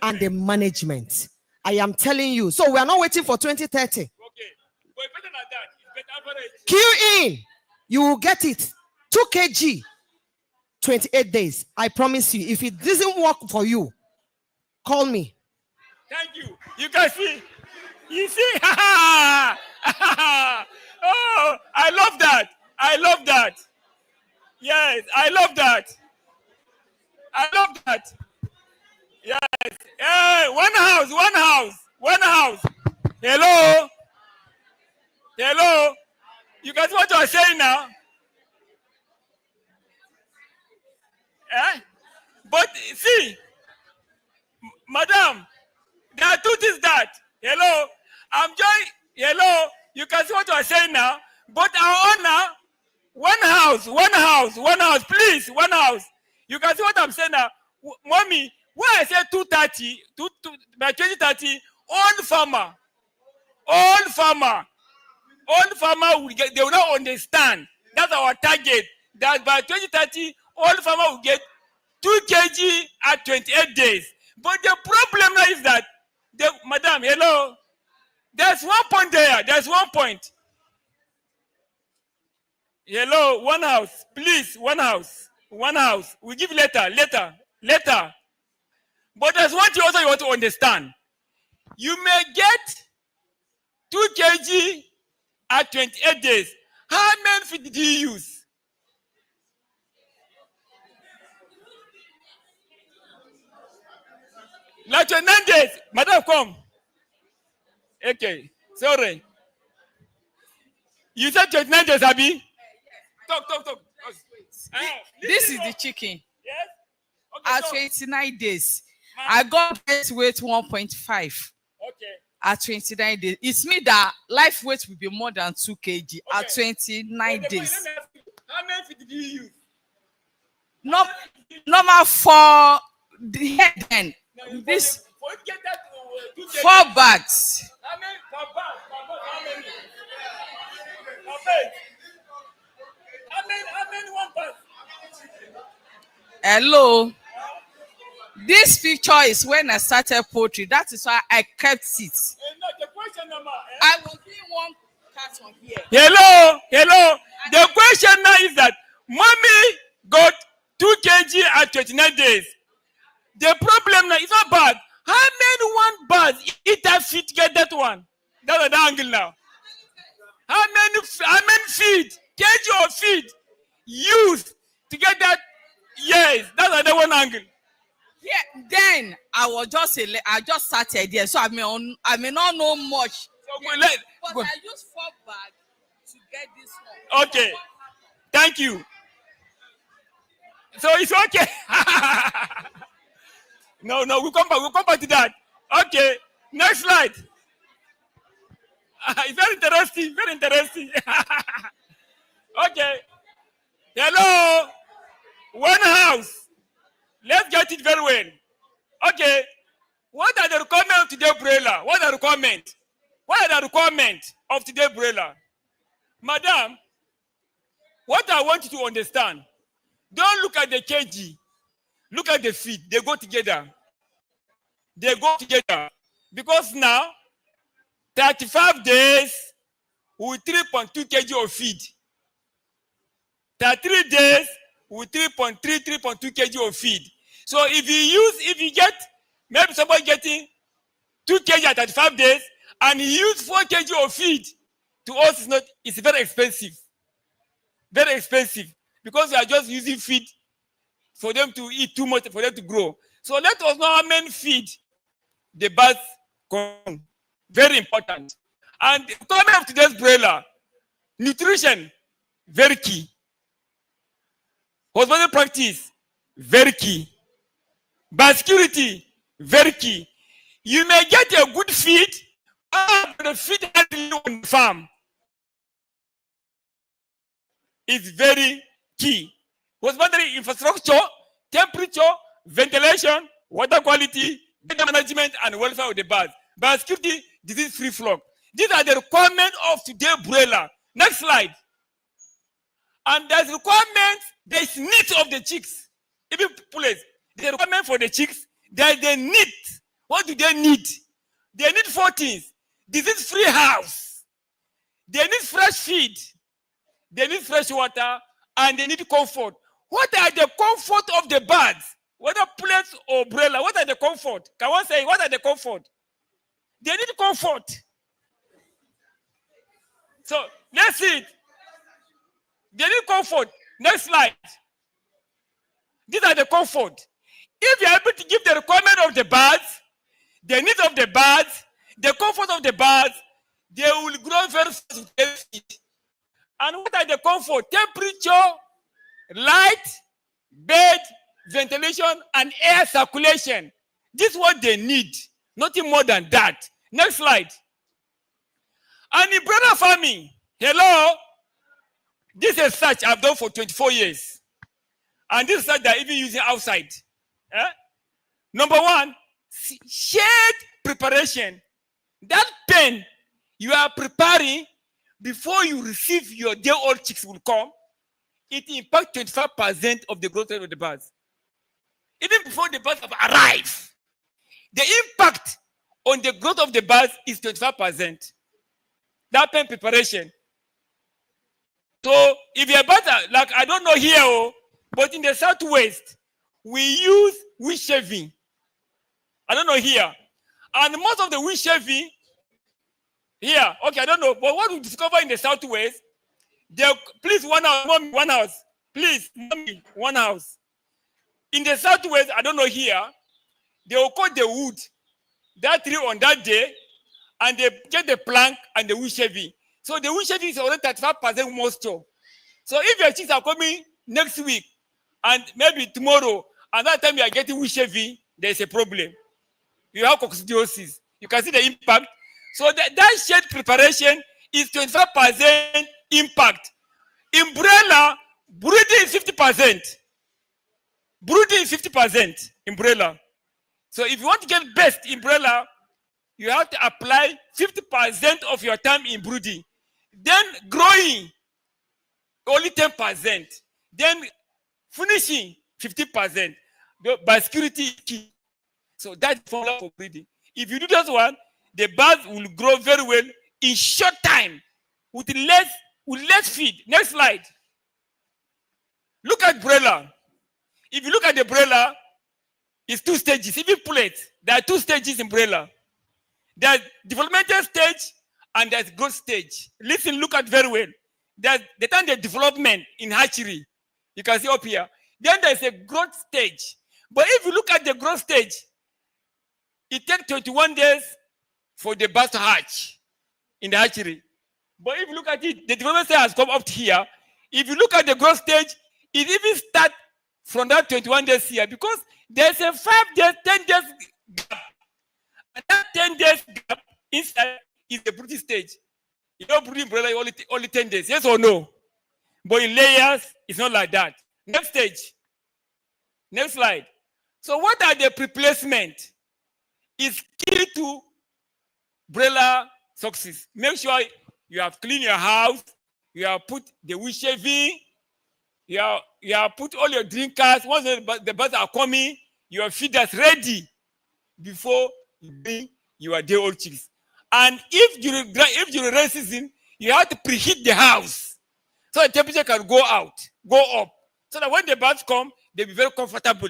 and the management. I am telling you. So we are not waiting for 2030. Okay. But better than that, Queue in. You will get it. 2 kg, 28 days. I promise you. If it doesn't work for you, call me. Thank you. You can see. You see? Oh, I love that. I love that. Yes, I love that. I love that. Yes. Hey, one house, one house, one house. Hello? Hello? You guys what you are saying now? Eh? But see, madam, there are two things that. Hello? I'm joining. Hello? You can see what you are saying now. But our owner, one house, please, one house. You can see what I'm saying now. Mommy, when I say 230, by 2030, all farmer will get, they will not understand. That's our target. That by 2030, all farmer will get 2 kg at 28 days. But the problem now is that, madam, hello, there's one point there. There's one point. Hello, one house, please, one house. We give later. But there's one thing also you want to understand. You may get 2 kg at 28 days. How many feet did you use? Like 29 days. Madam, come. Okay, sorry. You said 29 days, Abi? Talk. This is the chicken. Yes? At 29 days, I got best weight 1.5. Okay. At 29 days. It means that life weight will be more than 2 kg at 29 days. How many feet did you use? Normal for the head then. This 4 bags. How many? How many? How many one bag? Hello. This picture is when I started poultry. That is why I kept it. No, the question number. I was doing one carton here. Hello. The question now is that mommy got 2 kg at 29 days. The problem now is not bad. How many one bag eat that feed get that one? That's the angle now. How many feed, kg of feed used to get that? Yes, that's another one angle. Yeah, then I just started there, so I may not know much. So yeah, but I used 4 bags to get this one. Okay, thank you. So it's okay. No, we'll come back to that. Okay, next slide. It's very interesting. Okay. Hello. One house. Let's get it very well. Okay. What are the requirements of today's broiler? What are the requirements of today's broiler? Madam, what I want you to understand, don't look at the kg. Look at the feed. They go together. Because now, 35 days with 3.2 kg of feed. 33 days with 3.2 kg of feed. So if you get, maybe somebody getting 2 kg at 35 days, and he used 4 kg of feed, to us it's very expensive. Very expensive. Because we are just using feed for them to eat too much, for them to grow. So let us know how many feed the birds come. Very important. And the comment of today's broiler, nutrition, very key. Husbandry practice, very key. Biosecurity, very key. You may get a good feed, but the feed handling on the farm is very key. Husbandry infrastructure, temperature, ventilation, water quality, data management, and welfare of the birds. Biosecurity, disease-free flock. These are the requirements of today's broiler. Next slide. And there's requirements, there's needs of the chicks. Even pullets. The requirement for the chicks, there's the need. What do they need? They need 4 things. Disease-free house. They need fresh feed. They need fresh water, and they need comfort. What are the comfort of the birds? Whether plates or umbrella, what are the comfort? Can one say, what are the comfort? They need comfort. So, let's see it. They need comfort. Next slide. These are the comfort. If you're able to give the requirement of the birds, the needs of the birds, the comfort of the birds, they will grow very fast with their feet. And what are the comfort? Temperature, light, bed, ventilation, and air circulation. This is what they need. Nothing more than that. Next slide. And in brother farming, hello? This is search I've done for 24 years. And this search they're even using outside. Number one, shade preparation. That pen you are preparing before you receive your day-old chicks will come, it impacts 25% of the growth rate of the birds. Even before the birds have arrived, the impact on the growth of the birds is 25%. That pen preparation. So if you're better, like I don't know here, but in the Southwest, we use wood shaving. I don't know here. And most of the wood shaving here, okay, I don't know, but what we discover in the Southwest, please, one house, mommy, one house. Please, mommy, one house. In the Southwest, I don't know here, they will cut the wood, that tree on that day, and they get the plank and the wood shaving. So the wood shaving is already 35% moisture. So if your chicks are coming next week, and maybe tomorrow, and that time you are getting wood shaving, there's a problem. You have coccidiosis. You can see the impact. So that shade preparation is 25% impact. Umbrella, brooding is 50%. Brooding is 50% umbrella. So if you want to get best umbrella, you have to apply 50% of your time in brooding. Then growing, only 10%. Then finishing, 50%. But security is key. So that's formula for breeding. If you do that one, the birds will grow very well in short time with less feed. Next slide. Look at broiler. If you look at the broiler, it's 2 stages. Even plates, there are 2 stages in broiler. There's developmental stage and there's growth stage. Listen, look at very well. There's the time the development in hatchery. You can see up here. Then there's a growth stage. But if you look at the growth stage, it takes 21 days for the birds to hatch in the hatchery. But if you look at it, the development stage has come up to here. If you look at the growth stage, it even starts from that 21 days here because there's a 5 days, 10 days gap. And that 10 days gap inside is the brooding stage. You know, brooding brother only 10 days, yes or no? But in layers, it's not like that. Next stage. Next slide. So what are the replacement? It's key to broiler success. Make sure you have cleaned your house, you have put the wood shaving, you have put all your drinkers. Once the birds are coming, your feeders ready before you bring your day-old chicks. And if during rain season, you have to preheat the house so the temperature can go up, so that when the birds come, they'll be very comfortable.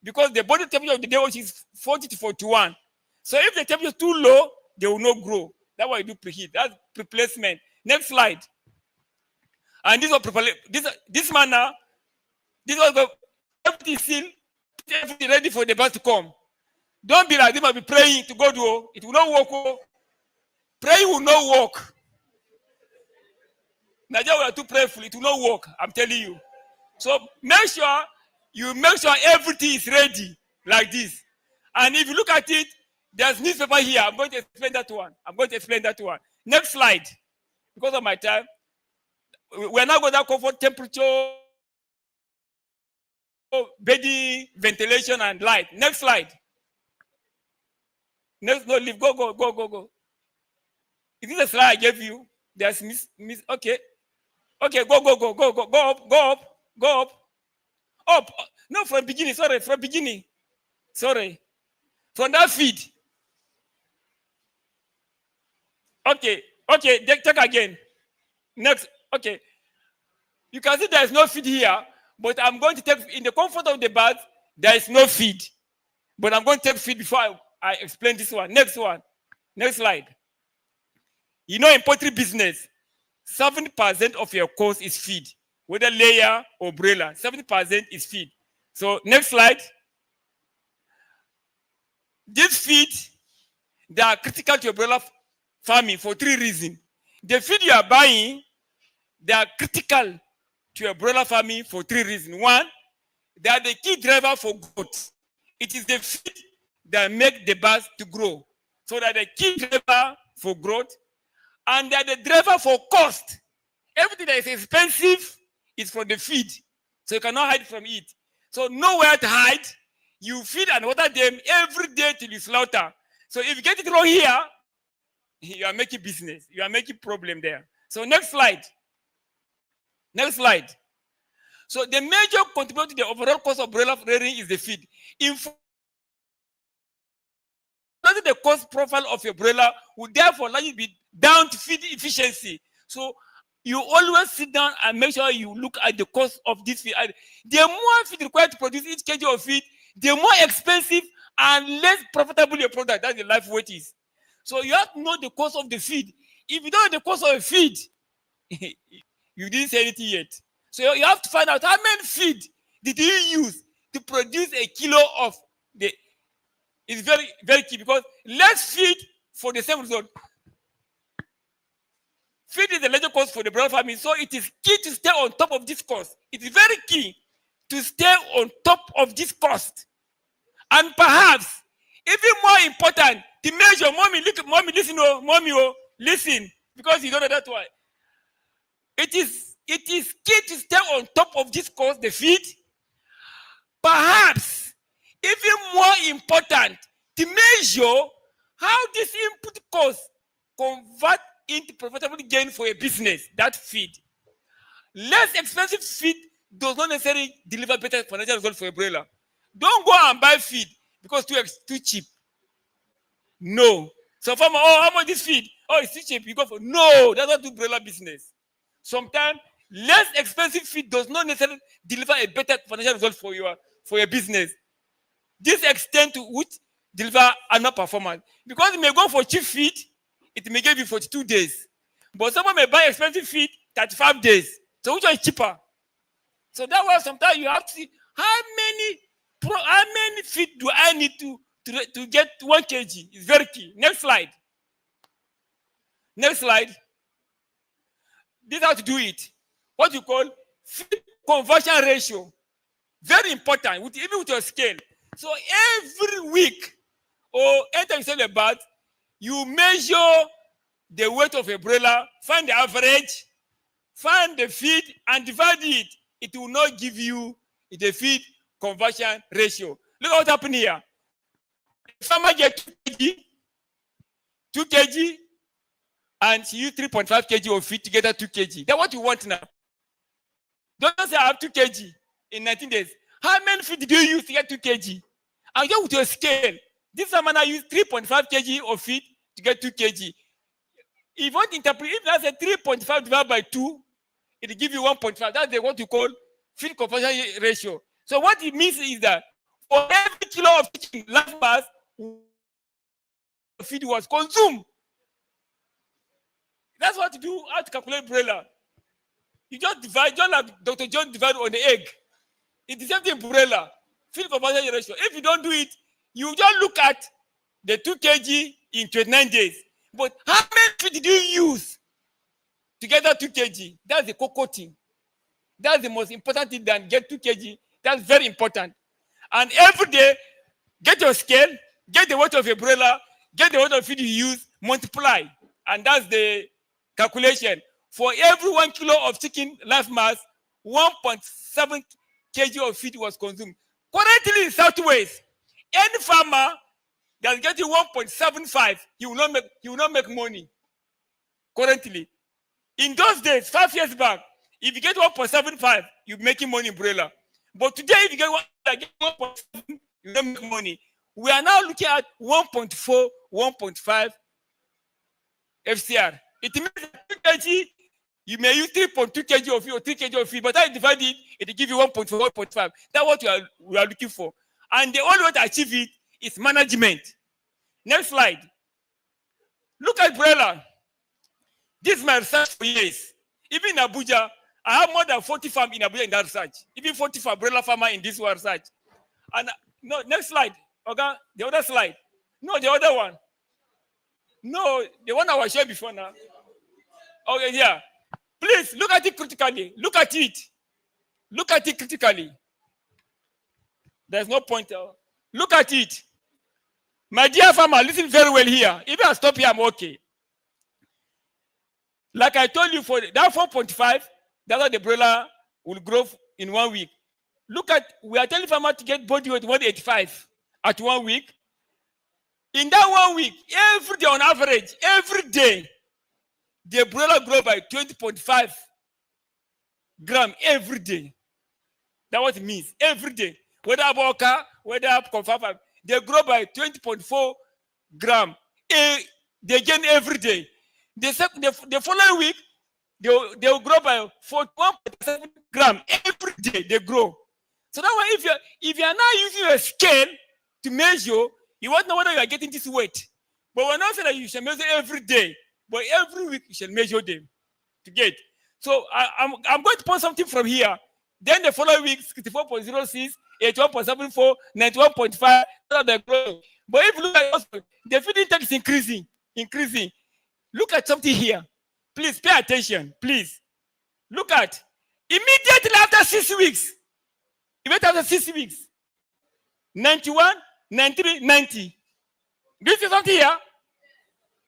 Because the body temperature of the day-old is 40 to 41. So if the temperature is too low, they will not grow. That's why you do preheat. That's replacement. Next slide. And this man now, this was everything sealed, everything ready for the birds to come. Don't be like they might be praying to God. It will not work. Praying will not work. Nigeria, we are too prayerful. It will not work. I'm telling you. So make sure everything is ready like this. And if you look at it, there's newspaper here. I'm going to explain that one. Next slide. Because of my time, we're now going to comfort temperature, bedding, ventilation, and light. Next slide. Next, no, leave. Go. Is this the slide I gave you? There's okay. Okay, go up. Up. No, from beginning. Sorry. From that feed. Okay, check again. Next, okay. You can see there is no feed here, but I'm going to take, in the comfort of the bath, there is no feed. But I'm going to take feed before I explain this one. Next one. Next slide. You know, in poultry business, 70% of your cost is feed, whether layer or broiler. 70% is feed. So next slide. This feed, they are critical to your broiler farming for 3 reasons. The feed you are buying, they are critical to your broiler farming for 3 reasons. 1, they are the key driver for growth. It is the feed that make the birds to grow. So they are the key driver for growth, and they are the driver for cost. Everything that is expensive is from the feed, so you cannot hide from it. So nowhere to hide. You feed and water them every day till you slaughter. So if you get it wrong here, you are making business. You are making problem there. So next slide. Next slide. So the major contributor to the overall cost of broiler rearing is the feed. The cost profile of your broiler would therefore likely be down to feed efficiency. So you always sit down and make sure you look at the cost of this feed. The more feed required to produce each kg of feed, the more expensive and less profitable your product. That's the life weight is. So you have to know the cost of the feed. If you don't know the cost of a feed, you didn't say anything yet. So you have to find out how many feed did you use to produce a kilo of the. It's very, very key, because less feed for the same result. Feed is the larger cost for the broiler farming, so it is key to stay on top of this cost. It is very key to stay on top of this cost. And perhaps, even more important, to measure, mommy, look, mommy, listen, oh, mommy, oh, listen, because you don't know that why. It is key to stay on top of this cost, the feed. Perhaps, even more important, to measure how this input cost convert into profitable gain for a business, that feed. Less expensive feed does not necessarily deliver better financial results for a broiler. Don't go and buy feed because it's too cheap. No. So farmer, oh, how much this feed? Oh, it's too cheap. You go for no, that's not do broiler business. Sometimes less expensive feed does not necessarily deliver a better financial result for your business. This extent to which deliver annual performance. Because you may go for cheap feed, it may give you 42 days. But someone may buy expensive feed 35 days. So which one is cheaper? So that way sometimes you have to see how many feed do I need to get 1 kg. It's very key. Next slide. Next slide. This is how to do it. What you call feed conversion ratio. Very important, even with your scale. So every week, or anytime you sell a bird, you measure the weight of a broiler, find the average, find the feed, and divide it. It will not give you the feed conversion ratio. Look at what happened here. The farmer gets 2 kg, and she used 3.5 kg of feed to get her 2 kg. That's what you want now. Don't say I have 2 kg in 19 days. How many feed did you use to get 2 kg? And just with your scale, this farmer now used 3.5 kg of feed to get 2 kg. If you want to interpret, if that's a 3.5 divided by 2, it will give you 1.5. That's what you call feed conversion ratio. So what it means is that for every kilo of chicken last mass, feed was consumed. That's what you do, how to calculate broiler. You just divide, just like Dr. John divided on the egg. It's the same thing broiler. Feed conversion ratio. If you don't do it, you just look at the 2 kg in 29 days. But how many feed did you use to get that 2 kg? That's the cocoa thing. That's the most important thing than get 2 kg. That's very important. And every day, get your scale, get the weight of your broiler, get the weight of feed you use, multiply. And that's the calculation. For every 1 kilo of chicken live mass, 1.7 kg of feed was consumed. Currently in Southwest, any farmer that's getting 1.75, he will not make money. Currently. In those days, 5 years back, if you get 1.75, you're making money in broiler. But today, if you get 1.7, you don't make money. We are now looking at 1.4, 1.5 FCR. It means that 2 kg You may use 3.2 kg of feed or 3 kg of feed, but I divide it, it will give you 1.4, 1.5. That's what we are looking for. And the only way to achieve it is management. Next slide. Look at broiler. This is my research for years. Even in Abuja, I have more than 40 farms in Abuja in that research. Even 40 broiler farmer in this one research. And no, next slide. Okay, the other slide. No, the other one. No, the one I was showing before now. Okay, yeah. Please look at it critically. Look at it. Look at it critically. There's no pointer. Look at it. My dear farmer, listen very well here. If I stop here, I'm okay. Like I told you, for that 4.5, that's how the broiler will grow in 1 week. Look at, we are telling farmer to get body weight 185 at 1 week. In that 1 week, every day on average, every day, the broiler grow by 20.5 gram every day. That's what it means. Every day. Whether Aboka, whether Confafa, they grow by 20.4 gram. They gain every day. The following week, they will grow by 41.7 gram every day. They grow. So that way, if you are not using a scale to measure, you won't know whether you are getting this weight. But we're not saying that you should measure every day, but every week you should measure them to get. So I'm going to point something from here. Then the following week, 64.06, 81.74, 91.5. But if you look at also, the feeding tank is increasing. Look at something here. Please pay attention. Please. Look at immediately after 6 weeks. Immediately after 6 weeks. 91, 93, 90. Do you see something here?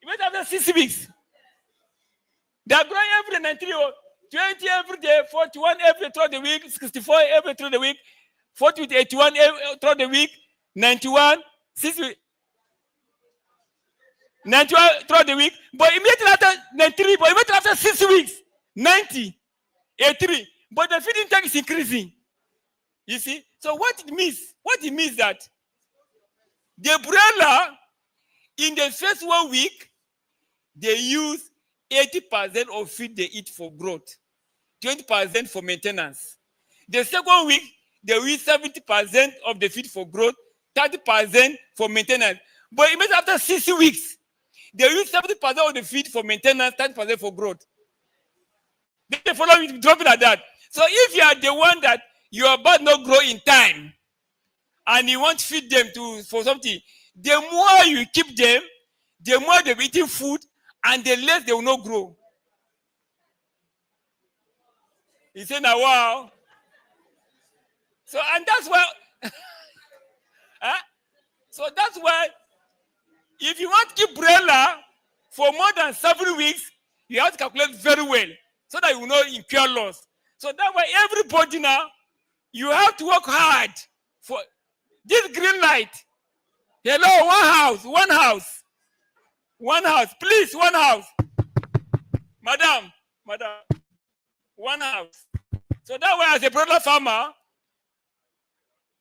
Immediately after 6 weeks. They are growing every day, 93, 20 every day, 41 every throughout the week, 64 every throughout the week, 40 with 81 throughout the week, 91, 6 weeks. 91 throughout the week, but immediately after 93, but immediately after 6 weeks, 90, 83. But the feeding tank is increasing. You see? So what it means that the broiler, in the first 1 week, they use 80% of feed they eat for growth, 20% for maintenance. The second week, they use 70% of the feed for growth, 30% for maintenance. But immediately after 6 weeks, they use 70% of the feed for maintenance, 30% for growth. Then the following week, drop it like that. So if you are the one that your bird not grow in time, and you want to feed them for something, the more you keep them, the more they're eating food, and the less they will not grow. He said, now, wow. So, and that's why, so that's why, if you want to keep broiler for more than 7 weeks, you have to calculate very well, so that you will not incur loss. So that way, everybody now, you have to work hard for this green light. Hello, one house, please, one house. Madam, one house. So that way, as a broiler farmer,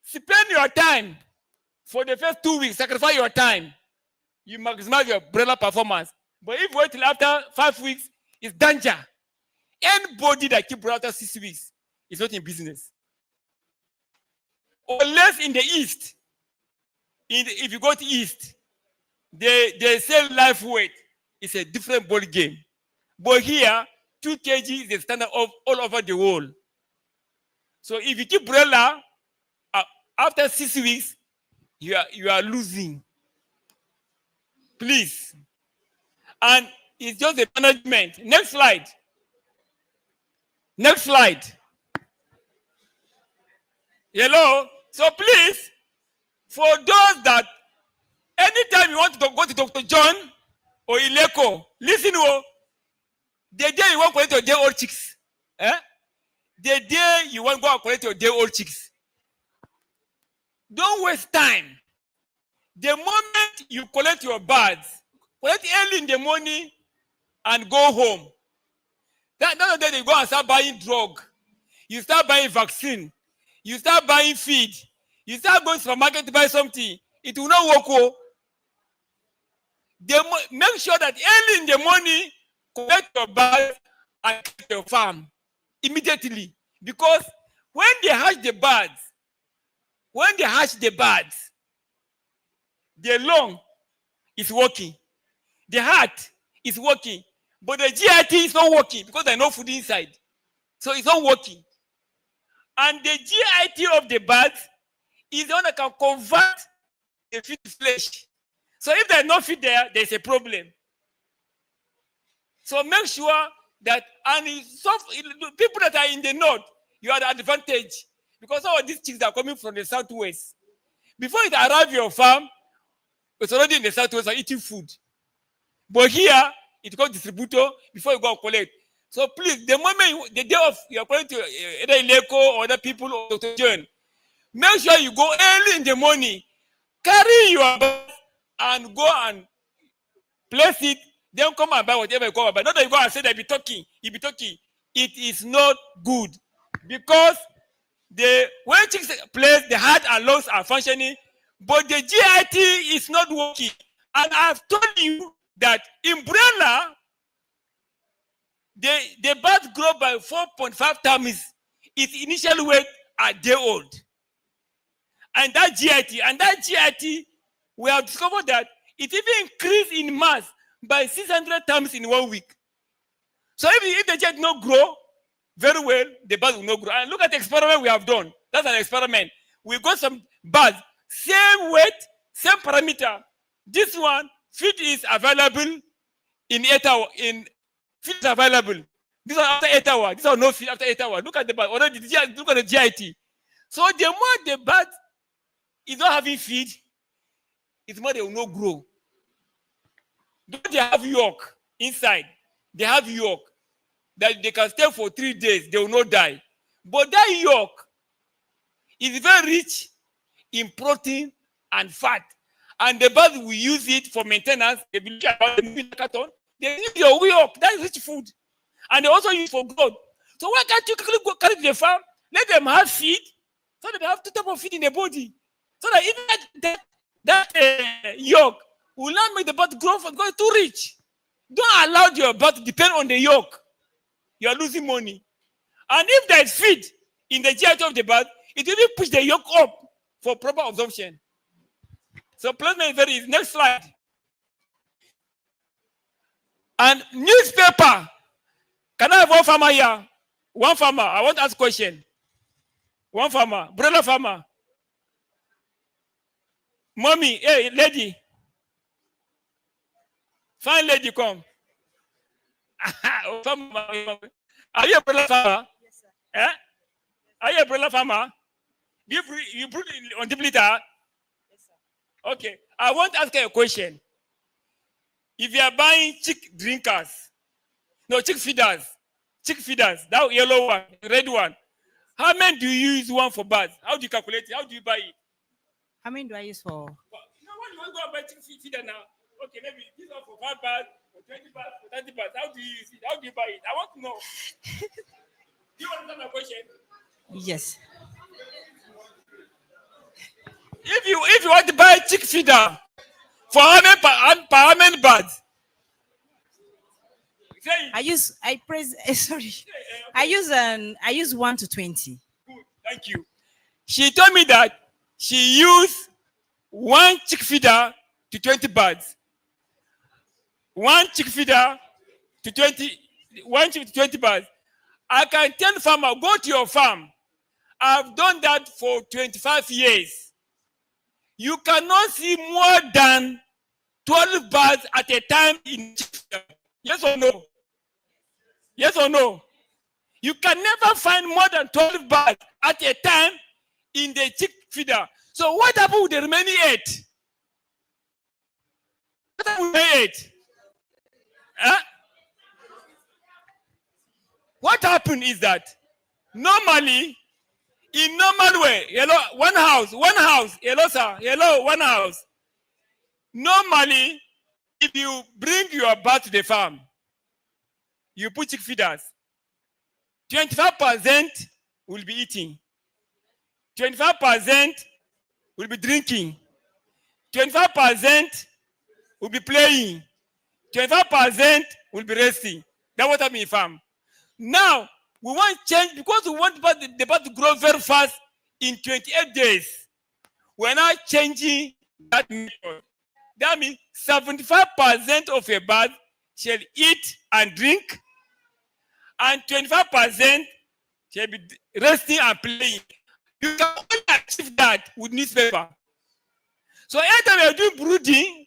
spend your time for the first 2 weeks, sacrifice your time. You maximize your broiler performance. But if you wait till after 5 weeks, it's danger. Anybody that keeps broiler after 6 weeks is not in business. Unless in the East, if you go to East, they sell live weight. It's a different ball game. But here, 2 kg is the standard of all over the world. So if you keep broiler, after 6 weeks, you are losing. Please. And it's just the management. Next slide. Hello? So please, for those that anytime you want to go to Dr. John or Ileko, listen, the day you want to collect your day-old chicks, the day you want to go and collect your day-old chicks, don't waste time. The moment you collect your birds, collect early in the morning and go home. That's the day you go and start buying drug. You start buying vaccine. You start buying feed. You start going to the market to buy something. It will not work. Make sure that early in the morning, collect your birds and keep your farm immediately. Because when they hatch the birds, the lung is working, the heart is working, but the GIT is not working because there's no food inside. So it's not working. And the GIT of the birds is the one that can convert the feed to flesh. So if there's no feed there, there's a problem. So make sure that, and people that are in the north, you are the advantage because all of these chicks are coming from the southwest. Before it arrives your farm, it's already in the southwest and eating food. But here, it goes distributor before you go and collect. So please, the moment the day of you are going to either Eleko or other people or Dr. John, make sure you go early in the morning, carry your bag and go and place it. Then come and buy whatever you go and buy. Not that you go and say that you'll be talking. It is not good because when chicks place, the heart and lungs are functioning, but the GIT is not working. And I've told you that in Brella, the birds grow by 4.5 times its initial weight a day old. And that GIT, we have discovered that it even increased in mass by 600 times in 1 week. So if the GIT not grow very well, the birds will not grow. And look at the experiment we have done. That's an experiment. We got some birds, same weight, same parameter. This one, feed is available in 8 hours. Feed is available. This one after 8 hours. This one no feed after 8 hours. Look at the bird. Already, look at the GIT. So the more the bird is not having feed, it's more they will not grow. They have yolk inside. They have yolk that they can stay for 3 days. They will not die. But that yolk is very rich in protein and fat. And the birds will use it for maintenance. They believe about the carton. They use your yolk. That is rich food. And they also use for growth. So why can't you quickly go carry to the farm? Let them have feed so that they have two types of feed in the body. So that even that yolk will not make the bird grow too rich. Don't allow your bird to depend on the yolk. You are losing money. And if there is feed in the GIT of the bird, it will even push the yolk up for proper absorption. So placement is very easy. Next slide. And newspaper. Can I have one farmer here? One farmer. I want to ask a question. One farmer. Brother farmer. Mommy, hey, lady. Fine lady, come. Are you a brother farmer? Yes, sir. Eh? Are you a brother farmer? You put it on the liter? Yes, sir. Okay. I want to ask you a question. If you are buying chick feeders, that yellow one, red one, how many do you use one for birds? How do you calculate it? How do you buy it? How many do I use for? You know what you want to go and buy chick feeder now? Okay, maybe this one for 5 birds, for 20 birds, for 30 birds. How do you use it? How do you buy it? I want to know. Do you understand my question? Yes. If you want to buy chick feeder, for how many birds? I use 1 to 20. Good, thank you. She told me that she used 1 chick feeder to 20 birds. 1 chick feeder to 20 birds. I can tell the farmer, go to your farm. I've done that for 25 years. You cannot see more than 12 birds at a time in chick feeder. Yes or no? Yes or no? You can never find more than 12 birds at a time in the chick feeder. So what happened with the remaining 8? What happened with the 8? Huh? What happened is that normally, in normal way, one house, one house. Normally, if you bring your bird to the farm, you put chick feeders. 25% will be eating. 25% will be drinking. 25% will be playing. 25% will be resting. That's what I mean, farm. Now, we want to change because we want the bird to grow very fast in 28 days. We're now changing that method. That means 75% of a bird shall eat and drink, and 25% shall be resting and playing. You can only achieve that with newspaper. So anytime you're doing brooding,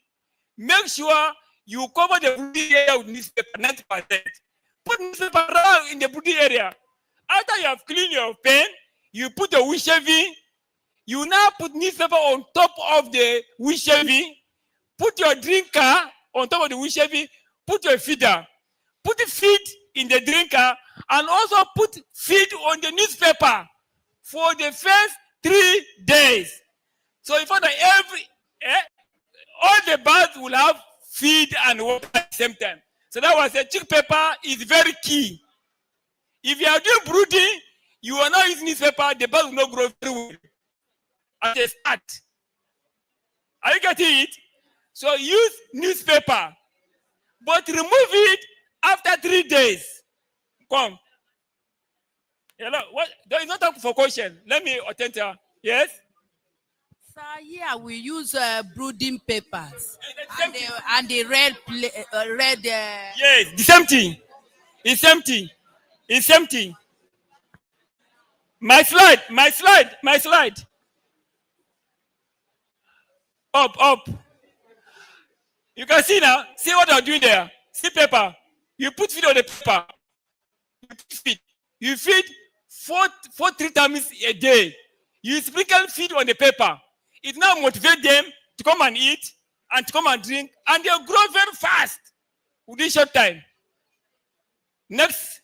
make sure you cover the brooding area with newspaper, 90%. Put newspaper around in the brooding area. After you have cleaned your pen, you put the wood shaving. You now put newspaper on top of the wood shaving. Put your drinker on top of the wood shaving. Put your feeder. Put the feed in the drinker, and also put feed on the newspaper for the first 3 days. So if all the birds will have feed and water at the same time. So that was a chick paper is very key. If you are doing brooding, you are not using newspaper, the birds will not grow very well at the start. Are you getting it? So use newspaper, but remove it after 3 days. Come. Hello. What? There is no time for question. Let me attend to her. Yes? Sir, here we use brooding papers and the red. Yes, the same thing. It's empty. It's empty. My slide. Up. You can see now. See what I'm doing there. See paper. You put feed on the paper. You put feed. You feed 3 times a day. You sprinkle feed on the paper. It now motivates them to come and eat and to come and drink, and they'll grow very fast within short time. Next.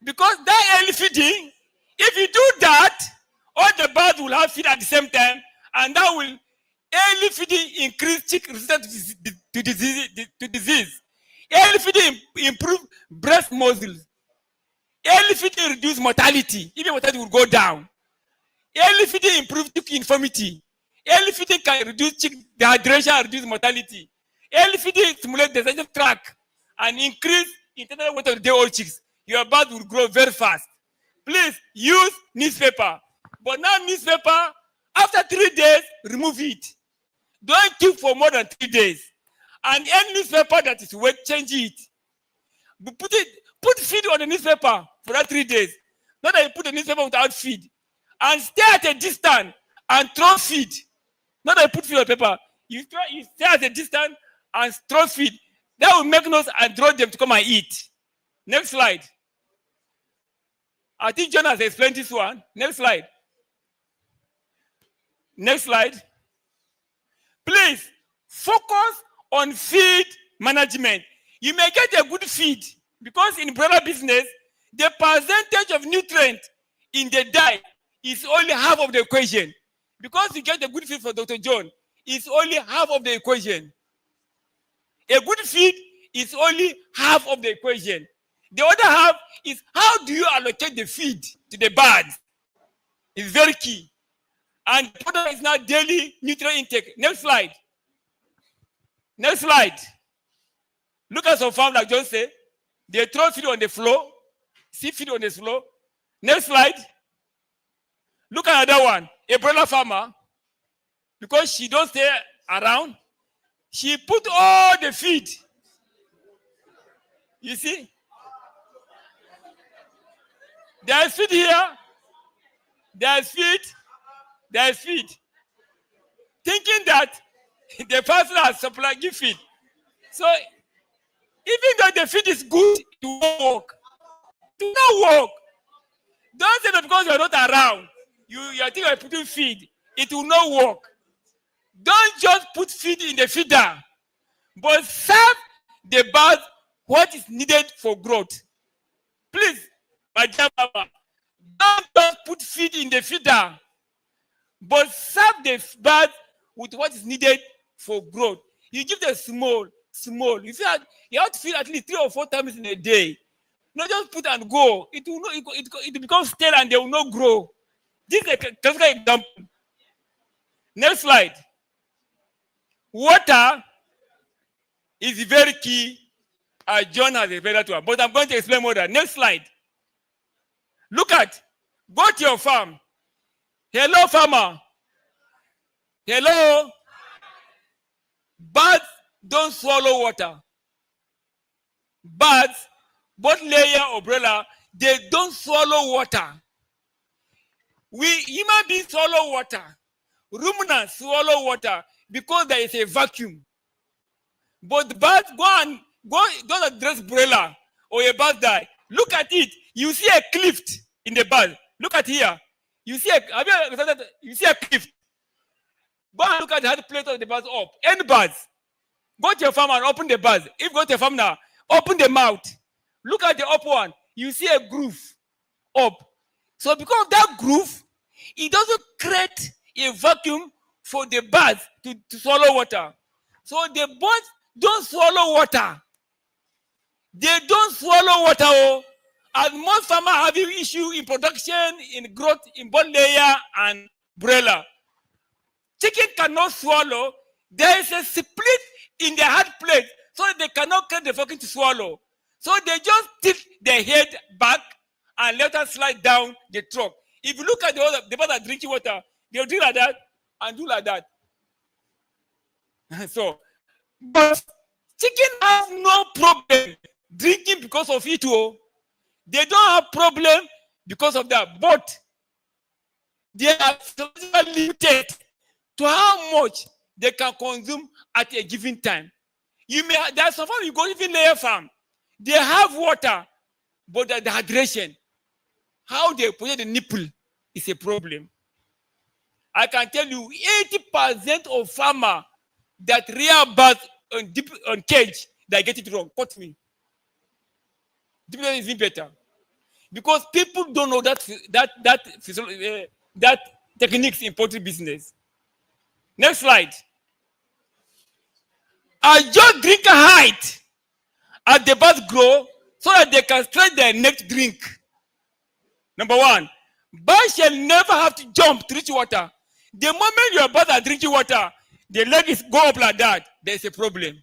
Because that early feeding, if you do that, all the birds will have feed at the same time, and that will early feeding increase chick resistance to disease. Early feeding improve breast muscles. Early feeding reduce mortality. Even mortality will go down. Early feeding improves chick infirmity. Early feeding can reduce chick dehydration and reduce mortality. Early feeding stimulates the digestive tract and increase internal weight of the day-old chicks. Your bird will grow very fast. Please use newspaper. But now newspaper, after 3 days, remove it. Don't keep for more than 3 days. And any newspaper that is wet, change it. But put feed on the newspaper for that 3 days. Not that you put the newspaper without feed. And stay at a distance and throw feed. Not that you put feed on the paper. You stay at a distance and throw feed. That will make noise and draw them to come and eat. Next slide. I think John has explained this one. Next slide. Next slide. Please focus on feed management. You may get a good feed because in broiler business, the percentage of nutrient in the diet is only half of the equation. Because you get a good feed for Dr. John, it's only half of the equation. A good feed is only half of the equation. The other half is how do you allocate the feed to the birds? It's very key. And the product is now daily nutrient intake. Next slide. Next slide. Look at some farm like John said. They throw feed on the floor. See feed on the floor. Next slide. Look at another one. A broiler farmer, because she don't stay around, she put all the feed. You see? There's feed here. There's feed. There's feed. Thinking that the person has supplied you feed. So even though the feed is good, it won't work. It will not work. Don't say that because you're not around, you think you're putting feed. It will not work. Don't just put feed in the feeder, but serve the birds what is needed for growth. Please, my dear mama, don't just put feed in the feeder, but serve the birds with what is needed for growth. You give them small. You have to feed at least 3 or 4 times in a day. Not just put and go. It will not. It becomes stale and they will not grow. This is a classical example. Next slide. Water is very key John has explained that to us. But I'm going to explain more than. Next slide. Look at, go to your farm. Hello, farmer. Hello. Birds don't swallow water. Birds, both layer, umbrella, they don't swallow water. We human beings swallow water. Ruminants swallow water because there is a vacuum. But the birds don't address umbrella or a bird die. Look at it. You see a cliff in the bird. Look at here. You see a cliff. Go and look at the hard plate of the birds up. Any birds. Go to your farm and open the birds. If you go to your farm now, open the mouth. Look at the up one. You see a groove up. So because of that groove, it doesn't create a vacuum for the birds to swallow water. So the birds don't swallow water. They don't swallow water. Oh. And most farmers have an issue in production, in growth, in both layer and broiler. Chicken cannot swallow. There is a split in the hard plate, so they cannot get the vacuum to swallow. So they just tilt their head back and let us slide down the truck. If you look at the birds are drinking water, they'll do like that and do like that. So, but chicken has no problem drinking because of it. Oh. They don't have problem because of that, but they are limited to how much they can consume at a given time. There's some farm you go even layer farm. They have water, but the hydration, how they put the nipple is a problem. I can tell you 80% of farmers that rear birds on cage, they get it wrong. Quote me. Deep is even better. Because people don't know that techniques in poultry business. Next slide. I just drink a height as the birds grow so that they can stretch their neck to drink. Number one, birds shall never have to jump to reach water. The moment your birds are drinking water, the legs go up like that, there's a problem.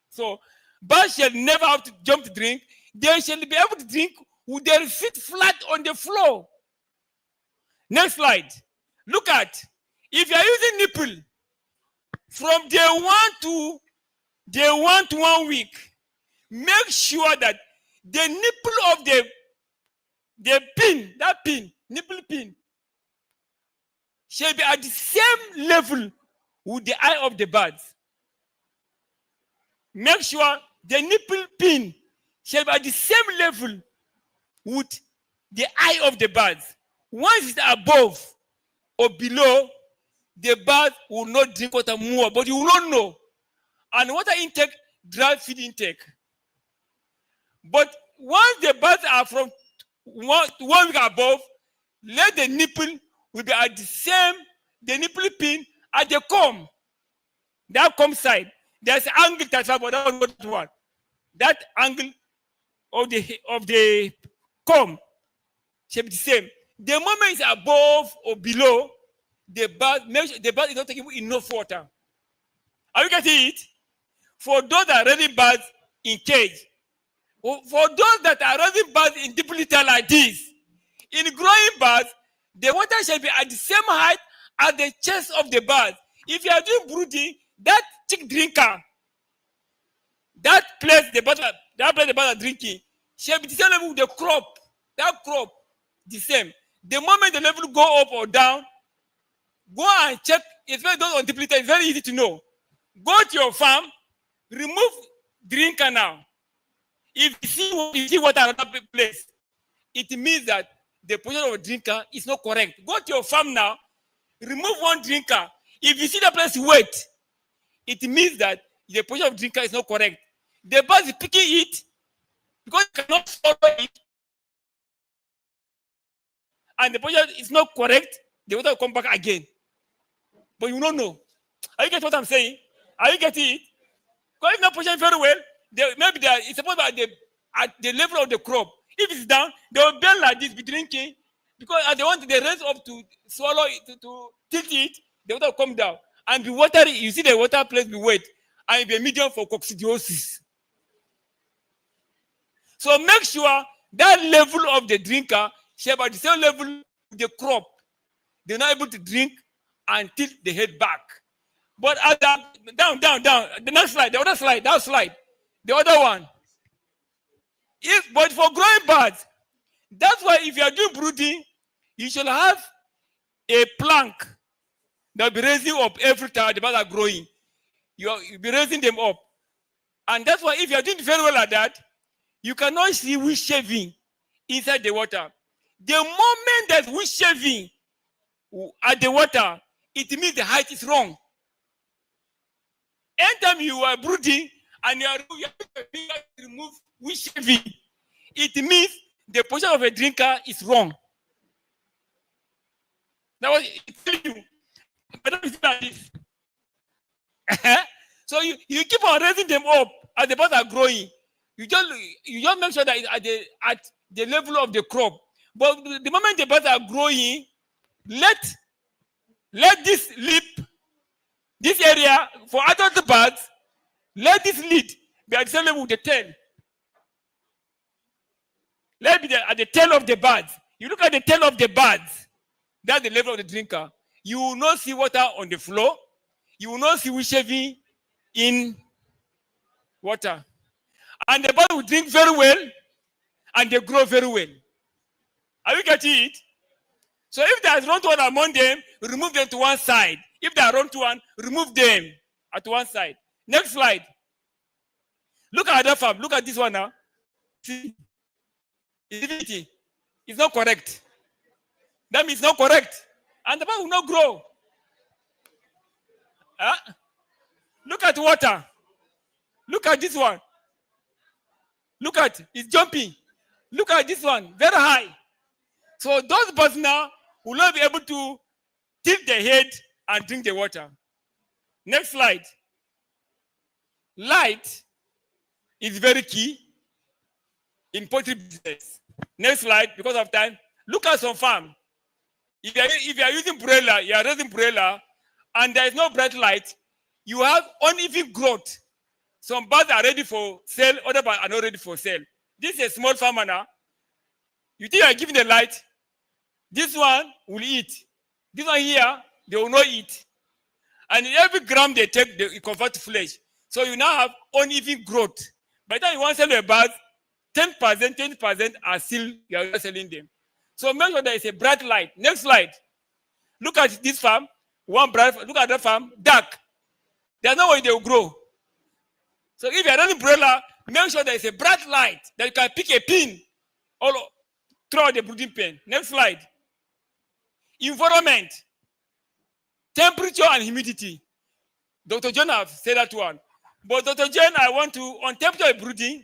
So, birds shall never have to jump to drink. They shall be able to drink with their feet flat on the floor. Next slide. Look at, if you are using nipple, from day 1 to 1 week, make sure that the nipple of the pin, that pin, nipple pin, shall be at the same level with the eye of the birds. Make sure the nipple pin shall be at the same level with the eye of the birds. Once it's above or below, the bird will not drink water more, but you will not know. And water intake, dry feed intake. But once the birds are from 1 week above, let the nipple will be at the same, the nipple pin at the comb. That comb side. There's an angle that's about that one. That angle of the comb should be the same. The moment it's above or below, the bird is not taking enough water. Are you getting it? For those that are raising birds in cage, for those that are raising birds in deep litter like this, in growing birds, the water shall be at the same height as the chest of the bird. If you are doing brooding, that chick drinker, that place the birds are drinking, shall be the same level with the crop. That crop, the same. The moment the level go up or down, go and check. It's very those on deep litter. It's very easy to know. Go to your farm, remove drinker now. If you see water another place, it means that the position of a drinker is not correct. Go to your farm now, remove one drinker. If you see the place wet, it means that the position of drinker is not correct. The bird is picking it because it cannot swallow it, and the position is not correct. The water will come back again, but you don't know. Are you getting what I'm saying? Are you getting it? Because if not positioned very well, maybe it's supposed to be at the level of the crop. If it's down, they will bend like this, be drinking, because they want the raise up to swallow it, to tilt it, the water will come down. And the water, you see the water place be wet, and it be medium for coccidiosis. So make sure that level of the drinker share about the same level of the crop. They're not able to drink and tilt the head back. But as down. The next slide, the other slide, that slide, the other one. But for growing birds, that's why if you are doing brooding, you should have a plank that will be raising up every time the birds are growing. You'll be raising them up. And that's why if you are doing very well at that, you cannot see wind shaving inside the water. The moment that wind shaving at the water, it means the height is wrong. Anytime you are brooding and you have to remove wind shaving, it means the position of a drinker is wrong. That was telling you. But don't see like this. So you keep on raising them up as the birds are growing. You just make sure that it's at the level of the crop. But the moment the birds are growing, let this lip, this area for adult birds, let this lid be at the same level with the tail. Let it be at the tail of the birds. You look at the tail of the birds, that's the level of the drinker. You will not see water on the floor. You will not see wind shaving in water. And the bird will drink very well and they grow very well. Are you getting it? So if there is runt one among them, remove them to one side. If there are runt one, remove them at one side. Next slide. Look at that farm. Look at this one now. See? It's not correct. That means it's not correct. And the bird will not grow. Look at water. Look at this one. Look at it's jumping. Look at this one, very high. So those birds now will not be able to tilt their head and drink the water. Next slide. Light is very key in poultry business. Next slide, because of time. Look at some farm. If you are using broiler, you are raising broiler, and there is no bright light, you have uneven growth. Some birds are ready for sale, other birds are not ready for sale. This is a small farmer now. You think you are giving the light, this one will eat. This one here, they will not eat. And in every gram they take, they convert to flesh. So you now have uneven growth. By the time you want to sell a bird, 10%, 20% are still, you are selling them. So make sure there is a bright light. Next slide. Look at this farm. One bright, look at that farm, dark. There's no way they will grow. So if you are running broiler, make sure there is a bright light that you can pick a pin all throughout the brooding pen. Next slide. Environment, temperature and humidity. Dr. John have said that one. But Dr. John, I want to, on temperature of brooding,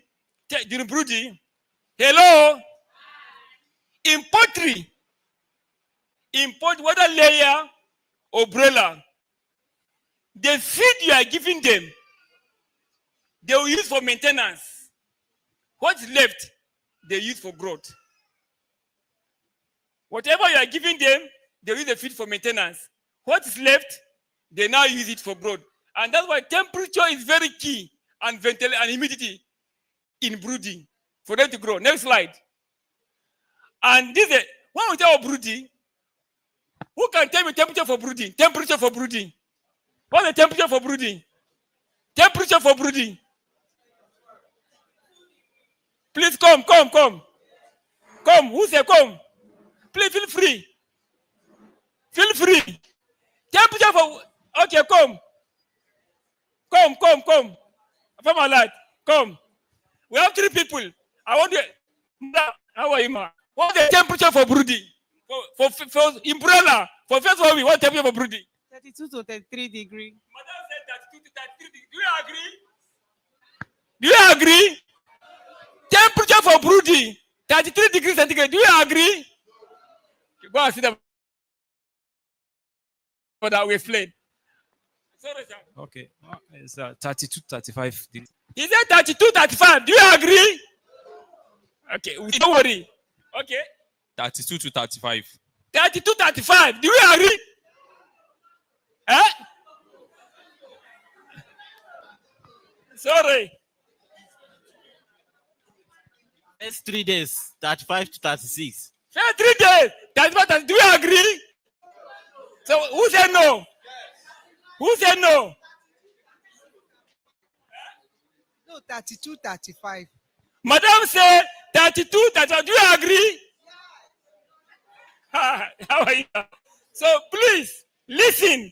during brooding, hello? In poultry, whether layer or broiler, the feed you are giving them, they will use for maintenance. What's left, they use for growth. Whatever you are giving them, they use the feed for maintenance. What is left, they now use it for growth. And that's why temperature is very key, and ventilation and humidity in brooding for them to grow. Next slide. And this is when we talk about brooding, who can tell me temperature for brooding? Temperature for brooding. What's the temperature for brooding? Temperature for brooding. Please come. Come, who say come? Please feel free. Feel free. Temperature for, okay, come. From my light, come. We have 3 people. I want to, how are you, ma? What's the temperature for brooding? For umbrella, for first one, we want temperature for brooding. 32 to 33 degrees. Madam said 32 to 33 degrees. Do you agree? Temperature for brooding, 33 degrees centigrade. Do you agree? Go and sit down. For that we explain. Sorry, sir. Okay. It's 32, 35. He said 32, 35. Do you agree? Okay, don't worry. Okay. 32 to 35. 32, 35. Do you agree? Eh? Sorry. Next 3 days, 35 to 36. 3 days. 35. Do you agree? So who said no? Who said no? No, 32, 35. Madam said 32, 35. Do you agree? How are you? So please listen.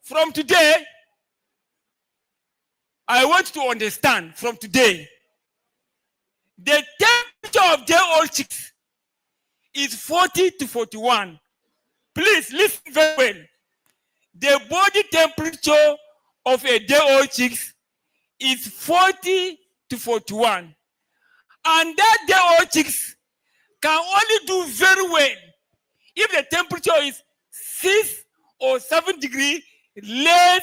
From today, I want to understand from today, the temperature of day-old chicks is 40 to 41. Please listen very well. The body temperature of a day-old chicks is 40 to 41. And that day-old chicks can only do very well if the temperature is 6 or 7 degrees less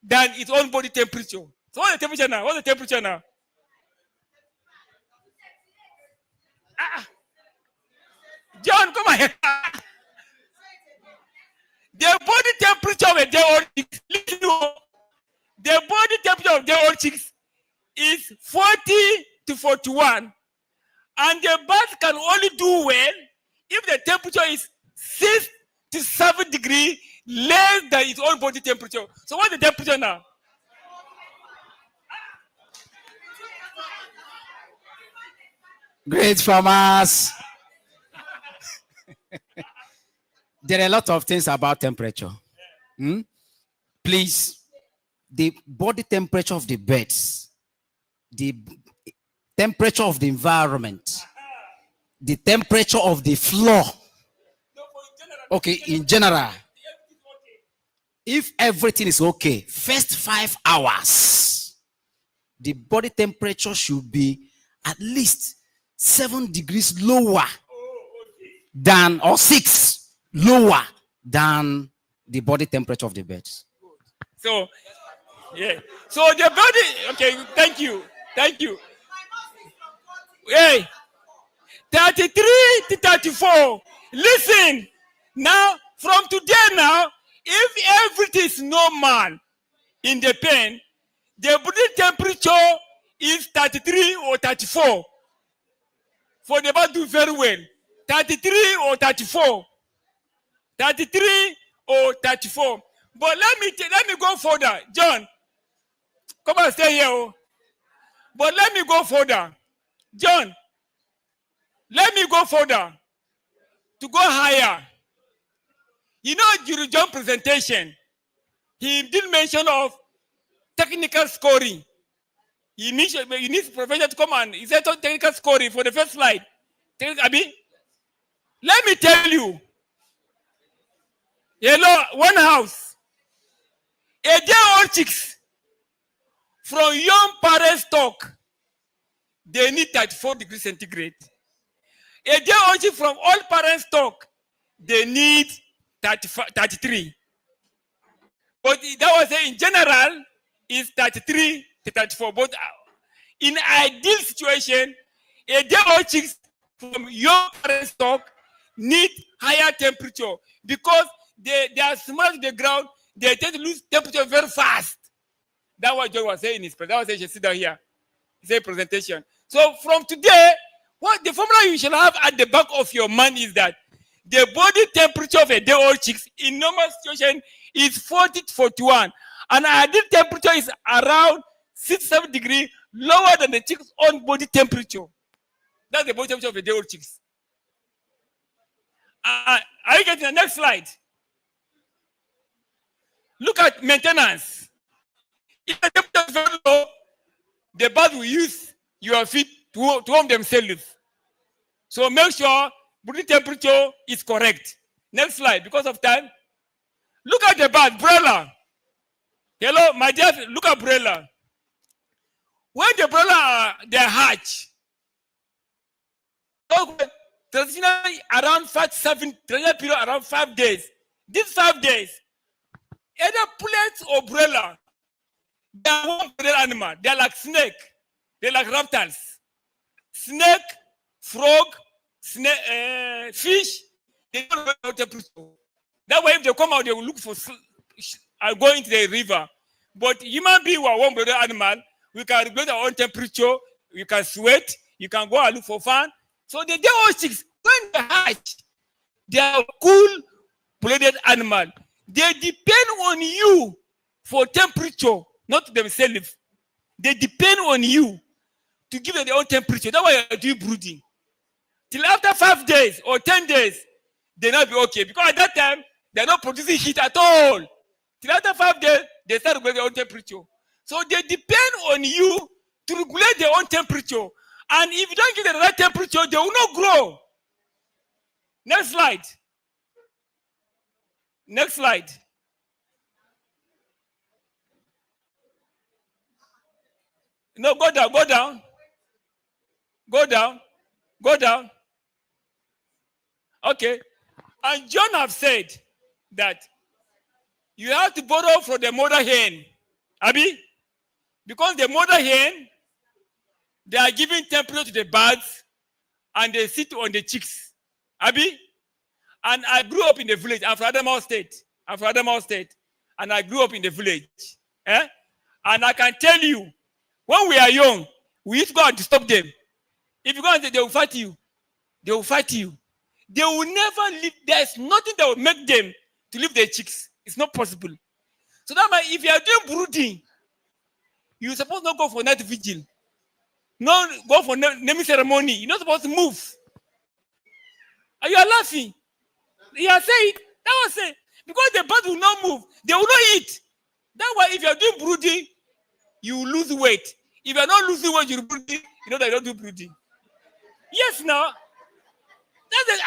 than its own body temperature. So what's the temperature now? What's the temperature now? John, come on here. The body temperature of a day-old chicks, listen, the body temperature of day-old chicks is 40 to 41. And the bird can only do well if the temperature is 6 to 7 degrees less than its own body temperature. So what's the temperature now? Great farmers. There are a lot of things about temperature. Please, the body temperature of the birds, the temperature of the environment, the temperature of the floor. Okay, in general, if everything is okay, first 5 hours, the body temperature should be at least 7 degrees lower than, or 6 lower than the body temperature of the birds. So, yeah. So the body, okay, thank you. Hey, 33 to 34. Listen, now, from today now, if everything is normal in the pen, the body temperature is 33 or 34. For the bird do very well. 33 or 34. 33 or 34. But let me go further. John, come on, stay here. Oh. But let me go further. John, let me go further. To go higher. You know, during John's presentation, he did mention of technical scoring. He needs professor to come and he said technical scoring for the first slide. Abi, let me tell you. One house. A day-old chicks from young parent stock, they need 34 degrees centigrade. A day-old chick from old parent stock, they need 33. But that was in general is 33 to 34. But in ideal situation, a day-old chicks from young parent stock need higher temperature because they are small to the ground. They tend to lose temperature very fast. That's what John was saying in his presentation. That was saying, sit down here. He said presentation. So from today, what the formula you should have at the back of your mind is that the body temperature of a day-old chicks in normal situation is 40 to 41. And ideal temperature is around 6-7 degrees lower than the chick's own body temperature. That's the body temperature of the day-old chicks. Are you getting the next slide? Look at maintenance. If the temperature is very low, the bird will use your feet to warm themselves. So make sure body temperature is correct. Next slide, because of time. Look at the bird, broiler. Hello, my dear, look at broiler. When the broiler they hatch, traditionally around 5-7, traditional period around 5 days. These 5 days, either pullets or broiler, they are one animal. They are like snake. They are like reptiles. Snake, frog, fish, they don't know temperature. That way, if they come out, they will look for and go into the river. But human being are one brother animal. We can regulate our own temperature. You can sweat. You can go and look for fun. So the day old chicks, when they hatch, they are cool-blooded animal. They depend on you for temperature, not themselves. They depend on you to give them their own temperature. That's why you're doing brooding. Till after 5 days or 10 days, they'll not be okay. Because at that time, they're not producing heat at all. Till after 5 days, they start regulating their own temperature. So they depend on you to regulate their own temperature. And if you don't give them the right temperature, they will not grow. Next slide. Next slide. No, go down, go down. Go down. Go down. Okay. And John have said that you have to borrow from the mother hen. Abi? Because the mother hen, they are giving temperature to the birds and they sit on the chicks. Abi? And I grew up in the village. I'm from Adamawa State. And I grew up in the village. Eh? And I can tell you, when we are young, we used to go and disturb them. If you go and say, they will fight you. They will fight you. They will never leave. There's nothing that will make them to leave their chicks. It's not possible. So that means if you are doing brooding, you're supposed not go for night vigil. Not go for naming ceremony. You're not supposed to move. And you are laughing. You are saying, that was saying, because the birds will not move, they will not eat. That's why if you are doing brooding, you will lose weight. If you are not losing weight, you're brooding, you know that you don't do brooding. Yes, now. That's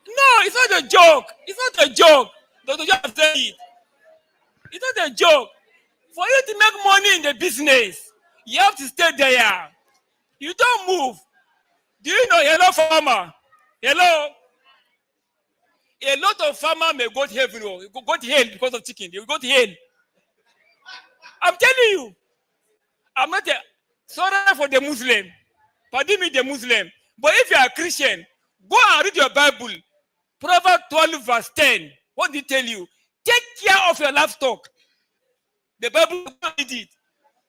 no, it's not a joke. It's not a joke. Dr. John said it. It's not a joke. For you to make money in the business, you have to stay there. You don't move. Do you know, hello, farmer? Hello? A lot of farmers may go to heaven or go to hell because of chicken. They will go to hell. I'm telling you. I'm not sorry for the Muslim. Pardon me, the Muslim. But if you are a Christian, go and read your Bible. Proverbs 12 verse 10. What did it tell you? Take care of your livestock. The Bible did it.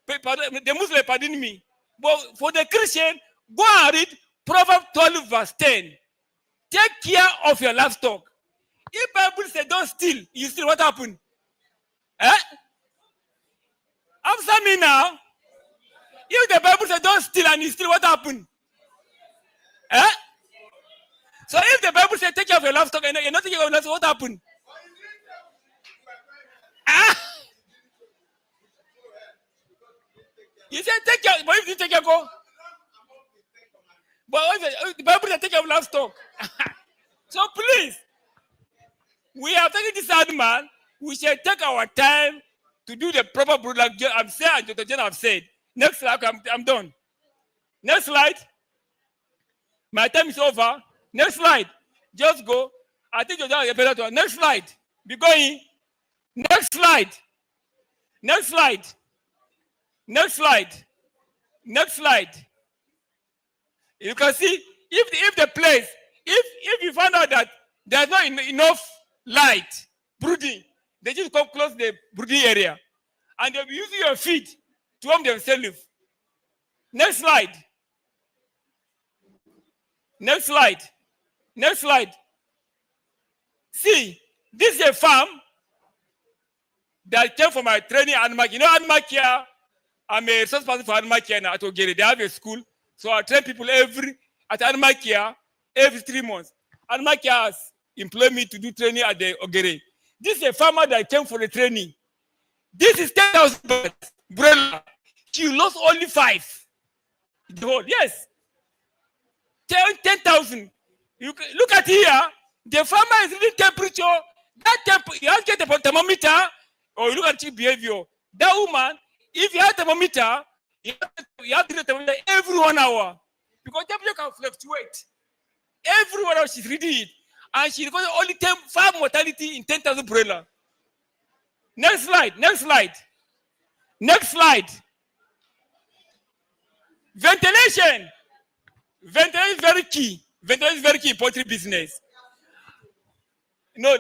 The Muslim, pardon me. But for the Christian, go and read Proverbs 12 verse 10. Take care of your livestock. If Bible says don't steal, you steal, what happened? Eh? Answer me now. If the Bible says don't steal and you steal, what happened? Eh? So if the Bible says take care of your livestock and you're not taking care of your livestock, what happened? Ah? You said take care, but if you take care, go. But the Bible says take care of livestock. So please, we are taking this animal. We should take our time to do the proper brood, like I'm saying, Dr. Jen have said. Next slide, I'm done. Next slide. My time is over. Next slide. Just go. I think you're done. Better to. Next slide. Be going. Next slide. Next slide. Next slide. Next slide. You can see if the place, if you find out that there's not enough light, brooding, they just come close the brooding area. And they'll be using your feet to warm themselves. Next slide. Next slide. Next slide. See, this is a farm that came from my training animal. You know, animal care. I'm a resource person for animal care now at Ogere. They have a school. So I train people at animal care every 3 months. Animal care has employed me to do training at the Ogere. This is a farmer that came for the training. This is 10,000 broiler. She lost only 5. The whole, yes. 10,000. You look at here. The farmer is reading temperature. That you have to get a thermometer, or you look at your behavior. That woman, if you have a thermometer, you have to read the thermometer every 1 hour, because temperature can fluctuate. Every 1 hour she's reading it, and she recorded only 5 mortality in 10,000 broiler. Next slide. Next slide. Next slide. Ventilation. Ventilation is very key. Ventilation is very key in poultry business. No,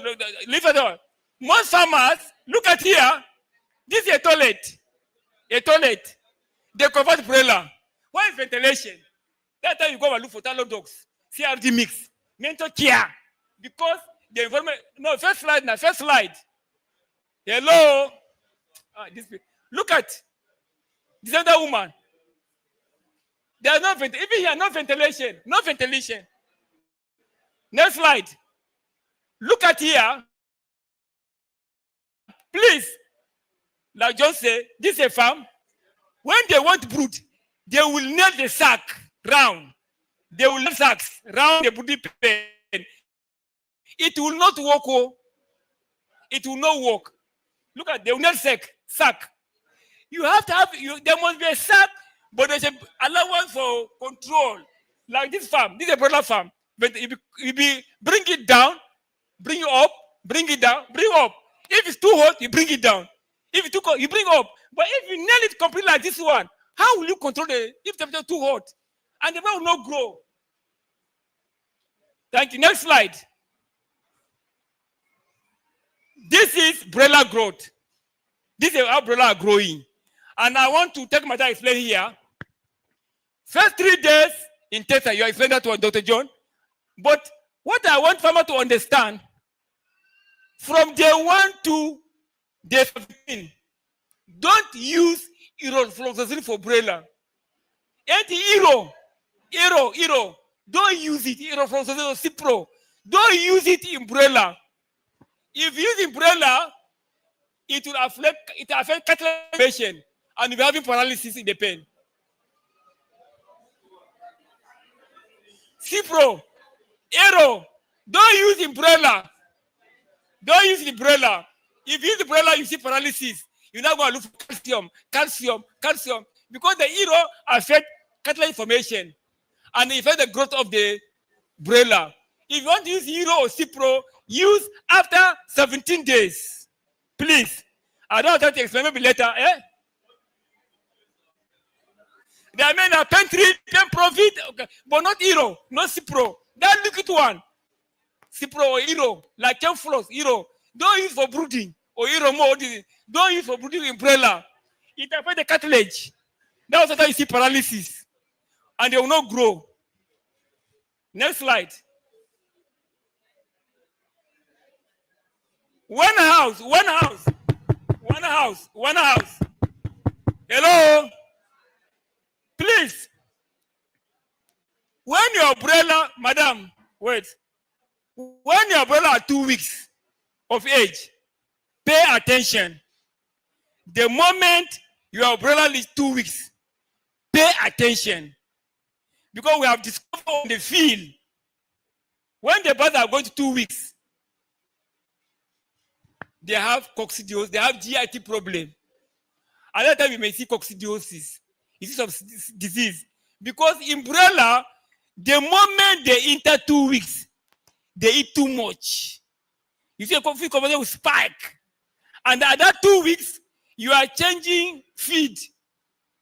leave it all. Most farmers, look at here. This is a toilet. A toilet. They convert broiler. Why is ventilation? That time you go and look for tallow dogs. CRD mix. Mental care. Because the environment. No, first slide now. First slide. Hello. Look at this other woman. There's no ventilation. Even here, no ventilation. No ventilation. Next slide. Look at here. Please. Like John said, this is a farm. When they want brood, they will nail the sack round. They will nail sacks round the brooding pen. It will not work. Oh. It will not work. Look at the nail sack. You have to have. There must be a sack, but there's an allowance for control. Like this farm. This is a broiler farm. But if you bring it down, bring it up, bring it down, bring up. If it's too hot, you bring it down. If it's too cold, you bring up. But if you nail it completely like this one, how will you control the if the temperature is too hot? And the bird will not grow. Thank you. Next slide. This is broiler growth. This is how broiler are growing. And I want to take my time to explain here. First 3 days in Texas, you explained that to Dr. John. But what I want farmers to understand, from day 1 to day 15, don't use irofloxacin for broiler. Iro. Don't use it. Irofloxacin or Cipro. Don't use it in broiler. If you use in broiler, it will affect cattle patient, and you'll be having paralysis in the pen. Cipro, Aero, don't use in broiler. Don't use the broiler. If you use the broiler, you see paralysis. You're not going to look for calcium. Because the Aero affect cattle formation and it affect the growth of the broiler. If you want to use Aero or Cipro, use after 17 days. Please. I don't have to explain maybe later. There may not pen 3, pen profit, okay, but not Aero, not Cipro. That liquid one. Cipro or Aero, like Chemfloss, Aero. Don't use for brooding or Aero more. Don't use for brooding in broiler. It affects the cartilage. That's why you see paralysis. And they will not grow. Next slide. One house. Hello? Please. When your broiler, madam, wait. When your broiler are 2 weeks of age, pay attention. The moment your broiler is 2 weeks, pay attention. Because we have discovered on the field, when the birds are going to 2 weeks, they have coccidiosis, they have GIT problem. Another time you may see coccidiosis. It's some disease. Because in broiler, the moment they enter 2 weeks, they eat too much. You see a feed conversion will spike. And at that 2 weeks, you are changing feed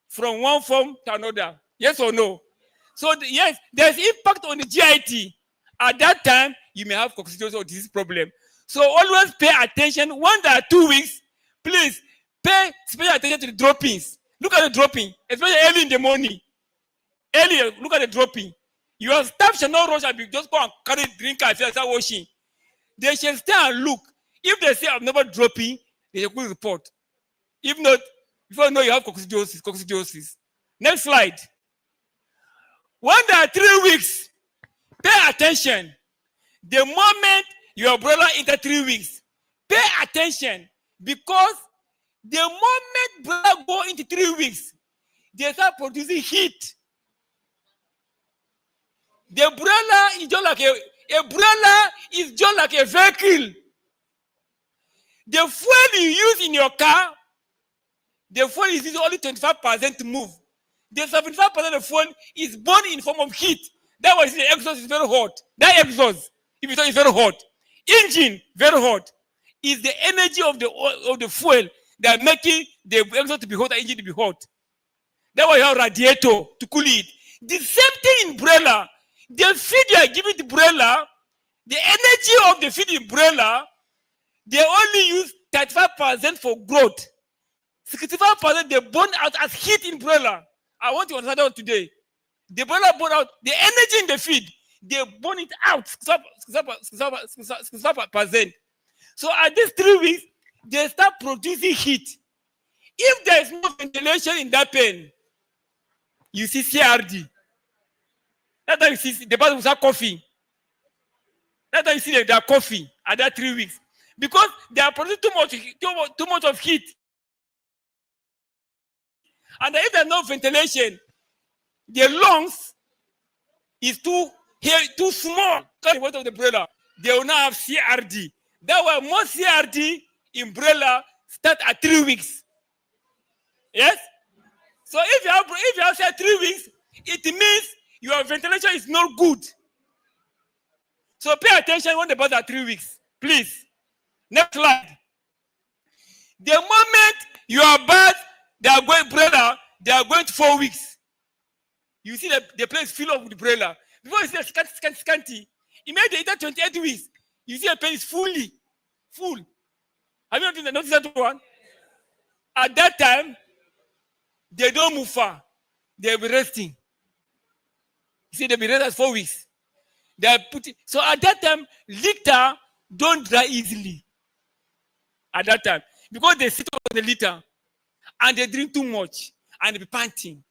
from one form to another. Yes or no? So yes, there's impact on the GIT. At that time, you may have coccidiosis or disease problem. So always pay attention. When there are 2 weeks, please pay special attention to the droppings. Look at the dropping, especially early in the morning. Earlier, look at the dropping. Your staff shall not rush and just go and carry drink and start washing. They shall stay and look. If they say I'm never dropping, they shall go report. If not, before you know you have coccidiosis. Next slide. When there are 3 weeks, pay attention. The moment your brother enter 3 weeks, pay attention, because the moment brother go into 3 weeks, they start producing heat. The broiler is just like a vehicle. The fuel you use in your car, the fuel is used only 25% to move. The 75% of the fuel is burned in form of heat. That was the exhaust is very hot. That exhaust, if you thought it's very hot, engine very hot, is the energy of the fuel that making the exhaust to be hot, the engine to be hot. That was your radiator to cool it. The same thing in broiler. The feed you are giving the broiler, the energy of the feed in broiler, they only use 35% for growth. 65% they burn out as heat in broiler. I want to understand that today. The broiler burn out the energy in the feed. They burn it out. 65%. So at these 3 weeks, they start producing heat. If there is no ventilation in that pen, you see CRD. That's why you see the person will start coughing. That's why you see they are coughing at that 3 weeks. Because they are producing too much of heat. And if there's no ventilation, the lungs is too small. Because of the broiler, they will not have CRD. That's why most CRD in broiler start at 3 weeks. Yes? So if you have said 3 weeks, it means your ventilation is not good. So pay attention when the birds are 3 weeks. Please. Next slide. The moment your birds, they are going broiler, they are going to 4 weeks. You see the place fill up with broiler. Before you see the scanty, immediately 28 weeks, you see the pen is full. Have you noticed that one? At that time, they don't move far. They'll be resting. You see, they'll be resting 4 weeks. They are putting. So at that time, litter don't dry easily. At that time, because they sit on the litter and they drink too much and they be panting.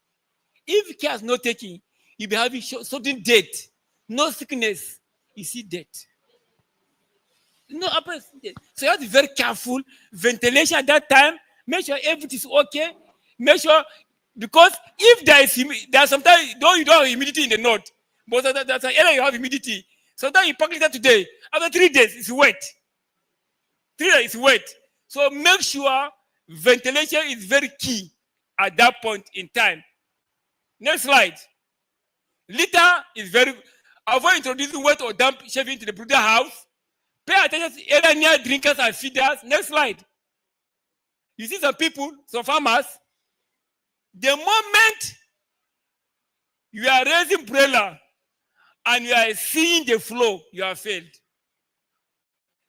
If care is not taken, you'll be having sudden death, no sickness. You see death. No, so you have to be very careful. Ventilation at that time. Make sure everything is okay. Make sure, because if there are sometimes you don't have humidity in the north, but that's an area you have humidity. Sometimes you pack it today. After 3 days, it's wet. 3 days, it's wet. So make sure ventilation is very key at that point in time. Next slide. Litter is very. Avoid introducing wet or damp shaving into the brooder house. Pay attention to area near drinkers and feeders. Next slide. You see some people, some farmers, the moment you are raising broiler and you are seeing the flow, you have failed.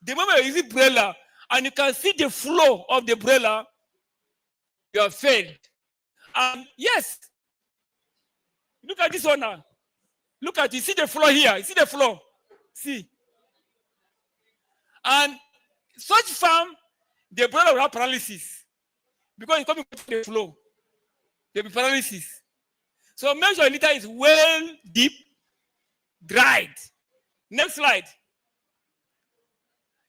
The moment you are using broiler and you can see the flow of the broiler, you have failed. Yes. Look at this one now. Look at it. See the flow here. You see the flow. See. And such farm, the broiler will have paralysis. Because it's coming to the flow. There will be paralysis. So make sure the litter is well deep, dried. Next slide.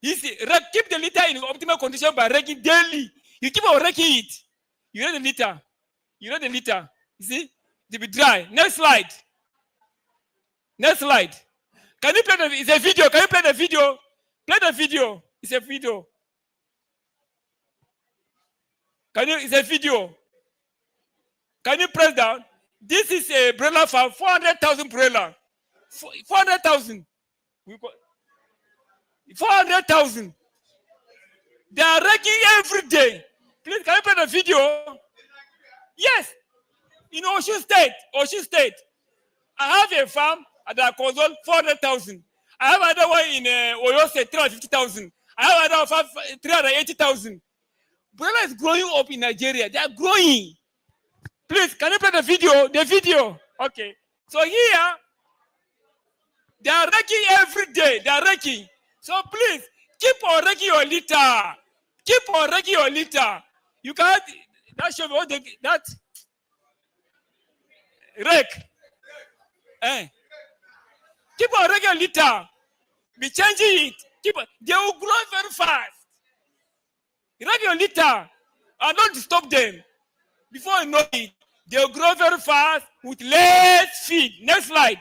You see, keep the litter in optimal condition by raking daily. You keep on raking it. You know the litter. You know the litter. You see? To be dry. Next slide. Next slide. Can you play it's a video. Can you play the video? Play the video. It's a video. It's a video. Can you press down? This is a broiler farm, 400,000 broiler. 400,000. 400,000. They are raking every day. Please, can you play the video? Yes. In Osun State. I have a farm at Akozol, 400,000. I have another one in Oyo State, 350,000. I have another one, 380,000. Broiler is growing up in Nigeria. They are growing. Please, can you play the video? The video. Okay. So here, they are raking every day. They are raking. So please, keep on raking your litter. Keep on raking your litter. You can't. That show me what that rake. Keep on raking your litter. Be changing it. They will grow very fast. Rake your litter and don't disturb them. Before you know it, they'll grow very fast with less feed. Next slide.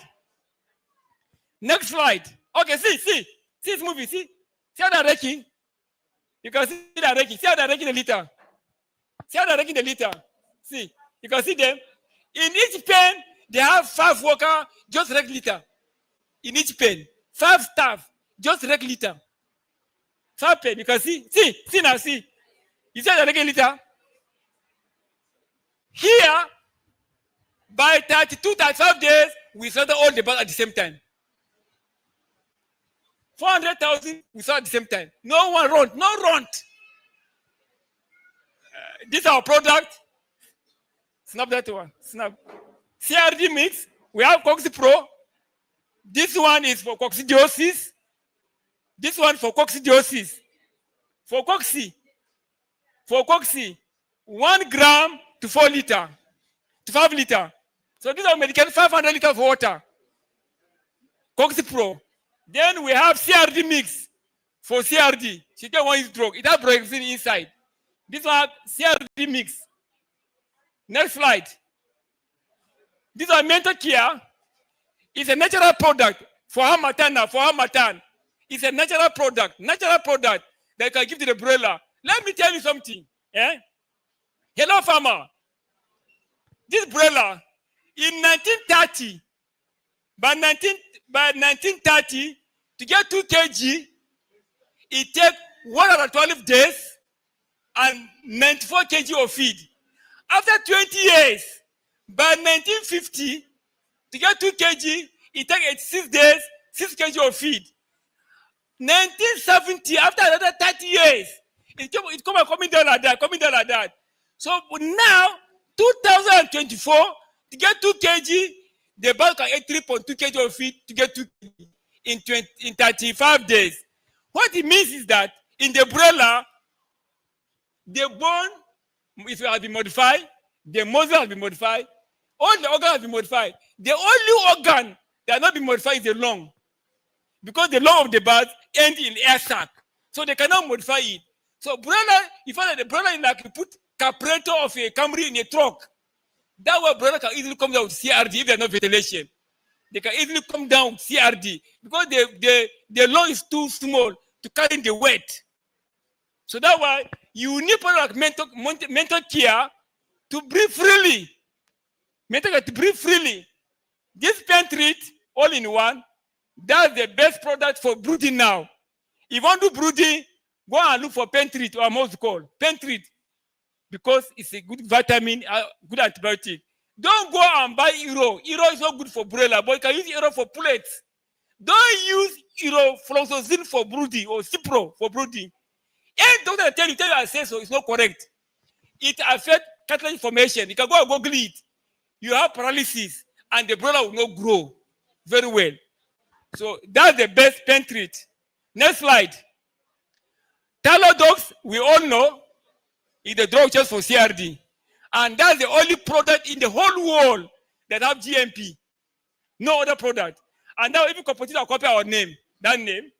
Next slide. Okay, see this movie. See how they're raking. You can see they're raking. See how they're raking the litter. See how they're raking the litter. See, you can see them. In each pen, they have 5 workers just rake litter. In each pen, 5 staff just rake litter. 5 pen. You can see. See now. See. You see how they're raking litter. Here, by 32, 35 days, we slaughter all the birds at the same time. 400,000 we saw at the same time. No one run, no run. This is our product. Snap that one. Snap. CRD mix. We have Coxy Pro. This one is for coccidiosis. This one for coccidiosis. For Coxy, 1 gram to 4 liter, to 5 liter. So these are medicated 500 liters of water. Coxy Pro. Then we have CRD mix for CRD. She can one is drug. It has Broxine inside. This one CRD mix. Next slide. This is mental care. It's a natural product for Harmattan. It's a natural product that you can give to the broiler. Let me tell you something. Eh? Hello, farmer. This broiler in 1930, by 1930, to get 2 kg, it takes 112 days and 94 kg of feed. After 20 years, by 1950, to get 2 kg, it takes 86 days, 6 kg of feed. 1970, after another 30 years, it coming down like that. So now, 2024, to get 2 kg, the bulk can eat 3.2 kg of feed to get 2 kg in 35 days. What it means is that in the broiler, the bone, if it has been modified, the muscle has been modified, all the organs have been modified. The only organ that has not been modified is the lung. Because the lung of the bird ends in air sac. So they cannot modify it. So broiler, you find that the broiler is like you put carburetor of a Camry in a truck. That way broiler can easily come down with CRD if there's no ventilation. They can easily come down with CRD because the lung is too small to carry the weight. So that way you need product mental care to breathe freely. Mental care to breathe freely. This pen treat all in one. That's the best product for brooding now. If you want to do brooding, go and look for pen treat or most called pen treat because it's a good vitamin, good antibiotic. Don't go and buy Euro. Euro is not good for broiler, but you can use Euro for pullets. Don't use Fluoxetine for brooding or Cipro for brooding. And doctor tell you I say so, it's not correct. It affects cartilage formation. You can go and Google it. You have paralysis and the broiler will not grow very well. So that's the best pen treat. Next slide. Talodox, we all know, is the drug just for CRD. And that's the only product in the whole world that have GMP. No other product. And now if you copy our name, that name.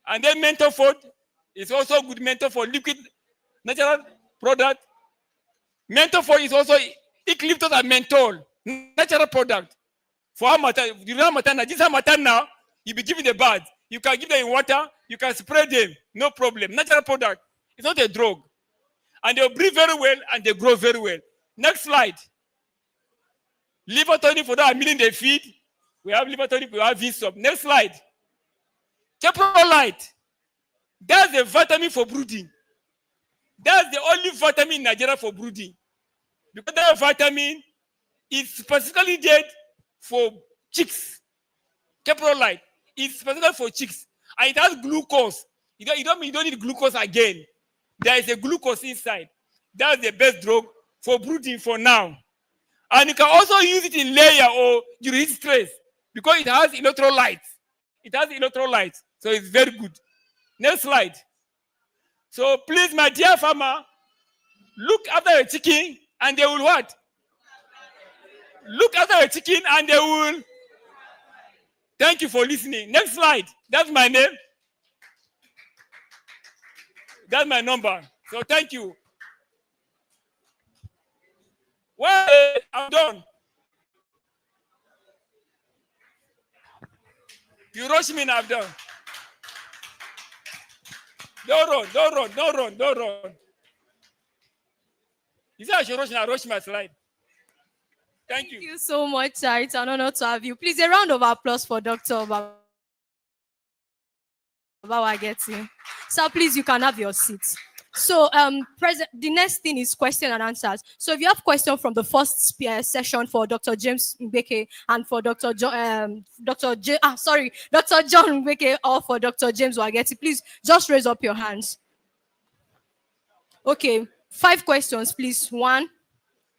And then Mentofort is also good. Mentofort liquid natural product. Mentofort is also eucalyptus and menthol, natural product. For Harmattan, you know Harmattan, this Harmattan now, you be giving the birds. You can give them in water, you can spray them, no problem. Natural product. It's not a drug. And they'll breathe very well and they grow very well. Next slide. Liver tonic for that milling they feed. We have liver tonic, we have V-Sub. Next slide. Caprolite. That's the vitamin for brooding. That's the only vitamin in Nigeria for brooding. Because that vitamin is specifically made for chicks. Caprolite is specifically for chicks. And it has glucose. You don't need glucose again. There is a glucose inside. That's the best drug for brooding for now. And you can also use it in layer or during stress because it has electrolytes. It has electrolytes. So it's very good. Next slide. So please, my dear farmer, look after your chicken and they will what? Look after your chicken and they will. Thank you for listening. Next slide. That's my name. That's my number. So thank you. Well, I'm done. You rush me now, I'm done. Don't run. You say I should rush now, rush my slide. Thank you. Thank you so much, sir. It's an honor to have you. Please, a round of applause for Dr. Babawageti. Sir, please, you can have your seat. So, the next thing is question and answers. So, if you have question from the first session for Dr. James Mbeke and for Dr. John Mbeke or for Dr. James Wageti, please just raise up your hands. Okay, 5 questions, please. 1,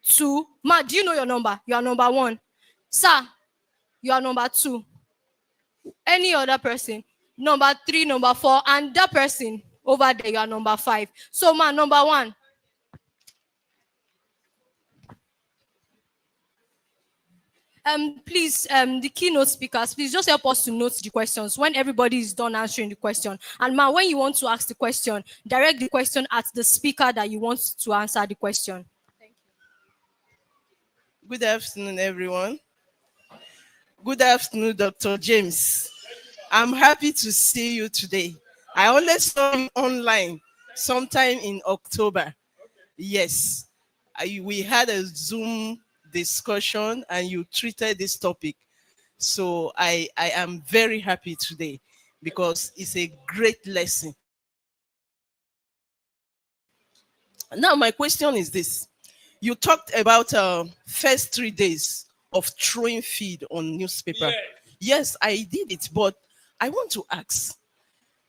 2. Ma, do you know your number? You are number 1. Sir, you are number 2. Any other person? Number 3, number 4, and that person over there, you are number 5. So, ma, number 1. Please, the keynote speakers, please just help us to note the questions when everybody is done answering the question. And ma, when you want to ask the question, direct the question at the speaker that you want to answer the question. Thank you. Good afternoon, everyone. Good afternoon, Dr. James. I'm happy to see you today. I only saw him online sometime in October. Yes, we had a Zoom discussion and you treated this topic. So I am very happy today because it's a great lesson. Now my question is this. You talked about first 3 days of throwing feed on newspaper. Yes, I did it, but I want to ask,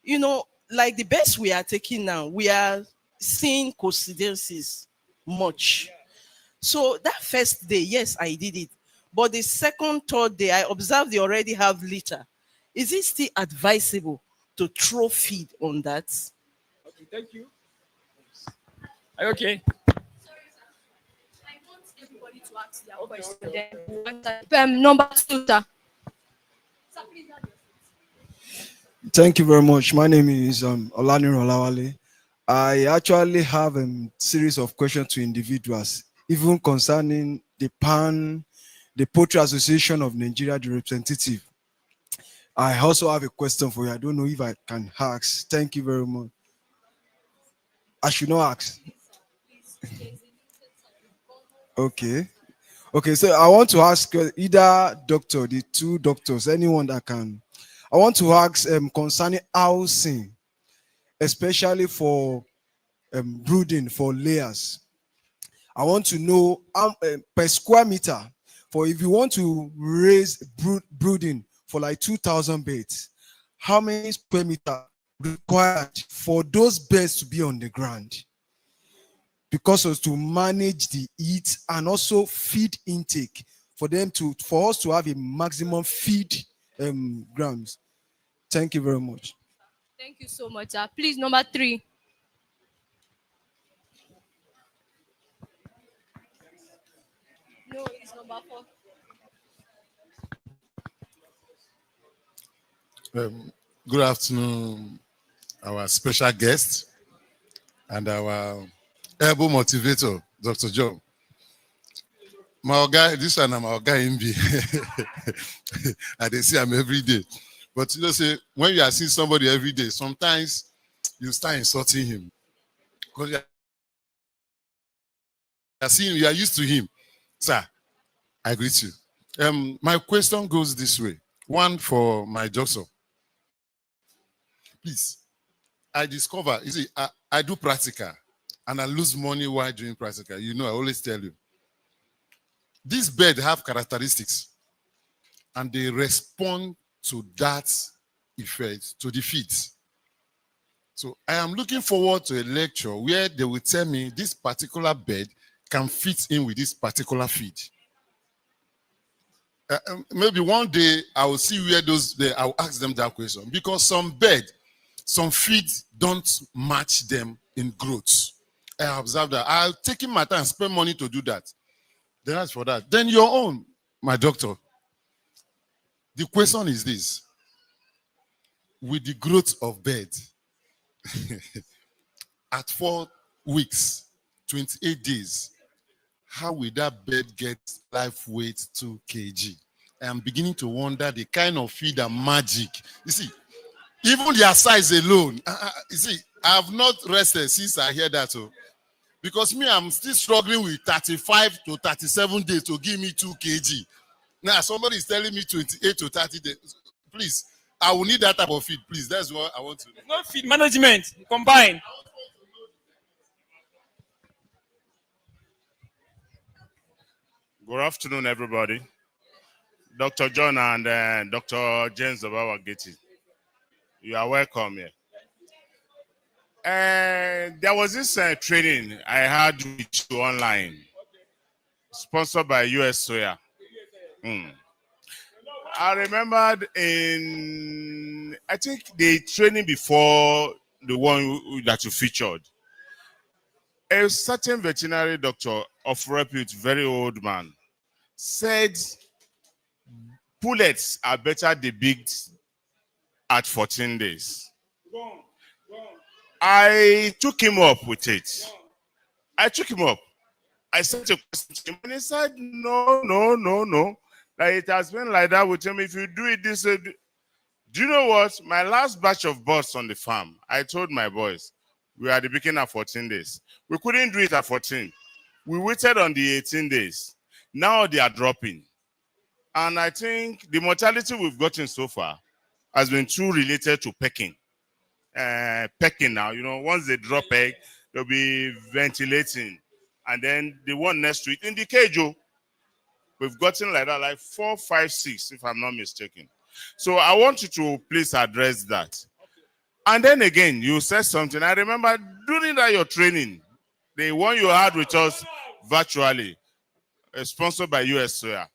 you know, like the best we are taking now, we are seeing coincidences much. So that first day, yes, I did it. But the second, third day, I observed they already have litter. Is it still advisable to throw feed on that? Okay, thank you. Are you okay? I want everybody to ask their question. Number 2, sir. Thank you very much. My name is Olani Rolawale. I actually have a series of questions to individuals, even concerning the Poultry Association of Nigeria, the representative. I also have a question for you. I don't know if I can ask. Thank you very much. I should not ask. Okay. Okay, so I want to ask either doctor, the 2 doctors, anyone that can. I want to ask concerning housing, especially for brooding, for layers. I want to know per square meter, for if you want to raise brooding for like 2,000 beds, how many square meter required for those beds to be on the ground? Because of to manage the heat and also feed intake for us to have a maximum feed grams. Thank you very much. Thank you so much, sir. Please, number 3. No, it's number 4. Good afternoon, our special guest and our able motivator, Dr. John. My guy, this one, my guy in B. And they see him every day. But you know, say when you are seeing somebody every day, sometimes you start insulting him because you are used to him. Sir, I greet you. My question goes this way. One for my doctor. Please, I discover, you see, I do practical and I lose money while doing practical. You know, I always tell you. These birds have characteristics and they respond to that effect, to the feed. So I am looking forward to a lecture where they will tell me this particular bird can fit in with this particular feed. Maybe one day I will see where I will ask them that question because some feed don't match them in growth. I observed that. I'll take my time and spend money to do that. Then as for that, then your own, my doctor. The question is this. With the growth of bird, at 4 weeks, 28 days, how will that bird get life weight 2 kg? I am beginning to wonder the kind of feed and magic. You see, even their size alone, you see, I have not rested since I hear that. Because me, I'm still struggling with 35 to 37 days to give me 2 kg. Now, somebody is telling me 28 to 30 days. Please, I will need that type of feed, please. That's what I want to know. No feed management combined. Good afternoon, everybody. Dr. John and Dr. James Obawageti. You are welcome here. There was this training I had with you online, sponsored by US Soya. I remembered I think the training before the one that you featured, a certain veterinary doctor of repute, very old man, said pullets are better debigged at 14 days. I took him up with it. I sent a question to him and he said, no. That it has been like that with him. If you do it this way, do you know what? My last batch of birds on the farm, I told my boys, we are debigging at 14 days. We couldn't do it at 14. We waited on the 18 days. Now they are dropping. And I think the mortality we've gotten so far has been too related to pecking. Pecking now, once they drop egg, they'll be ventilating. And then the one next to it in the cage, we've gotten like that, like 4, 5, 6, if I'm not mistaken. So I want you to please address that. And then again, you said something. I remember during your training, the one you had with us virtually, sponsored by US Soya.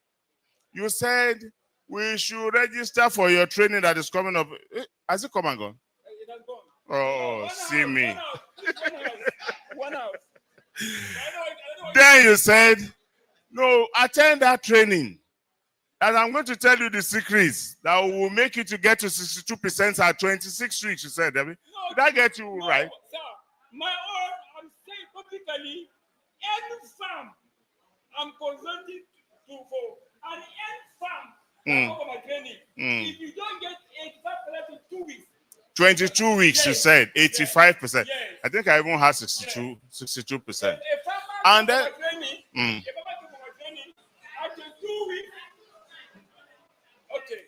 You said we should register for your training that is coming up. Has it come and gone? It has gone. Oh, see me. One hour. Then you said, no, attend that training. And I'm going to tell you the secrets that will make you to get to 62% at 26 weeks, you said, Debbie. Did I get you right? Sir, my own, I'm saying publicly, any farm I'm consulting to for an end farm for my training. If you don't get 85% in 2 weeks. 22 weeks, yes. You said, 85%. Yes. I think I even had 62%. And then, after 2 weeks, okay.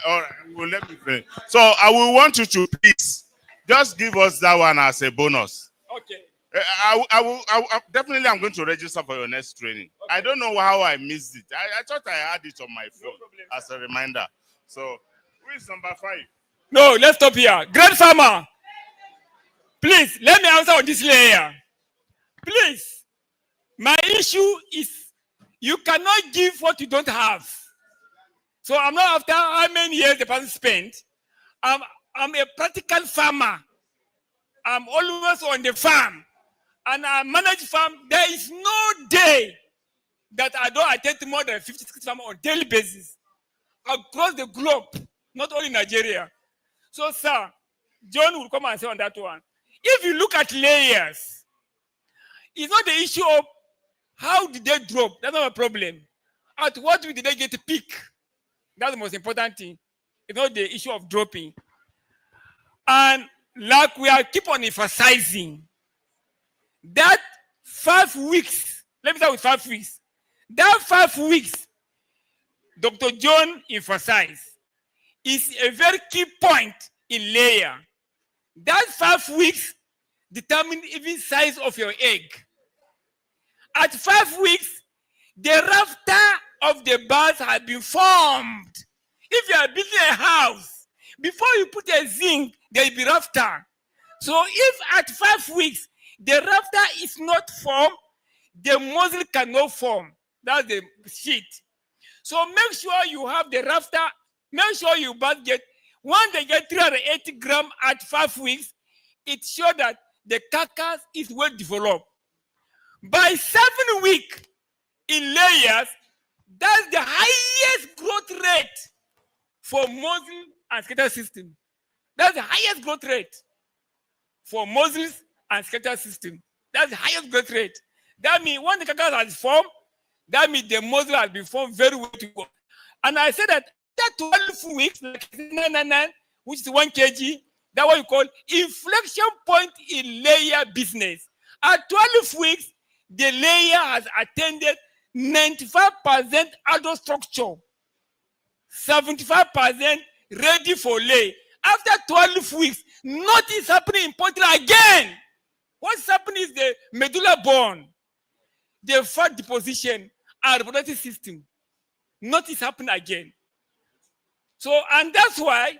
All right, well, let me finish. So I will want you to please just give us that one as a bonus. Okay. I will definitely. I'm going to register for your next training. Okay. I don't know how I missed it. I thought I had it on my phone as a reminder. So who is number 5? No, let's stop here. Great farmer, please let me answer on this layer. Please, my issue is you cannot give what you don't have. So I'm not after how many years the person spent. I'm a practical farmer. I'm always on the farm. And I manage farm. There is no day that I don't attend to more than 56 farmers on a daily basis. Across the globe, not only Nigeria. So, sir, John will come and say on that one. If you look at layers, it's not the issue of how did they drop. That's not a problem. At what did they get a peak? That's the most important thing. It's not the issue of dropping. And like we are keep on emphasizing, that 5 weeks, let me start with 5 weeks. That 5 weeks, Dr. John emphasized, is a very key point in layer. That 5 weeks determine even size of your egg. At 5 weeks, the rafter of the birds has been formed. If you are building a house, before you put a zinc, there will be rafter. So if at 5 weeks, the rafter is not formed, the muzzle cannot form. That's the sheet. So make sure you have the rafter. Make sure you get, when they get 380 grams at 5 weeks, it shows that the carcass is well developed. By 7 weeks in layers, that's the highest growth rate for muzzle and scatter system. That's the highest growth rate for muzzles and scatter system. That's the highest growth rate. That means when the carcass has formed, that means the muzzle has been formed very well to go. And I said that 12 weeks, like 999, which is 1 kg, that's what you call inflection point in layer business. At 12 weeks, the layer has attained 95% adult structure, 75% ready for lay. After 12 weeks, nothing is happening in poultry again. What's happening is the medulla bone, the fat deposition, and reproductive system. Nothing happen again. So, and that's why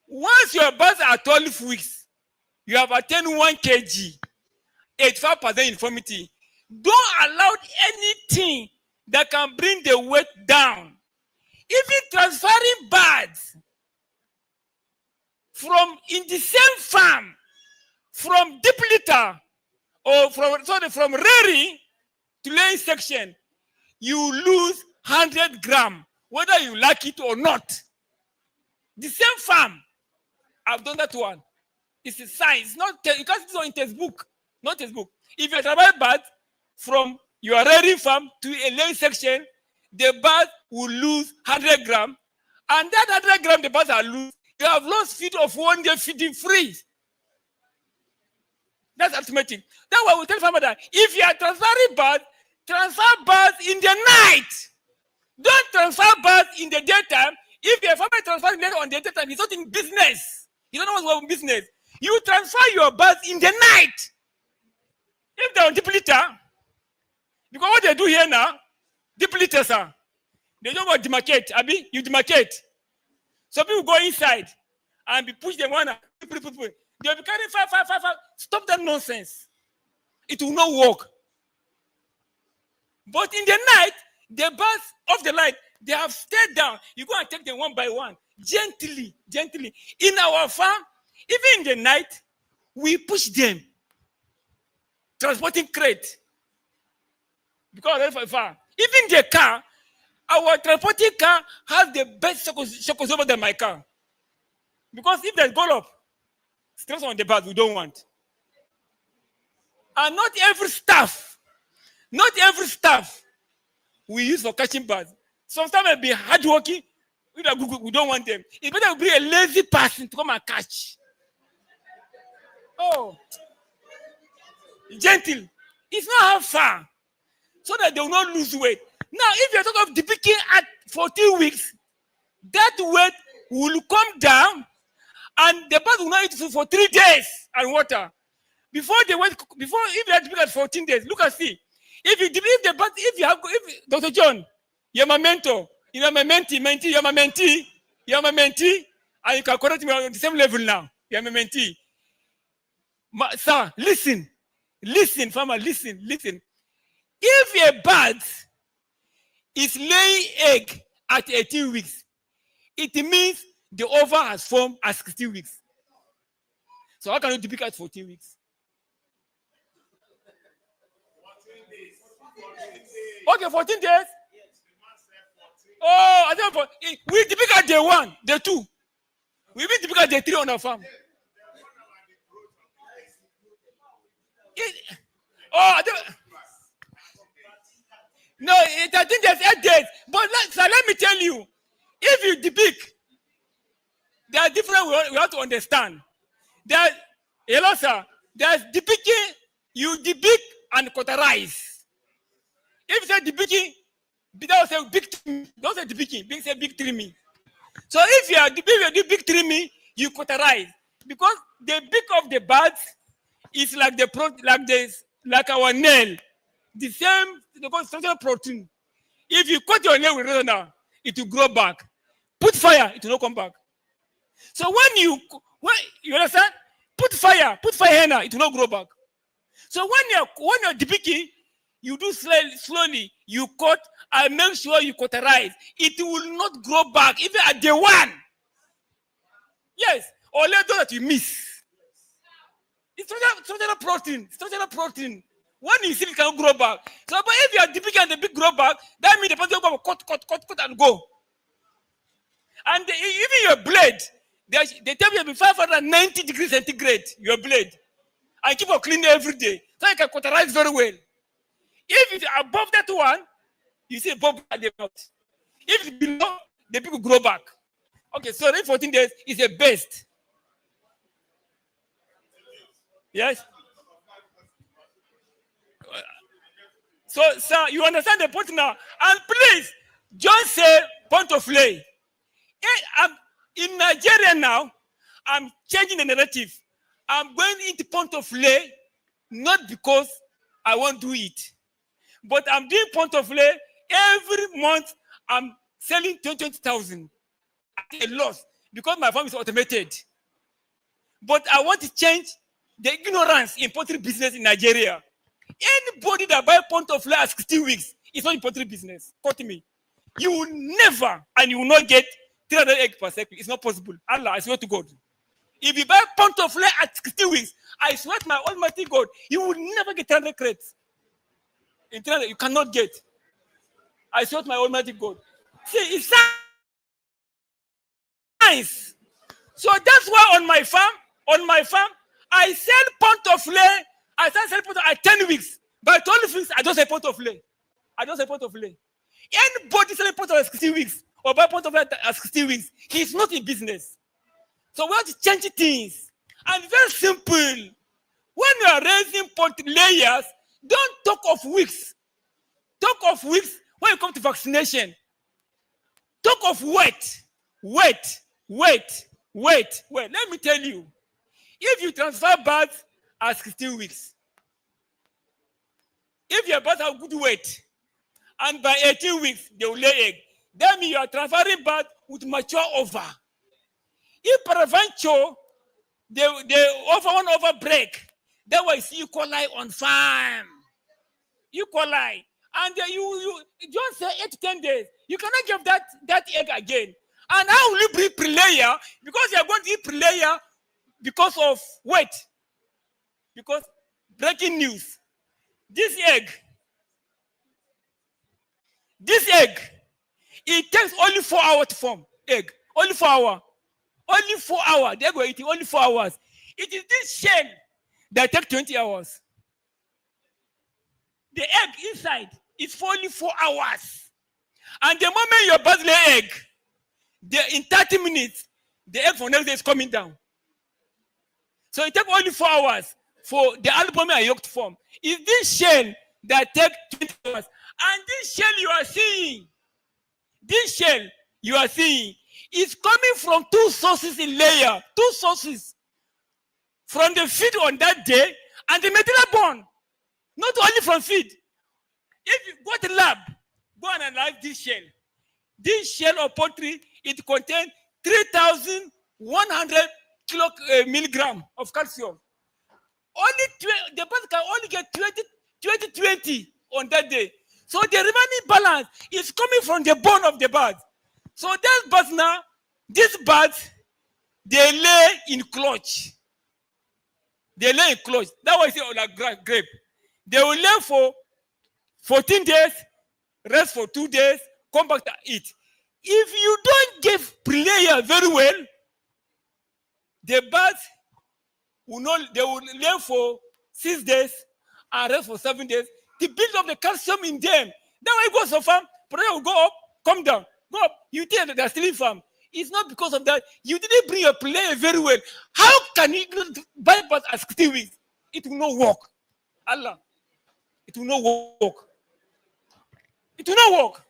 once your births are 12 weeks, you have attained 1 kg, 85% infirmity. Don't allow anything that can bring the weight down. Even transferring birds from in the same farm, from deep litter or from rearing to laying section, you lose 100 grams, whether you like it or not. The same farm, I've done that one. It's a science, not you can't see it in textbook, not textbook. If you transfer bird from your rearing farm to a laying section, the bird will lose 100 grams, and that 100 grams the birds are lose, you have lost feed of 1 day feeding free. That's arithmetic. That's why we tell farmers that if you are transferring birds, transfer birds in the night. Don't transfer birds in the daytime. If your farmer transferring later on the daytime, he's not in business. You don't know what's in business. You transfer your birds in the night. If they're on deep litter, because what they do here now, deep litter, sir, they don't want to demarcate. Abi, you demarcate. So people go inside and be push them one. They'll be carrying 5. Stop that nonsense. It will not work. But in the night, the birds of the light, they have stayed down. You go and take them one by one, gently. In our farm, even in the night, we push them, transporting crate. Because of far. Even the car, our transporting car has the best shock absorber than my car. Because if there's go up, stress on the bird, we don't want. And not every staff we use for catching birds. Sometimes may be hardworking, we don't want them. It's better to be a lazy person to come and catch. Oh, gentle. It's not how far, so that they will not lose weight. Now, if you're talking of depicting at 14 weeks, that weight will come down, and the bird will not eat food for 3 days and water. If you are depicting at 14 days, look and see. If Dr. John, you're my mentor, you're my mentee, you're my mentee, and you can correct me on the same level now. You're my mentee. Sir, listen, farmer, listen. If a bird is laying egg at 18 weeks, it means the ova has formed at 16 weeks. So how can you depict at 14 weeks? Okay, 14 days. Oh, I don't. We depict at day 1, day 2. We even depict at day 3 on our farm. I don't. No, I think there's 8 days. But let me tell you, if you depict, there are different ways we have to understand. Hello, sir. There's depicting, you depict and cauterize. If you say depicting, that will say big trimming. Don't say depicting, say big trimming. So if you do big trimming, you cauterize. Because the beak of the birds is like our nail. The same structural protein. If you cut your nail with razor now, it will grow back. Put fire, it will not come back. So when you understand, put fire here now, it will not grow back. So when you're depicting, you do slowly, you cut and make sure you cauterize. It will not grow back, even at day 1. Yes, or later that you miss. It's structural protein. When you see it can grow back. So, but if you are depicting and the big grow back, that means the person will cut and go. And even your blade, they tell you to be 590 degrees centigrade, your blade. And keep on cleaning every day. So you can cauterize very well. If it's above that one, you see a bubble at the mouth. If it's below, the people grow back. Okay, so 14 days is the best. Yes? So, sir, you understand the point now. And please, just say point of lay. In Nigeria now, I'm changing the narrative. I'm going into point of lay, not because I won't do it, But I'm doing point of lay every month. I'm selling 20,000 at a loss because my farm is automated. But I want to change the ignorance in poultry business in Nigeria. Anybody that buy point of lay at 16 weeks is not in poultry business. Quote me. You will never and you will not get 300 eggs per second. It's not possible. Allah, I swear to God. If you buy point of lay at 16 weeks, I swear to my almighty God, you will never get 300 crates. In 300, you cannot get. I swear to my almighty God. See, it's science. So that's why on my farm, I sell point of lay. I start selling point of at 10 weeks. By 12 weeks, I don't sell point of lay. I don't sell point of lay. Anybody selling point of lay at 16 weeks or buy point of lay at 16 weeks, he's not in business. So we have to change things. And very simple. When you are raising point layers, don't talk of weeks. Talk of weeks when you come to vaccination. Talk of weight. Wait. Let me tell you. If you transfer birds at 16 weeks, if your birds have good weight, and by 18 weeks they will lay egg, that means you are transferring birds with mature ova. If peradventure they offer one over break, that was E. coli on farm. E. coli. And you just say 8 to 10 days. You cannot give that egg again. And how will you bring pre-layer? Because you are going to eat pre-layer because of weight. Because breaking news. This egg, it takes only 4 hours to form egg. Only 4 hours. Only 4 hours. The egg will eat only 4 hours. It is this shell that takes 20 hours. The egg inside is for only 4 hours. And the moment your bird lay egg, in 30 minutes, the egg for next day is coming down. So it takes only 4 hours for the albumin and yolk to form. It's this shell that takes 20 hours. And this shell you are seeing, is coming from 2 sources in layer. 2 sources. From the feed on that day and the material born. Not only from feed. If you go to the lab, go and analyze this shell. This shell of poultry, it contains 3,100 milligram of calcium. The bird can only get 20 on that day. So the remaining balance is coming from the bone of the bird. So these birds now, they lay in clutch. That's why I say like grape. They will lay for 14 days, rest for 2 days, come back to eat. If you don't give pre-layer very well, the birds will lay for 6 days and rest for 7 days to build up the calcium in them. Then when you go to farm, pre-layer will go up, come down, go up. You think that they're still in farm. It's not because of that. You didn't bring your pre-layer very well. How can you buy birds at 16 weeks? It will not work. Allah. It will not work. It will not work.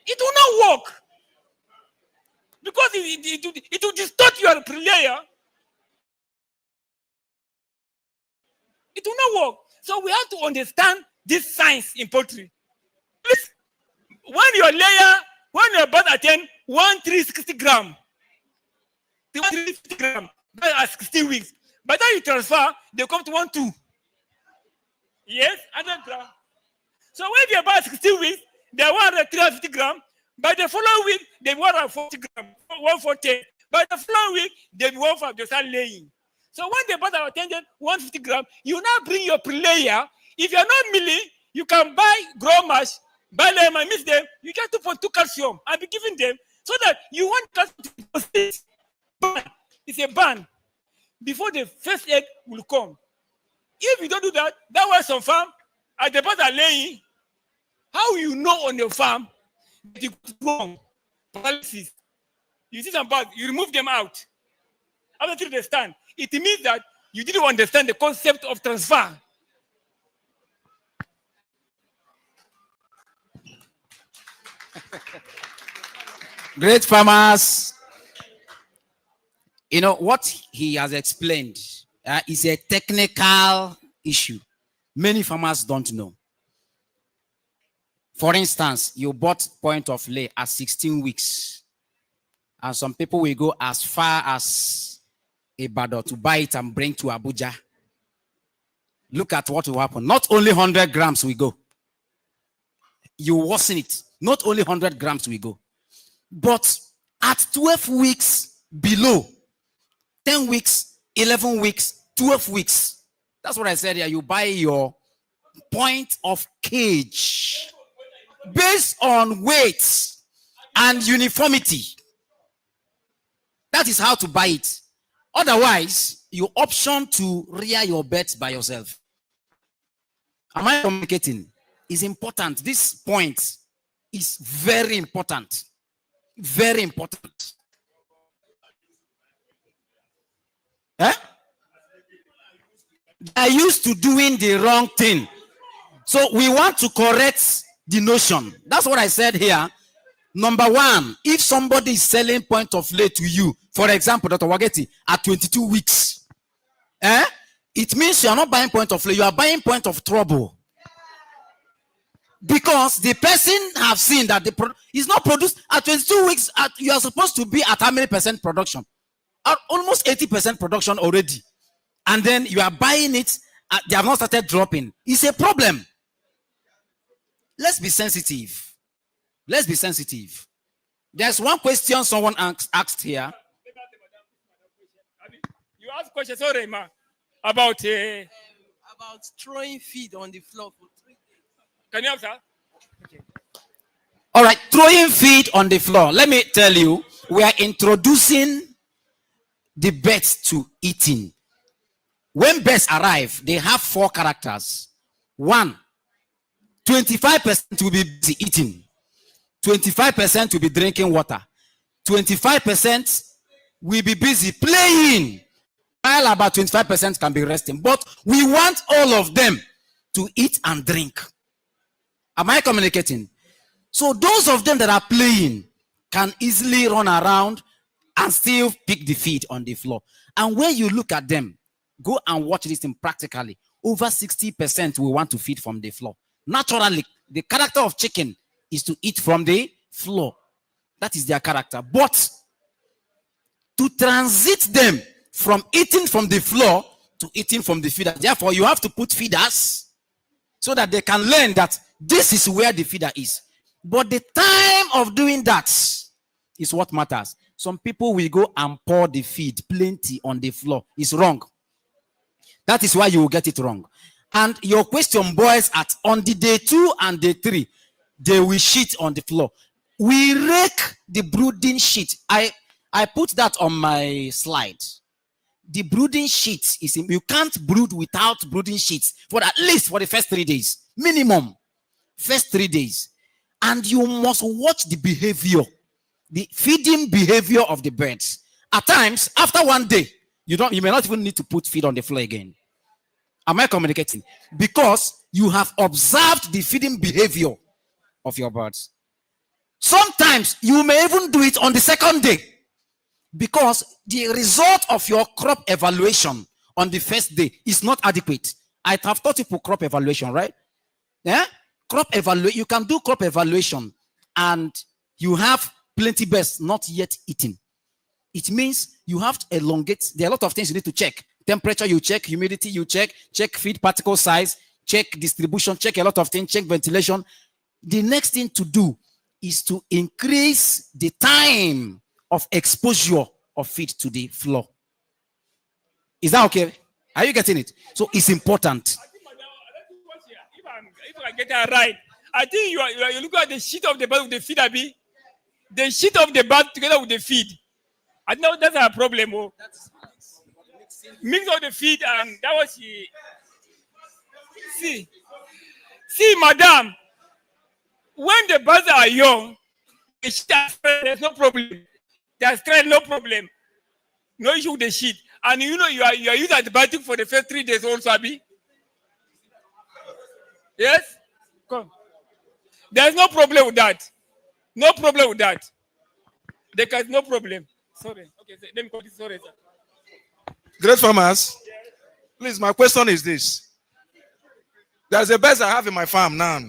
It will not work. Because it will distort your pre-layer. It will not work. So we have to understand this science in poultry. Please, when your bird attain 1,360 grams, 1,360 grams, at 16 weeks. By the time you transfer, they come to 1,2. Yes, 100 grams. So when they about 16 weeks, they want 350 grams. By the following week, they want 40 grams, 140. By the following week, they want 5, they start laying. So when the birds are attended 150 grams, you now bring your pre-layer. If you're not milling, you can buy grow mash, buy them and mix them. You get 2.2 calcium and be giving them so that you want calcium to persist. It's a ban. Before the first egg will come. If you don't do that, that was some farm, and the birds are laying. How you know on your farm that it's wrong? Paralysis. You see some birds, you remove them out. After they stand, it means that you didn't understand the concept of transfer. Great farmers. You know, what he has explained is a technical issue. Many farmers don't know. For instance, you bought point of lay at 16 weeks. And some people will go as far as Ibadan to buy it and bring to Abuja. Look at what will happen. Not only 100 grams we go. You worsen it. Not only 100 grams we go. But at 12 weeks below, 10 weeks, 11 weeks, 12 weeks. That's what I said here. You buy your point of cage based on weight and uniformity. That is how to buy it. Otherwise, you option to rear your bets by yourself. Am I communicating? It's important. This point is very important. Very important. Eh? They are used to doing the wrong thing. So we want to correct the notion. That's what I said here. Number one, if somebody is selling point of lay to you, for example, Dr. Wageti, at 22 weeks, it means you are not buying point of lay, you are buying point of trouble. Because the person have seen that is not produced at 22 weeks, you are supposed to be at how many percent production? At almost 80% production already. And then you are buying it, they have not started dropping. It's a problem. Let's be sensitive. Let's be sensitive. There's one question someone asked here. You asked question, sorry, ma, about throwing feed on the floor for 3 days. Can you answer? Okay. All right, throwing feed on the floor. Let me tell you, we are introducing the birds to eating. When birds arrive, they have 4 characters. 1, 25% will be busy eating. 25% will be drinking water. 25% will be busy playing. While about 25% can be resting. But we want all of them to eat and drink. Am I communicating? So those of them that are playing can easily run around and still pick the feed on the floor. And when you look at them, go and watch this thing practically. Over 60% will want to feed from the floor. Naturally, the character of chicken is to eat from the floor. That is their character. But to transit them from eating from the floor to eating from the feeder, therefore you have to put feeders so that they can learn that this is where the feeder is. But the time of doing that is what matters. Some people will go and pour the feed plenty on the floor. It's wrong. That is why you will get it wrong. And your question boils at on the day 2 and day 3, they will shit on the floor. We rake the brooding shit. I put that on my slide. The brooding shit is, you can't brood without brooding shit for at least for the first 3 days. Minimum. First 3 days. And you must watch the behavior, the feeding behavior of the birds. At times, after 1 day, you may not even need to put feed on the floor again. Am I communicating? Because you have observed the feeding behavior of your birds. Sometimes you may even do it on the second day because the result of your crop evaluation on the first day is not adequate. I have taught people crop evaluation, right? Yeah? Crop evaluation, you can do crop evaluation and you have plenty birds not yet eaten. It means you have to elongate. There are a lot of things you need to check. Temperature, you check. Humidity, you check. Check feed particle size. Check distribution. Check a lot of things. Check ventilation. The next thing to do is to increase the time of exposure of feed to the floor. Is that okay? Are you getting it? So it's important. If I get it right, I think you look at the sheet of the bird with the feed, Abi. The sheet of the bird together with the feed. I know that's a problem. Oh. Mix of the feed and that was the. See, madam, when the birds are young, there's no problem. There's no problem. No issue with the sheet. And you know you are using antibiotic for the first 3 days also, Abi. Yes? Come. There's no problem with that. No problem with that. There's no problem. Sorry. Okay, so let me continue. Sorry, sir. Great farmers, please, my question is this. There's a bird I have in my farm now. Is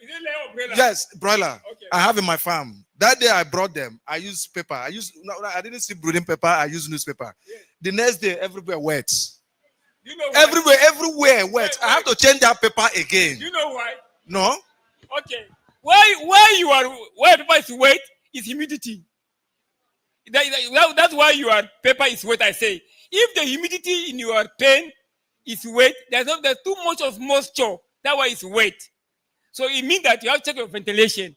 it layer or Yes, broiler. I have in my farm. That day I brought them. I used paper. I didn't see brooding paper. I used newspaper. The next day, everywhere wet. You know why? Everywhere wet. I have to change that paper again. You know why? No. Okay. Why paper is wet is humidity. That's why your paper is wet. I say, if the humidity in your pen is wet, there's too much of moisture. That's why it's wet. So it means that you have to check your ventilation.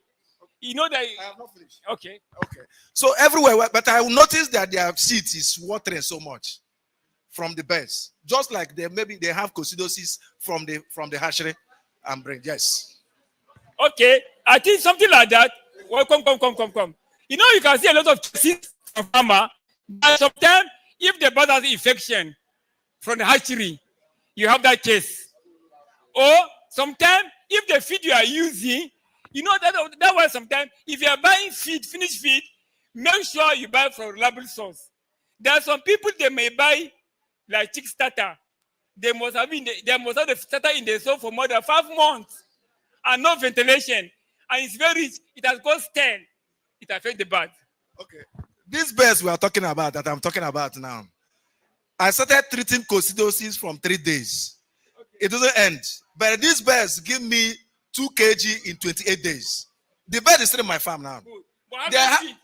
You know that. I have not finished. Okay. Okay. So everywhere, but I will notice that their seat is watering so much from the birds. Just like maybe they have coccidosis from the hatchery and bring. Yes. Okay. I think something like that. Well, come. You know, you can see a lot of cases from farmer, but sometimes if the bird has infection from the hatchery, you have that case. Or sometimes if the feed you are using, you know that why sometimes if you are buying feed, finished feed, make sure you buy from reliable source. There are some people they may buy like chick starter. They must have the starter in the store for more than 5 months and no ventilation. And it's very rich. It has got stale. It affects the bird. Okay. These birds we are talking about, that I'm talking about now, I started treating coccidosis from 3 days. Okay. It doesn't end. But these birds give me 2 kg in 28 days. The bird is still in my farm now. Good. But how many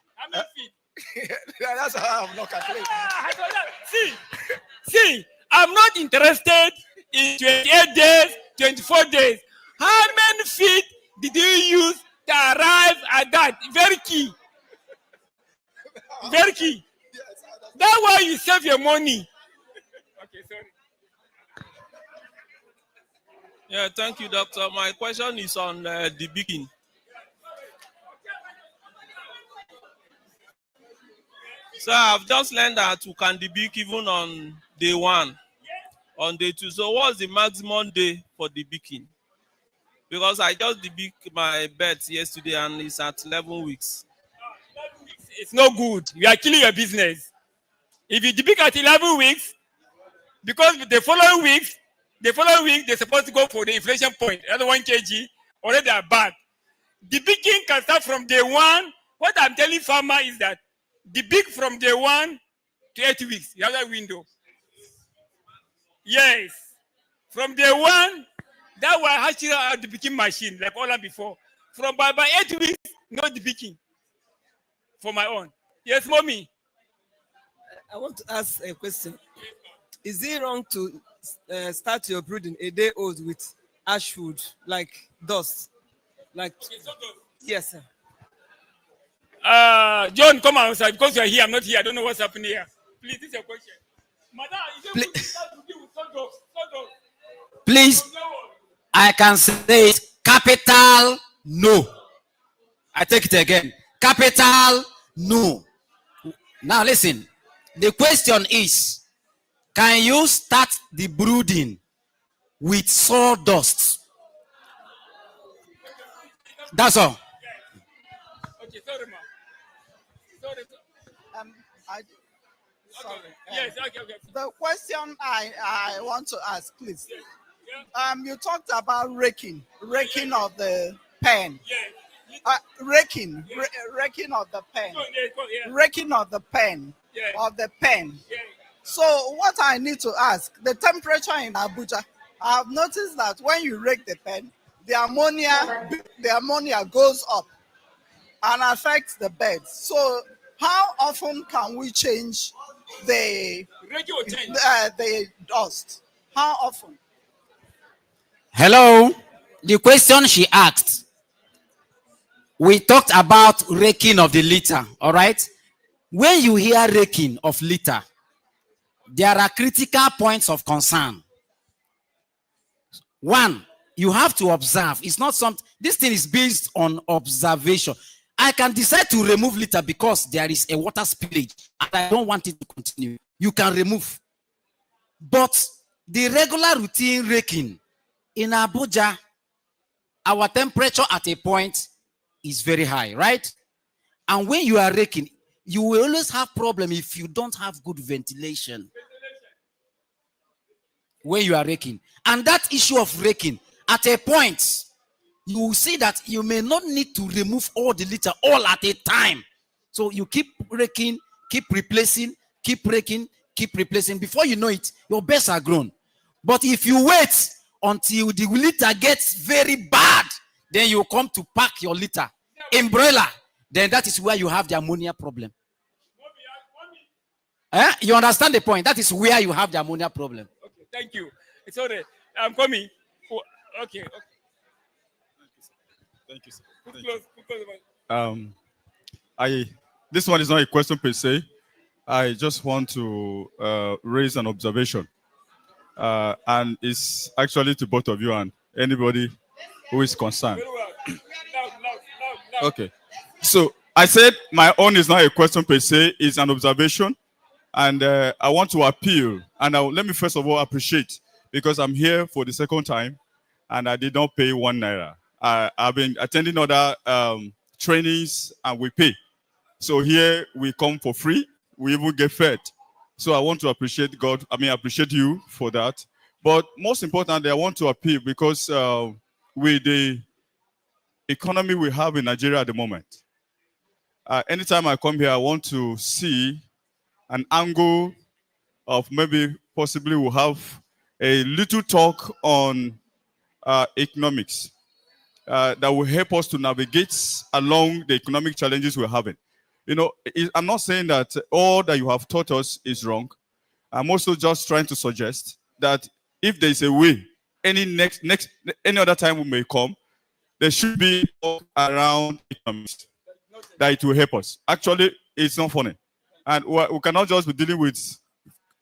feed? That's how I'm not calculating. See, I'm not interested in 28 days, 24 days. How many feet did you use to arrive at that? Very key. Very key. That's why you save your money. Okay, sorry. Yeah, thank you, doctor. My question is on the beginning. So I've just learned that you can debug even on day 1, on day 2. So what's the maximum day for debugging? Because I just debugged my birds yesterday and it's at 11 weeks. It's no good. You are killing your business. If you debug at 11 weeks, because the following week, they're supposed to go for the inflation point, another 1 kg, already they are bad. Debugging can start from day 1. What I'm telling farmer is that debug from day 1 to 8 weeks. You have that window. Yes. From day 1, that was hatchery are debugging machine, like all that before. From by 8 weeks, no debugging. For my own. Yes, mommy. I want to ask a question. Is it wrong to start your brooding a day old with ash wood, like dust? Like, yes, sir. John, come outside because you are here. I'm not here. I don't know what's happening here. Please, this is your question. Madam, is it good to start brooding with sawdust? Please, I can say it. Capital no. I take it again. Capital no. Now listen. The question is, can you start the brooding with sawdust? That's all. Okay, sorry, ma. Sorry. Sorry. Yes, okay. The question I want to ask, please. You talked about raking of the pen. Raking of the pen. Raking of the pen. Of the pen. So what I need to ask, the temperature in Abuja, I have noticed that when you rake the pen, the ammonia goes up and affects the beds. So how often can we change the dust? How often? Hello. The question she asked, we talked about raking of the litter, all right? When you hear raking of litter, there are critical points of concern. One, you have to observe. It's not something, this thing is based on observation. I can decide to remove litter because there is a water spillage and I don't want it to continue. You can remove. But the regular routine raking in Abuja, our temperature at a point is very high, right? And when you are raking, you will always have problem if you don't have good ventilation. When you are raking. And that issue of raking, at a point, you will see that you may not need to remove all the litter all at a time. So you keep raking, keep replacing, keep raking, keep replacing. Before you know it, your beds are grown. But if you wait until the litter gets very bad, then you come to pack your litter in broiler. Then that is where you have the ammonia problem. You understand the point? That is where you have the ammonia problem. Okay, thank you. Sorry, I'm coming. Oh, okay, okay. Thank you, sir. This one is not a question per se. I just want to raise an observation. And it's actually to both of you and anybody who is concerned. Okay. So I said my own is not a question per se, it's an observation. And I want to appeal. And let me first of all appreciate, because I'm here for the second time and I did not pay 1 naira. I've been attending other trainings and we pay. So here we come for free. We even get fed. So I want to appreciate appreciate you for that. But most importantly, I want to appeal because with the economy we have in Nigeria at the moment, anytime I come here, I want to see an angle of maybe possibly we'll have a little talk on economics that will help us to navigate along the economic challenges we're having. You know, I'm not saying that all that you have taught us is wrong. I'm also just trying to suggest that if there is a way, any other time we may come, there should be talk around economics that it will help us. Actually, it's not funny. And we cannot just be dealing with,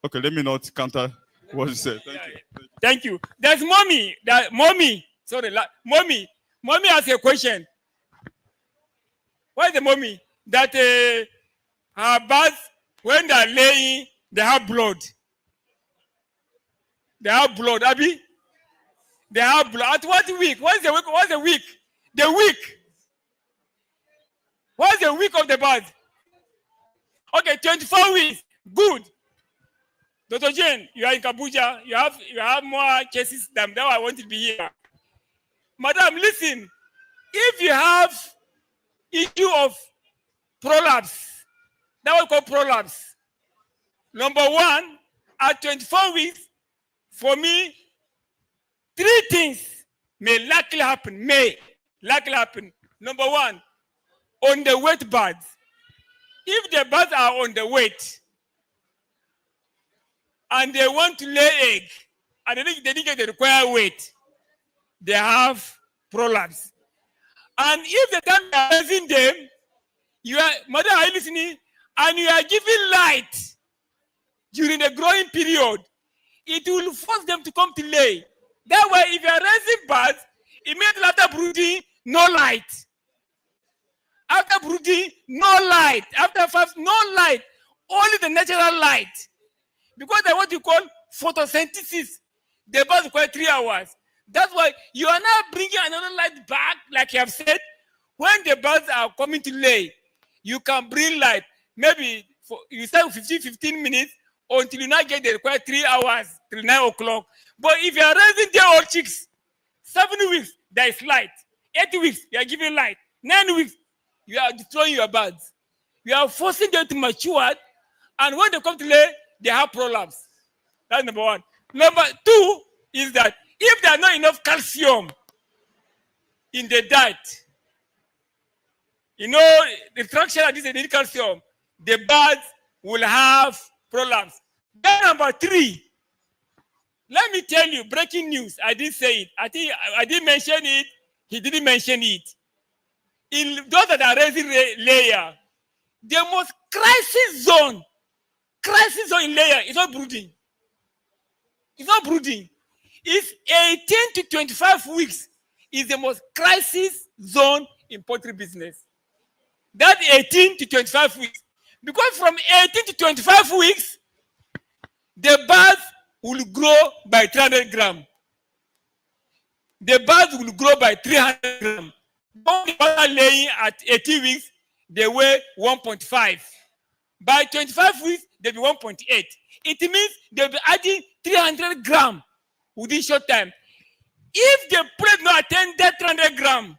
okay, let me not counter what you said. Thank you. Thank you. There's mommy. Mommy has a question. Why is the mommy? That her birds, when they're laying, they have blood. They have blood, Abby. They have blood. At what week? What's the week? What's the week? The week. What's the week of the bird? Okay, 24 weeks. Good. Dr. Jane, you are in Kabuja. You have more cases than that. I want to be here. Madam, listen. If you have issue of prolapse, that we call prolapse. Number one, at 24 weeks, for me, 3 things may likely happen. Number one, on the weight birds. If the birds are on the weight and they want to lay egg and they didn't get the required weight, they have prolapse. And if the time you are raising them, mother, are you listening? And you are giving light during the growing period, it will force them to come to lay. That way, if you are raising birds, immediately after brooding, no light. After brooding, no light. After fast, no light. Only the natural light. Because that's what you call photosynthesis. The birds require 3 hours. That's why you are now bringing another light back, like you have said. When the birds are coming to lay, you can bring light. Maybe you start with 15 minutes until you now get the required 3 hours till 9 o'clock. But if you are raising their old chicks, 7 weeks, there is light. 8 weeks, you are giving light. 9 weeks, you are destroying your birds. You are forcing them to mature, and when they come to lay, they have prolapse. That's number one. Number two is that if there are not enough calcium in the diet, you know, the structure of this, they need calcium, the birds will have prolapse. Then number three, let me tell you, breaking news, I didn't say it. I think I didn't mention it. He didn't mention it. In those that are raising layer, the most crisis zone in layer is not brooding. It's not brooding. It's 18 to 25 weeks is the most crisis zone in poultry business. That 18 to 25 weeks. Because from 18 to 25 weeks, the birds will grow by 300 grams. The birds will grow by 300 grams. When they are laying at 18 weeks, they weigh 1.5. By 25 weeks, they'll be 1.8. It means they'll be adding 300 grams within short time. If the plate not attend that 300 gram,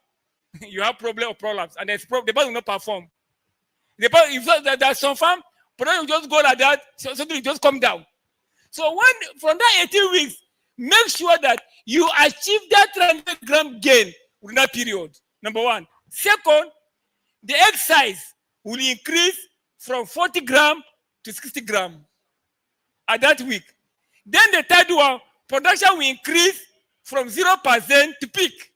you have problem or prolapse, and the body will not perform. The body, if there's some farm, production will just go like that, so something will just come down. So when from that 18 weeks, make sure that you achieve that 300 gram gain within that period. Number one. Second, the egg size will increase from 40 gram to 60 gram at that week. Then the third one, production will increase from 0% to peak.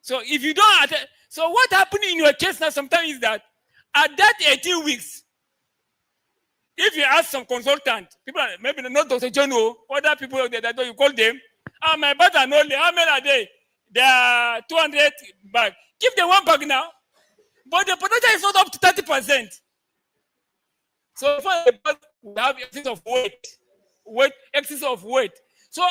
So if you don't, so what happened in your case now sometimes is that at that 18 weeks, if you ask some consultant, people maybe not Dr. John or other people that you call them, my bags are not, how many are they? They are 200 bags. Give them one bag now. But the production is not up to 30%. So for the bag, we have excess of weight, excess of weight. So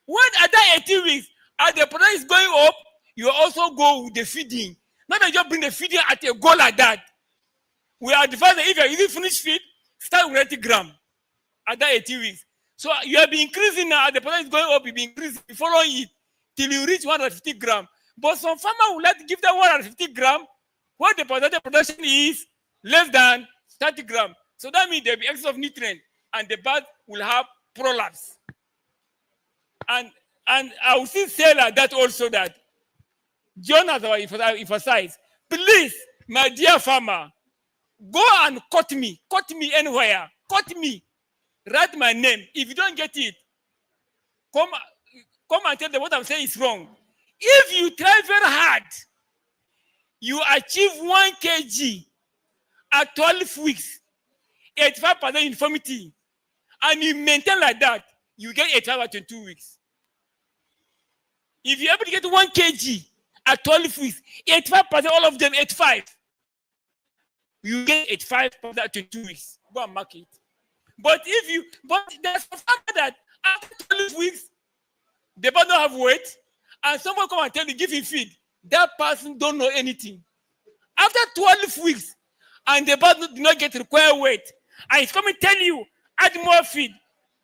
when at that 18 weeks, as the production is going up, you also go with the feeding. Not that you just bring the feeding at a goal like that. We advise that if you're using finished feed, start with 80 gram at that 18 weeks. So you have been increasing now, the production is going up, you'll be increasing, following it till you reach 150 gram. But some farmer would like to give that 150 gram what the production is less than 30 gram. So that means there'll be excess of nutrient and the bird will have prolapse. And I will still say like that also that John has emphasized, please, my dear farmer, go and cut me anywhere, cut me, write my name. If you don't get it, come and tell them what I'm saying is wrong. If you try very hard, you achieve 1 kg at 12 weeks, 85% uniformity, and you maintain like that, you get 85 at 22 weeks. If you're able to get 1 kg at 12 weeks, 85%, all of them 85, you get 85% at 22 weeks. Go and mark it. But there's a fact that after 12 weeks, the bird don't have weight, and someone come and tell you, give him feed. That person don't know anything. After 12 weeks, and the bird do not get required weight, and he's coming to tell you, add more feed.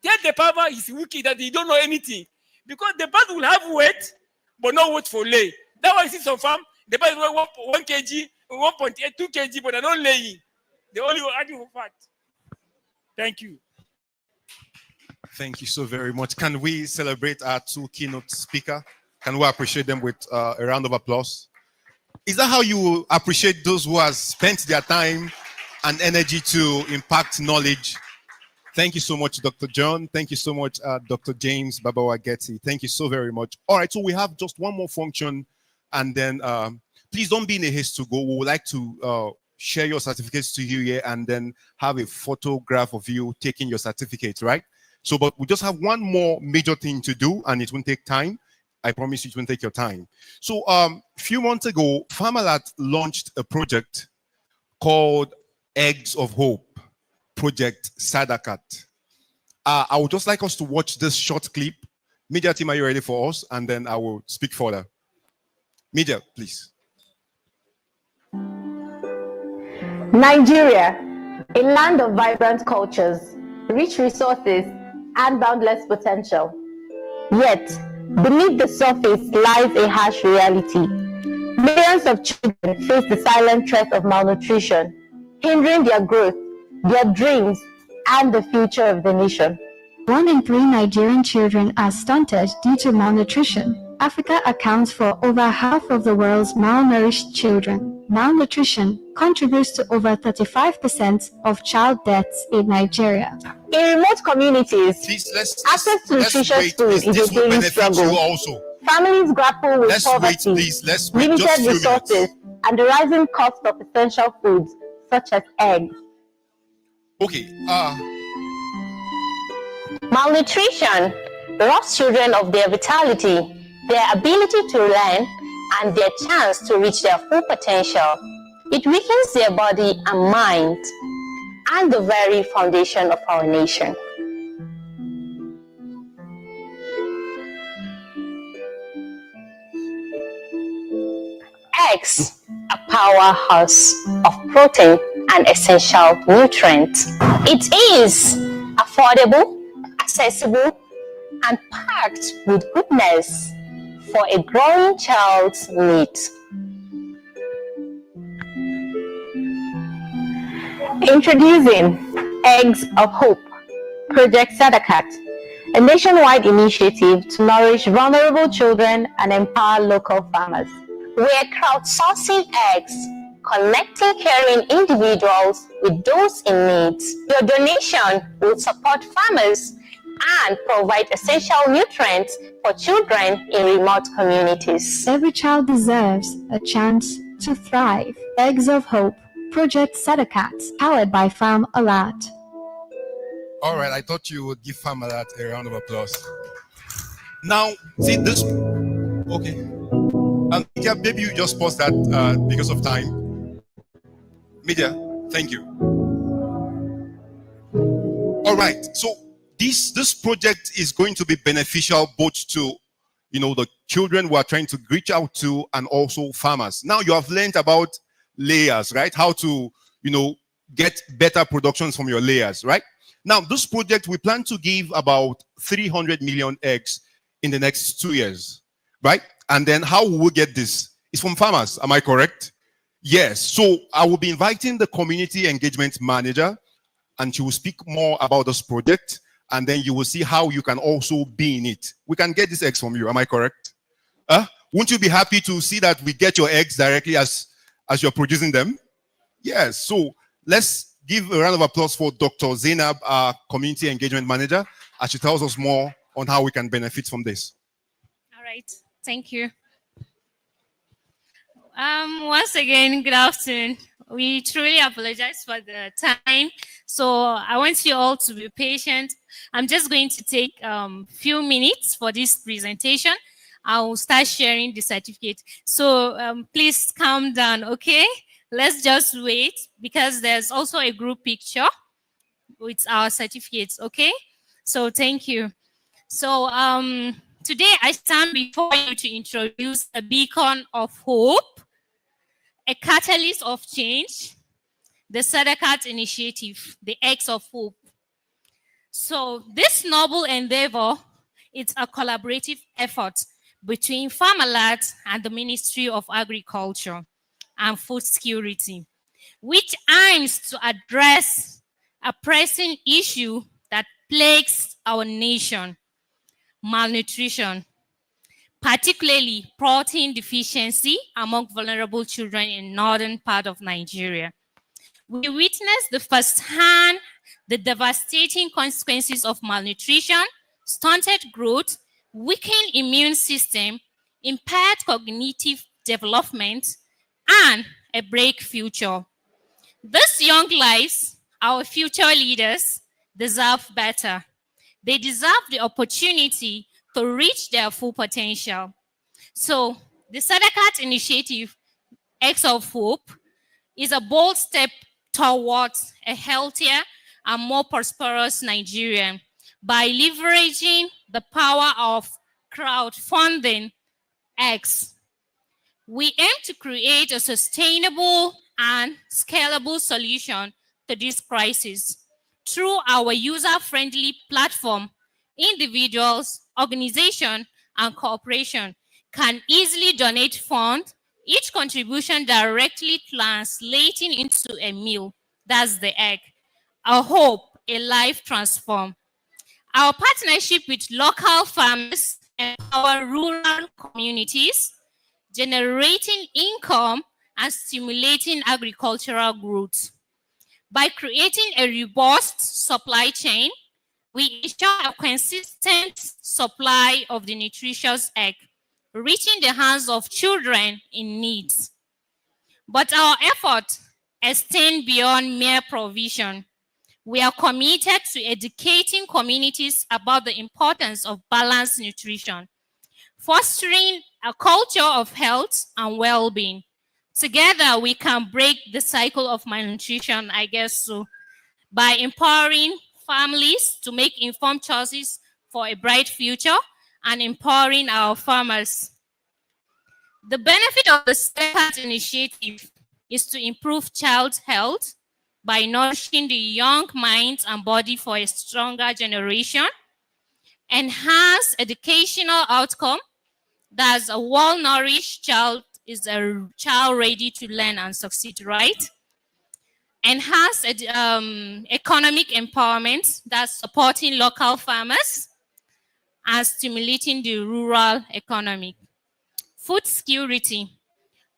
Tell the farmer he's wicked that he don't know anything. Because the bird will have weight, but no weight for lay. That's why you see some farm, the bird will 1 kg, 1.8, 2 kg, but they're not laying. They only adding fat. Thank you. Thank you so very much. Can we celebrate our 2 keynote speakers? Can we appreciate them with a round of applause? Is that how you appreciate those who have spent their time and energy to impact knowledge? Thank you so much, Dr. John. Thank you so much, Dr. James Babawa-Getty. Thank you so very much. All right, so we have just one more function, and then please don't be in a haste to go. We would like to share your certificates to you here and then have a photograph of you taking your certificate, right? So, but we just have one more major thing to do, and it won't take time. I promise you it won't take your time. So a few months ago, Farmalat launched a project called Eggs of Hope, Project Sadakat. I would just like us to watch this short clip. Media team, are you ready for us? And then I will speak further. Media, please. Nigeria, a land of vibrant cultures, rich resources, and boundless potential. Yet, beneath the surface lies a harsh reality. Millions of children face the silent threat of malnutrition, hindering their growth, their dreams, and the future of the nation. 1 in 3 Nigerian children are stunted due to malnutrition. Africa accounts for over half of the world's malnourished children. Malnutrition contributes to over 35% of child deaths in Nigeria. In remote communities, access to nutritious food is a daily struggle. Families grapple with poverty, limited resources, and the rising cost of essential foods such as eggs. Okay. Malnutrition robs children of their vitality, their ability to learn, and their chance to reach their full potential. It weakens their body and mind, and the very foundation of our nation. Eggs, a powerhouse of protein and essential nutrients. It is affordable, accessible, and packed with goodness for a growing child's needs. Introducing Eggs of Hope, Project Sadakat, a nationwide initiative to nourish vulnerable children and empower local farmers. We are crowdsourcing eggs, connecting caring individuals with those in need. Your donation will support farmers and provide essential nutrients for children in remote communities. Every child deserves a chance to thrive. Eggs of Hope, Project Sadakat, powered by Farm Alert. All right, I thought you would give Farm Alert a round of applause. Now, see this. Okay. Media, maybe you just pause that because of time. Media, thank you. All right, so this project is going to be beneficial both to the children we are trying to reach out to and also farmers. Now you have learned about layers, right? How to get better productions from your layers, right? Now this project, we plan to give about 300 million eggs in the next 2 years, right? And then how will we get this? It's from farmers, am I correct? Yes, so I will be inviting the community engagement manager and she will speak more about this project, and then you will see how you can also be in it. We can get these eggs from you, am I correct? Won't you be happy to see that we get your eggs directly as you're producing them? Yes, so let's give a round of applause for Dr. Zainab, our community engagement manager, as she tells us more on how we can benefit from this. All right, thank you. Once again, good afternoon. We truly apologize for the time. So I want you all to be patient. I'm just going to take a few minutes for this presentation. I will start sharing the certificate. So please calm down, okay? Let's just wait because there's also a group picture with our certificates, okay? So thank you. So today I stand before you to introduce a beacon of hope, a catalyst of change, the Sadakat initiative, the Eggs of Hope. So this noble endeavor, it's a collaborative effort between Farm Alert and the Ministry of Agriculture and Food Security, which aims to address a pressing issue that plagues our nation, malnutrition, particularly protein deficiency among vulnerable children in northern part of Nigeria. We witnessed firsthand the devastating consequences of malnutrition, stunted growth, weakened immune system, impaired cognitive development, and a bleak future. These young lives, our future leaders, deserve better. They deserve the opportunity to reach their full potential. So the Sadakat initiative, Eggs of Hope, is a bold step towards a healthier and more prosperous Nigeria by leveraging the power of crowdfunding eggs. We aim to create a sustainable and scalable solution to this crisis. Through our user-friendly platform, individuals, organizations, and corporations can easily donate funds, each contribution directly translating into a meal. That's the egg. A hope, a life transformed. Our partnership with local farmers empower rural communities, generating income and stimulating agricultural growth. By creating a robust supply chain, we ensure a consistent supply of the nutritious egg, reaching the hands of children in need. But our efforts extend beyond mere provision. We are committed to educating communities about the importance of balanced nutrition, fostering a culture of health and well-being. Together, we can break the cycle of malnutrition, I guess so, by empowering families to make informed choices for a bright future and empowering our farmers. The benefit of the Sadakat initiative is to improve child health by nourishing the young minds and body for a stronger generation, enhance educational outcome. That's a well-nourished child is a child ready to learn and succeed, right? Enhance economic empowerment, that's supporting local farmers and stimulating the rural economy. Food security,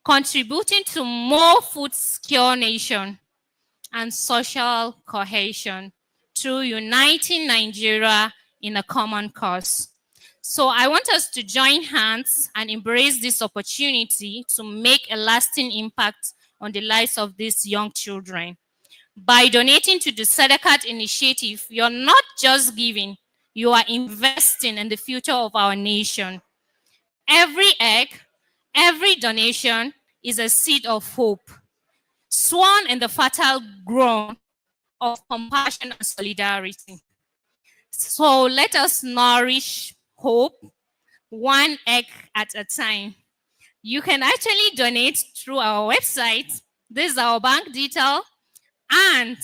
contributing to more food secure nation and social cohesion through uniting Nigeria in a common cause. So I want us to join hands and embrace this opportunity to make a lasting impact on the lives of these young children. By donating to the Sadakat initiative, you're not just giving, you are investing in the future of our nation. Every egg, every donation is a seed of hope, sown in the fertile ground of compassion and solidarity. So let us nourish hope, one egg at a time. You can actually donate through our website. This is our bank detail, and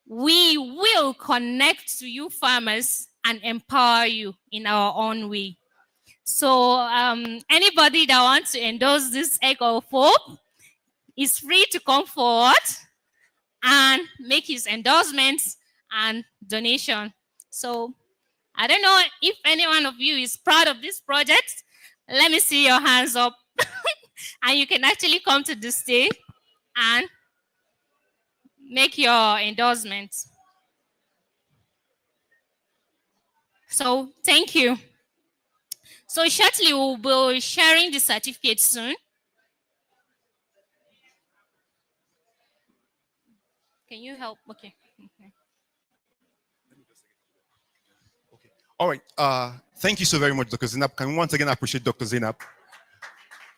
we will connect to you farmers and empower you in our own way. So anybody that wants to endorse this egg of hope is free to come forward and make his endorsements and donation. So I don't know if any one of you is proud of this project. Let me see your hands up. And you can actually come to the stage and make your endorsement. So thank you. So shortly we'll be sharing the certificate soon. Can you help? Okay. All right. Thank you so very much, Dr. Zainab. Can we once again appreciate Dr. Zainab?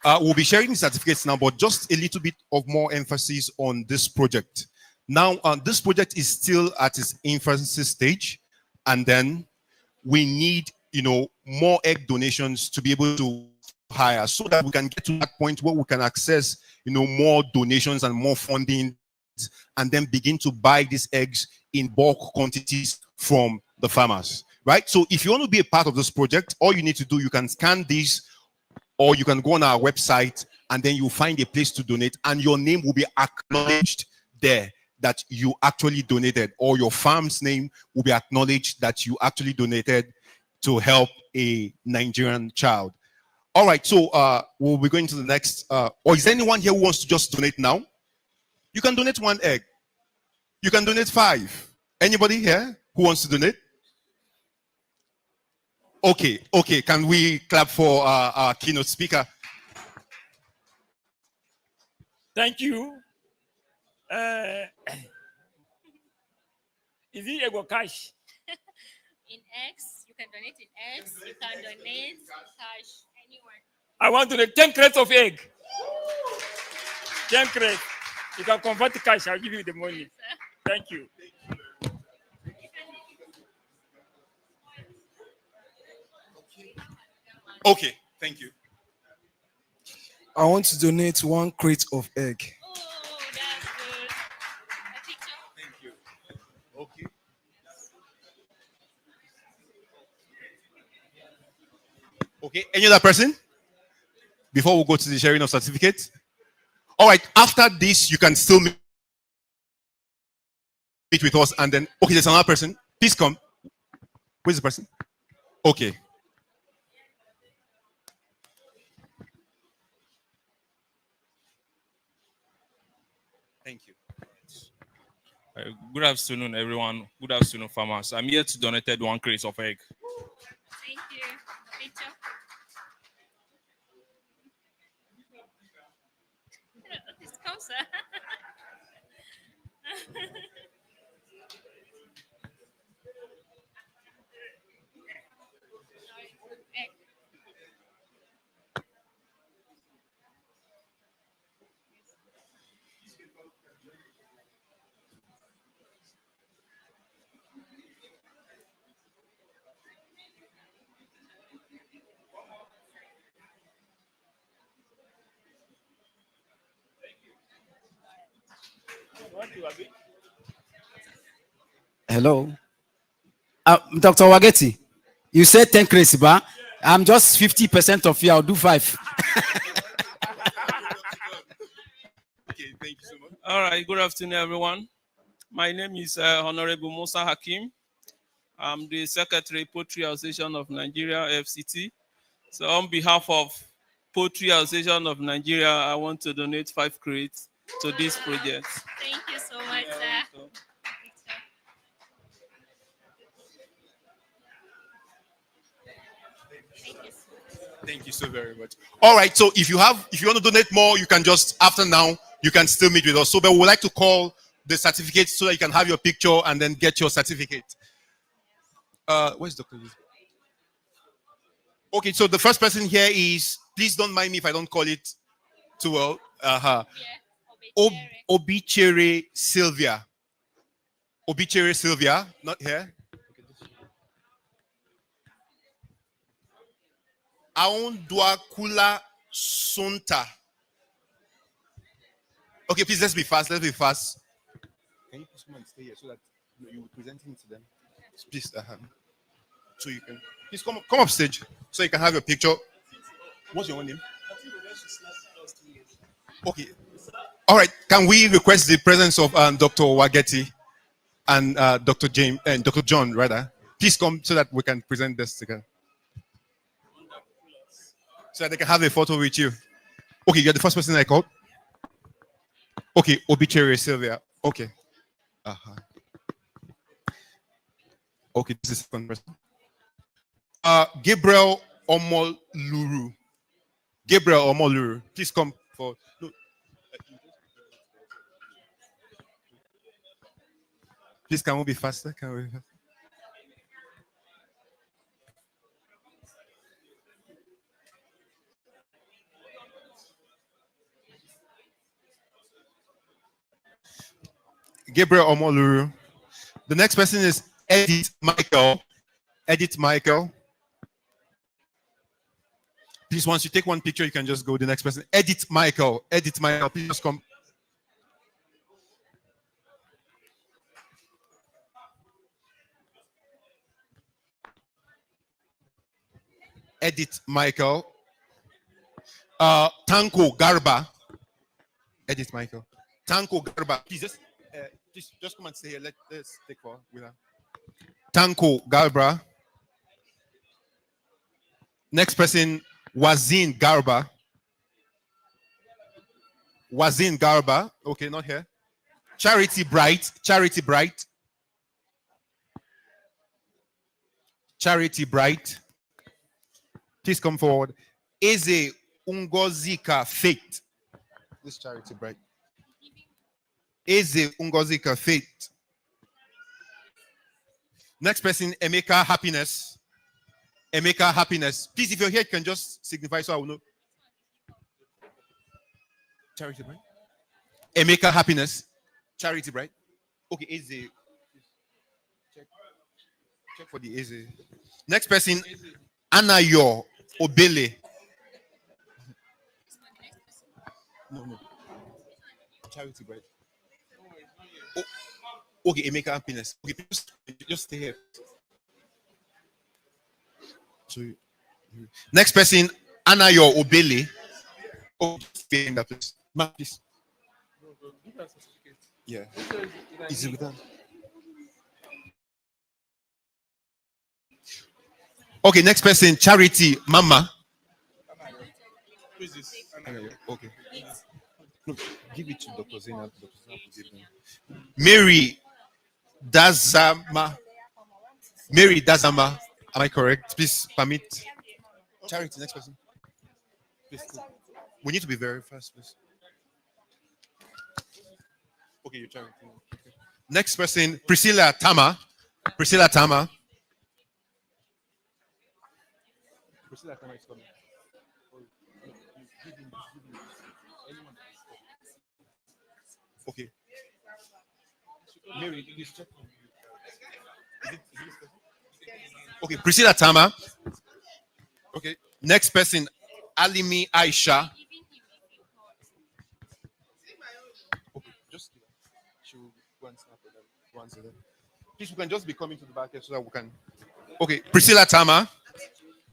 We'll be sharing the certificates now, but just a little bit of more emphasis on this project. Now, this project is still at its infancy stage, and then we need, more egg donations to be able to hire, so that we can get to that point where we can access, more donations and more funding, and then begin to buy these eggs in bulk quantities from the farmers, right? So if you want to be a part of this project, all you need to do, you can scan this, or you can go on our website, and then you'll find a place to donate, and your name will be acknowledged there that you actually donated, or your farm's name will be acknowledged that you actually donated to help a Nigerian child. All right, so we'll be going to the next. Or is there anyone here who wants to just donate now? You can donate 1 egg. You can donate 5. Anybody here who wants to donate? Okay. Can we clap for our keynote speaker? Thank you. Is it ego cash? In eggs, you can donate in eggs. You can donate cash anywhere. I want to donate 10 crates of egg. 10 crates. You can convert to cash. I'll give you the money. Thank you. Okay, thank you. I want to donate 1 crate of egg. Oh, that's good. A picture? Thank you. Okay. Okay, any other person? Before we go to the sharing of certificates? All right, after this, you can still meet with us, and then, okay, there's another person. Please come. Where's the person? Okay. Thank you. Good afternoon, everyone. Good afternoon, farmers. I'm here to donate 1 crate of egg. Thank you. Picture. It's closer. Hello. Dr. Wageti. You said 10 crazy, but I'm just 50% of you. I'll do 5. All right, good afternoon, everyone. My name is Honorable Musa Hakim. I'm the Secretary, Poultry Association of Nigeria, FCT. So on behalf of Poultry Association of Nigeria, I want to donate 5 crates to this project. Thank you so much, sir. Thank you so very much. All right, so if you want to donate more, you can just, after now, you can still meet with us. So, but we would like to call the certificate so that you can have your picture and then get your certificate. Where's Dr. Liz? Okay, so the first person here is, please don't mind me if I don't call it too well. Obichere Sylvia. Obichere Sylvia, not here. Aondwa Kula Sunta. Okay, please, let's be fast. Let's be fast. Can you please come and stay here so that you will present it to them? Please, so you can please come up stage so you can have your picture. What's your own name? Okay. All right. Can we request the presence of Dr. Wageti and Dr. James and Dr. John rather? Please come so that we can present this together. So that they can have a photo with you. Okay, you're the first person I called. Okay, Obichere Sylvia. Okay. Okay, this is the second person. Gabriel Omoluru. Gabriel Omoluru. Please come forward. No. Please, can we be faster? Can we? Gabriel Omoluru. The next person is Edith Michael. Edith Michael. Please, once you take one picture, you can just go to the next person. Edith Michael. Edith Michael, please just come. Edith Michael. Tanko Garba. Edith Michael. Tanko Garba. Please just come and stay here. Let's take for with her. Tanko Garba. Next person, Wazin Garba. Wazin Garba. Okay, not here. Charity Bright. Charity Bright. Charity Bright. Please come forward. Eze Ungozika Faith. This Charity Bright. Eze Ungozika Faith. Next person, Emeka Happiness. Emeka Happiness. Please, if you're here, you can just signify so I will know. Charity Bright. Emeka Happiness. Charity Bright. Okay, Eze. Check for the Eze. Next person, Anayo Obele. No. Charity Bright. Oh, okay, Emeka Happiness. Okay, just stay here. So, next person, Anayo Obele. Oh, stay in that place. Ma, please. Yeah. Is it with that? Okay, next person, Charity Mama. Who is this? Okay. No, give it to Dr. Zainab. Mary Dazama. Mary Dazama. Am I correct? Please permit. Charity, next person. Please. We need to be very fast, please. Okay, you're Charity. Okay. Next person, Priscilla Tama. Priscilla Tama. Priscilla Tama is coming. Okay. Mary, please check. Okay, Priscilla Tama. Okay. Next person, Alimi Aisha. Okay, just she will go and snap at them. Please, we can just be coming to the back here so that we can. Okay, Priscilla Tama.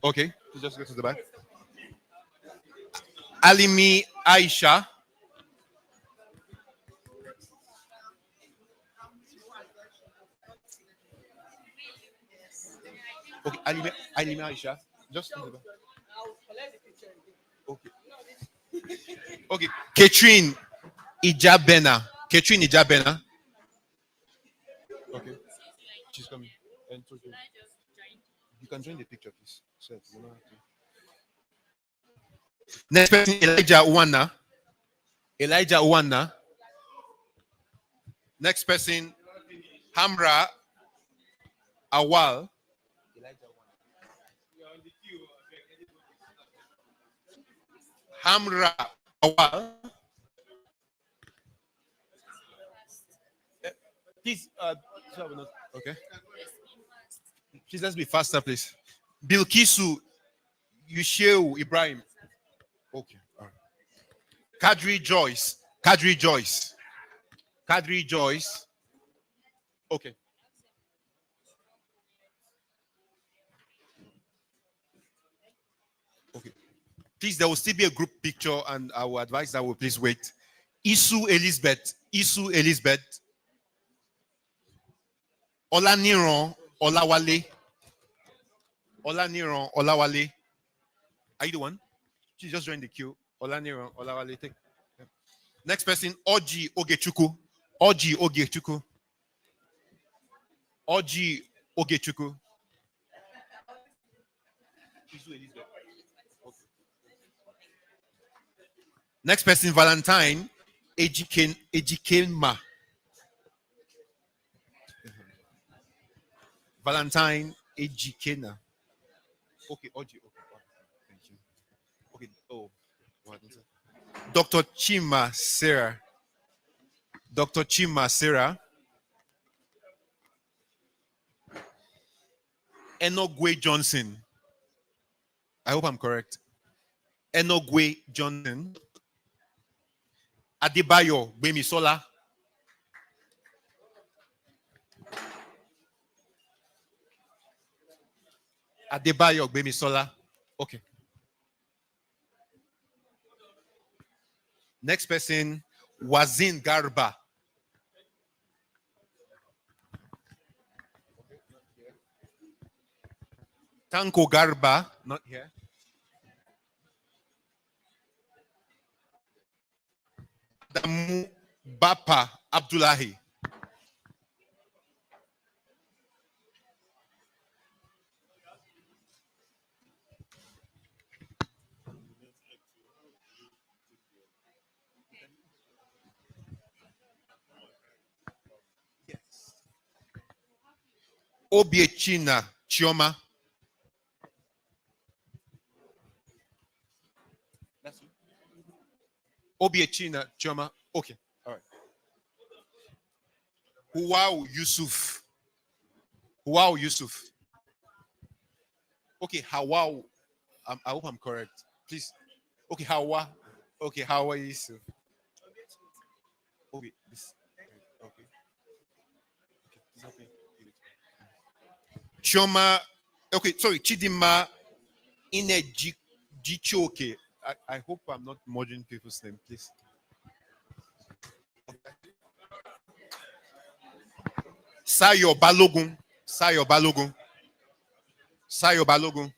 Okay, just go to the back. Alimi Aisha. Okay, Alimi Aisha. Just to the back. Okay. Okay, Katrine Ijabena. Katrine Ijabena. Okay. She's coming. And you can join the picture, please. Sir, you don't have to. Next person, Elijah Uwana. Elijah Uwana. Next person, Hamra Awal. Hamra Awal. Please, okay. Please, let's be faster, please. Bilkisu Yusheu Ibrahim. Okay. All right. Kadri Joyce. Kadri Joyce. Kadri Joyce. Okay. Okay. Please, there will still be a group picture, and I will advise that we please wait. Isu Elizabeth. Isu Elizabeth. Olaniran Olawale. Olaniran Olawale. Are you the one? She just joined the queue. Olaniran Olawale. Take. Yeah. Next person, Oji Ogechuku. Oji Ogechuku. Oji Ogechuku. Next person, Valentine Ejikenma. Valentine Ejikena. Okay, Oji. Okay, thank you. Okay, oh, what is it? Dr. Chima Sarah. Dr. Chima Sarah. Enogwe Johnson. I hope I'm correct. Enogwe Johnson. Adebayo Gbemisola. Adebayo Gbemisola. Okay. Next person, Wazin Garba. Tanko Garba, not here. Damu Bapa Abdullahi. Obiechina Chioma. Obiechina Chioma. Okay. All right. Huwau Yusuf. Huwau Yusuf. Okay, Hawau. I hope I'm correct. Please. Okay, Hawa. Okay, Hawa Yusuf. Okay. This. Okay. Okay. Chioma. Okay, sorry. Chidima Inejichoke. I hope I'm not merging people's name, please. Sayo Balogun. Sayo Balogun. Sayo Balogun.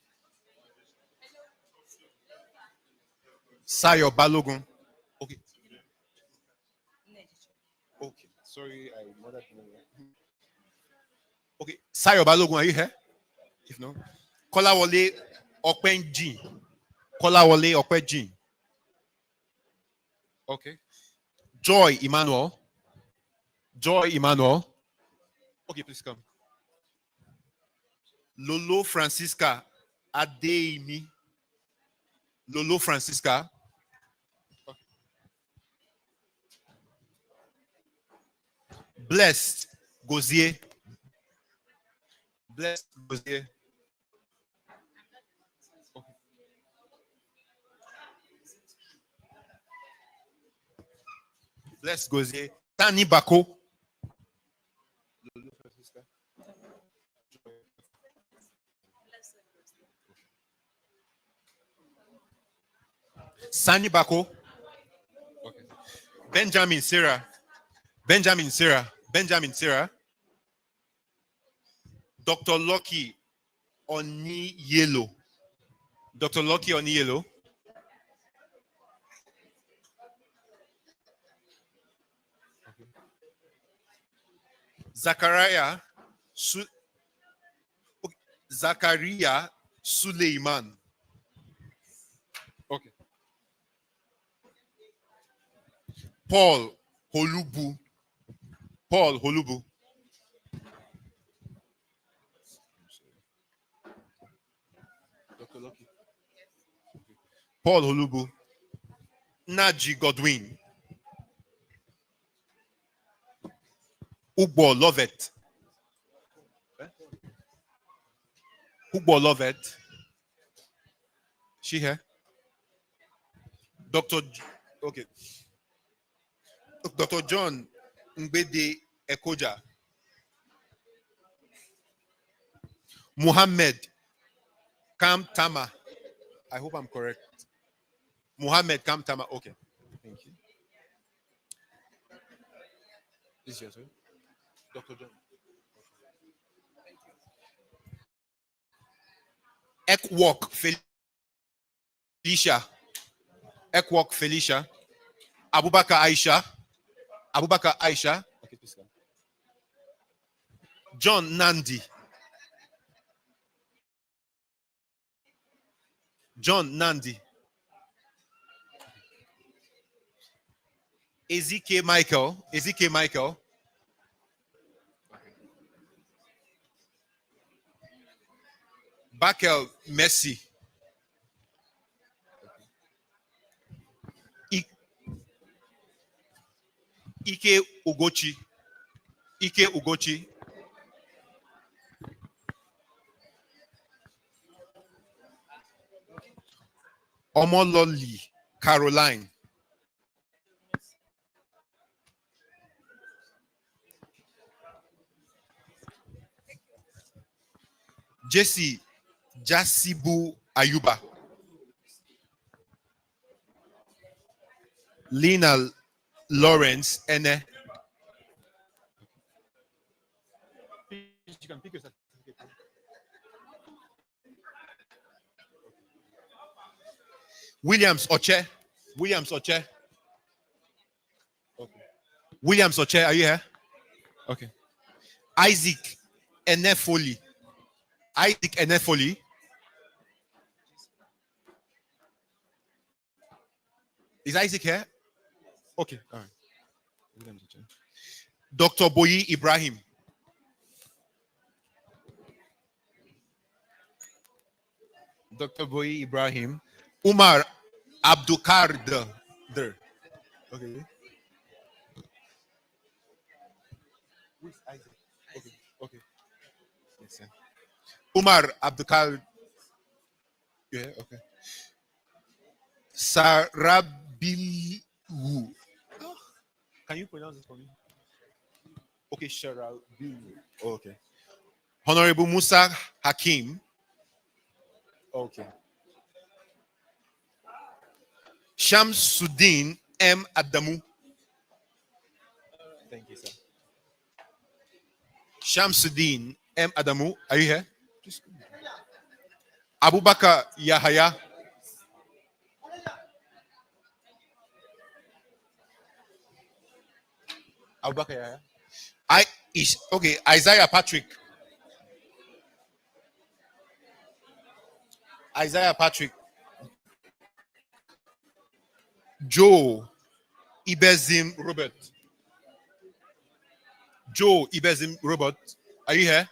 Sayo Balogun. Okay. Okay. Sorry, I murdered you. Okay. Sayo Balogun, are you here? If no, Kolawole Okpenji. Kolawole Okpenji. Okay. Joy Emmanuel. Joy Emmanuel. Okay, please come. Lolo Francisca Adeimi. Lolo Francisca. Okay. Blessed Gozier. Blessed Gozier. Okay. Blessed Gozier. Tani Bako. Sani Bako. Okay. Benjamin Sarah. Benjamin Sarah. Benjamin Sarah. Dr. Lucky Oni Yellow. Dr. Lucky Oni Yellow. Zachariah Zachariah Suleiman. Okay. Paul Holubu. Paul Holubu. Dr. Lucky. Paul Holubu. Naji Godwin. Ugbo Lovett. Ugbo Lovett. She here? Okay. Dr. John Mbede Ekoja. Muhammad Kamtama. I hope I'm correct. Muhammad Kamtama. Okay. Thank you. This is yours, right? Dr. John. Ekwok Felicia. Ekwok Felicia. Abubakar Aisha. Abubakar Aisha. Okay, please come. John Nandi. John Nandi. Ezike Michael. Ezike Michael. Bakel Messi. Ike Ugochi. Ike Ugochi. Omololi Caroline. Jesse Jasibu Ayuba. Lina Lawrence Ene. You can pick your certificate. Williams Oche. Williams Oche. Okay. Williams Oche, are you here? Okay. Isaac Enefoli. Isaac Enefoli. Is Isaac here? Okay, all right. Williams Oche. Dr. Boyi Ibrahim. Dr. Boyi Ibrahim. Umar Abdukar. Okay. Who is Isaac? Okay. Okay. Yes, sir. Umar Abdukar. Yeah, okay. Sarabilu. Oh, can you pronounce it for me? Okay, Sarabilu. Oh, okay. Honorable Musa Hakim. Okay. Shamsuddin M. Adamu. Thank you, sir. Shamsuddin M. Adamu. Are you here? Abubakar Yahaya. Abubakar Yahaya. Okay, Isaiah Patrick. Isaiah Patrick. Joe Ibezim Robert. Joe Ibezim Robert. Are you here?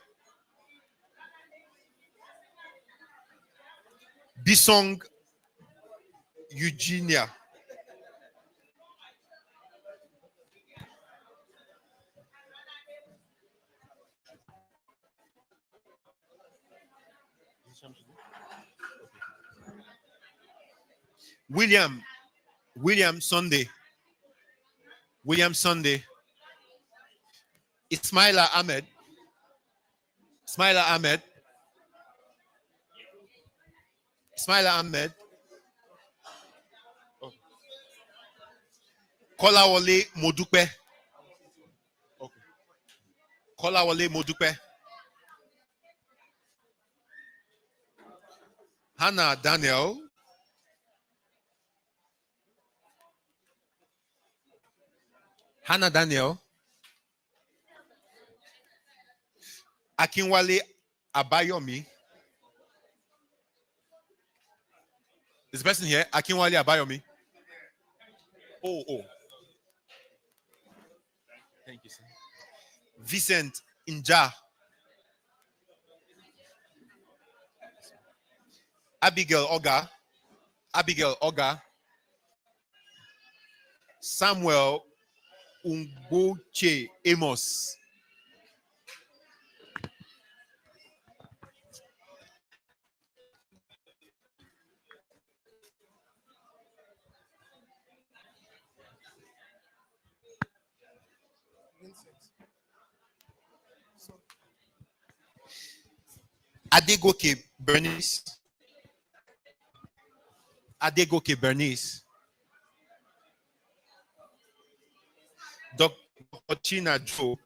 Bisong Eugenia. William Sunday. William Sunday. Ismaila Ahmed. Ismaila Ahmed. Ismaila Ahmed. Kolawole Modupe. Okay. Kolawole Modupe. Hannah Daniel. Hannah Daniel. Akinwale Abayomi. Is the person here? Akinwale Abayomi. Oh. Thank you, sir. Vincent Inja. Abigail Oga. Samuel Umboche Amos. Adegoke Bernice. Dr. China Joe.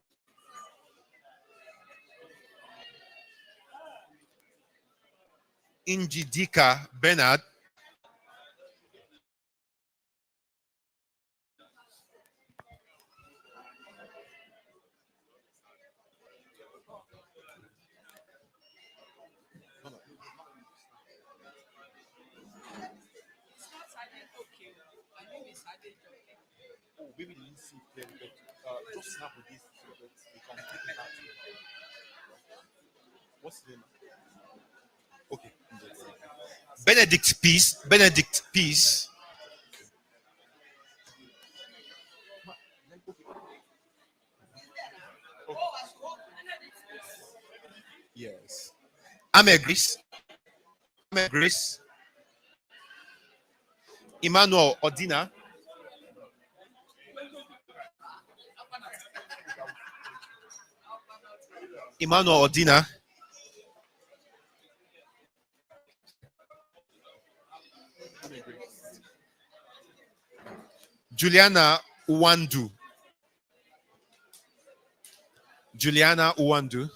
Injidika Bernard. Maybe they didn't see it clearly, but just snap with this so that we can take it out. What's the name? Okay. Benedict Peace. Yes. Ame Grace. Emmanuel Odina. Juliana Uwandu.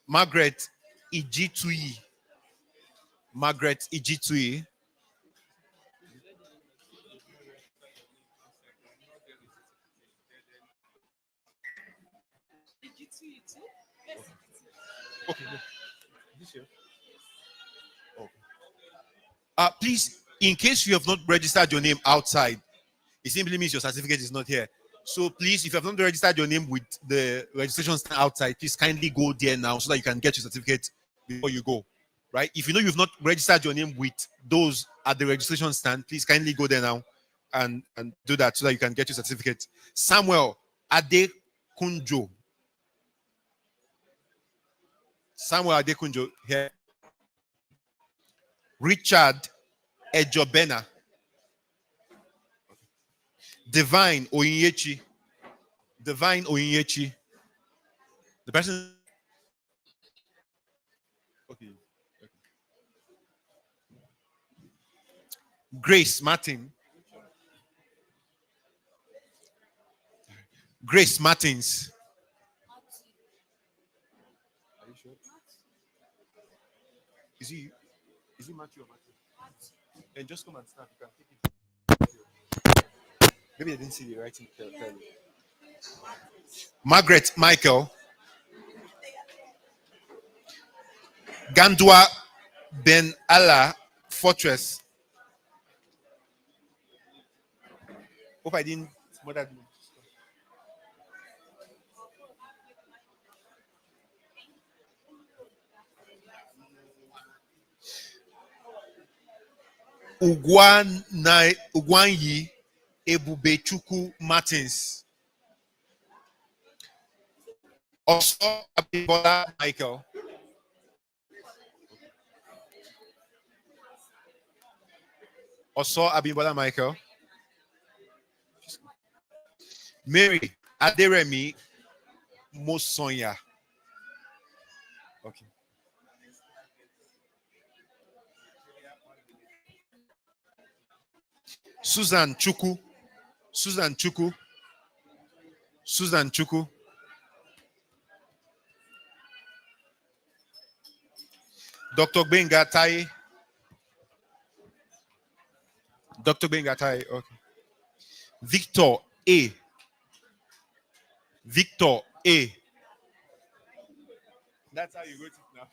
Margaret Ijitui. Okay. This here. Okay. Please, in case you have not registered your name outside, it simply means your certificate is not here. So please, if you have not registered your name with the registration stand outside, please kindly go there now so that you can get your certificate before you go. Right? If you know you've not registered your name with those at the registration stand, please kindly go there now and do that so that you can get your certificate. Samuel Adekunjo here. Richard Ejobena. Divine Oyinyechi. The person. Okay. Grace Martins. Are you sure? Is he Matthew or Matthew? And just come and snap. You can take it. Maybe I didn't see the writing clearly. Margaret Michael. Gandua Ben Allah Fortress. Hope I didn't smother you. Ugwanyi Ebubechukwu Martins. Also Abimbola Michael. Mary Aderemi Mosonya. Okay. Susan Chuku. Susan Chuku. Susan Chuku. Dr. Benga Tai. Dr. Benga Tai. Okay. Victor A. Victor A. That's how you wrote it now.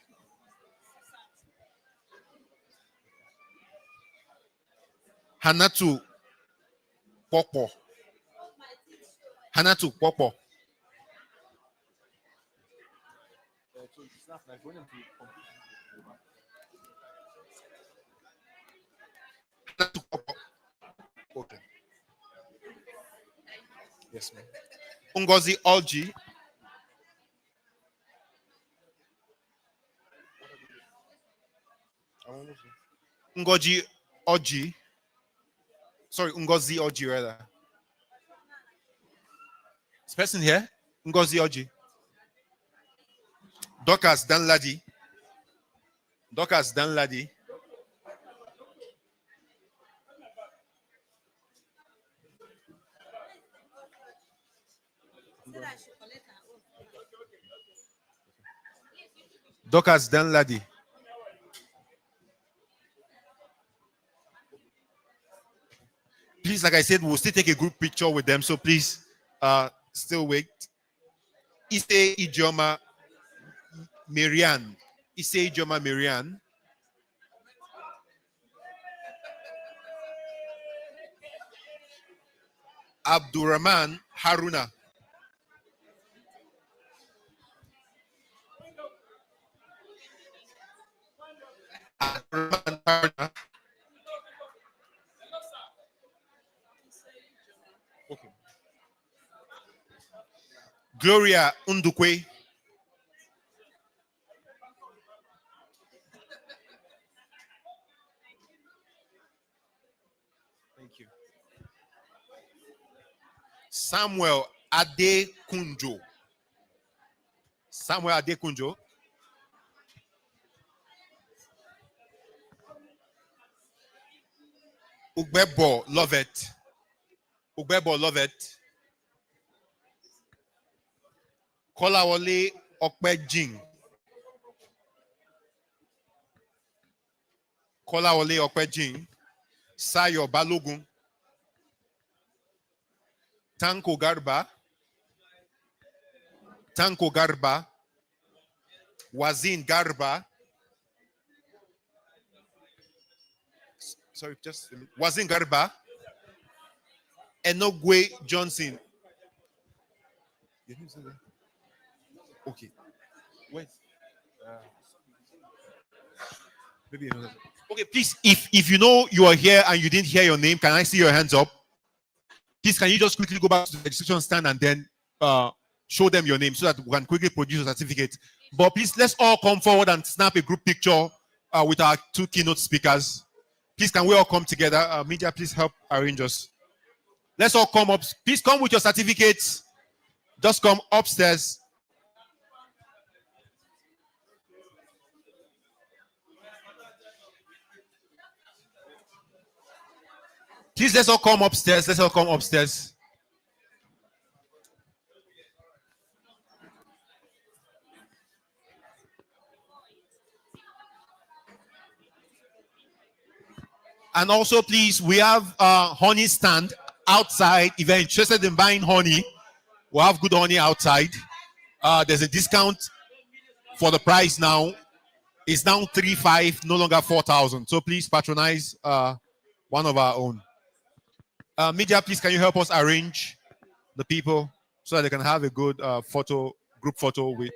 Hanatu Popo. Hanatu Popo. Hanatu Popo. Okay. Yes, ma'am. Ngozi Olji. Ngozi Oji. Sorry, Ngozi Oji rather. This person here? Ngozi Oji. Dorcas Danladi. Dorcas Danladi. Dorcas Danladi. Please, like I said, we'll still take a group picture with them. So please, still wait. Ise Ijoma Marian. Ise Ijoma Marian. Abdurrahman Haruna. Abdurrahman Haruna. Okay. Gloria Undukwe. Thank you. Samuel Adekunjo. Samuel Adekunjo. Ugbebo Lovett. Ugbebo Lovett. Kolawole Okpejin. Kolawole Okpejin. Sayo Balogun. Tanko Garba. Tanko Garba. Wazin Garba. Sorry, just Wazin Garba. Enogwe Johnson. Okay. Wait. Maybe another. Okay, please, if you know you are here and you didn't hear your name, can I see your hands up? Please, can you just quickly go back to the registration stand and then show them your name so that we can quickly produce a certificate. But please, let's all come forward and snap a group picture with our two keynote speakers. Please, can we all come together? Media, please help arrange us. Let's all come up. Please come with your certificates. Just come upstairs. Please, let's all come upstairs. Let's all come upstairs. And also, please, we have honey stand outside. If you're interested in buying honey, we'll have good honey outside. There's a discount for the price now. It's now 3,500, no longer 4,000. So please patronize one of our own. Media, please, can you help us arrange the people so that they can have a good group photo with.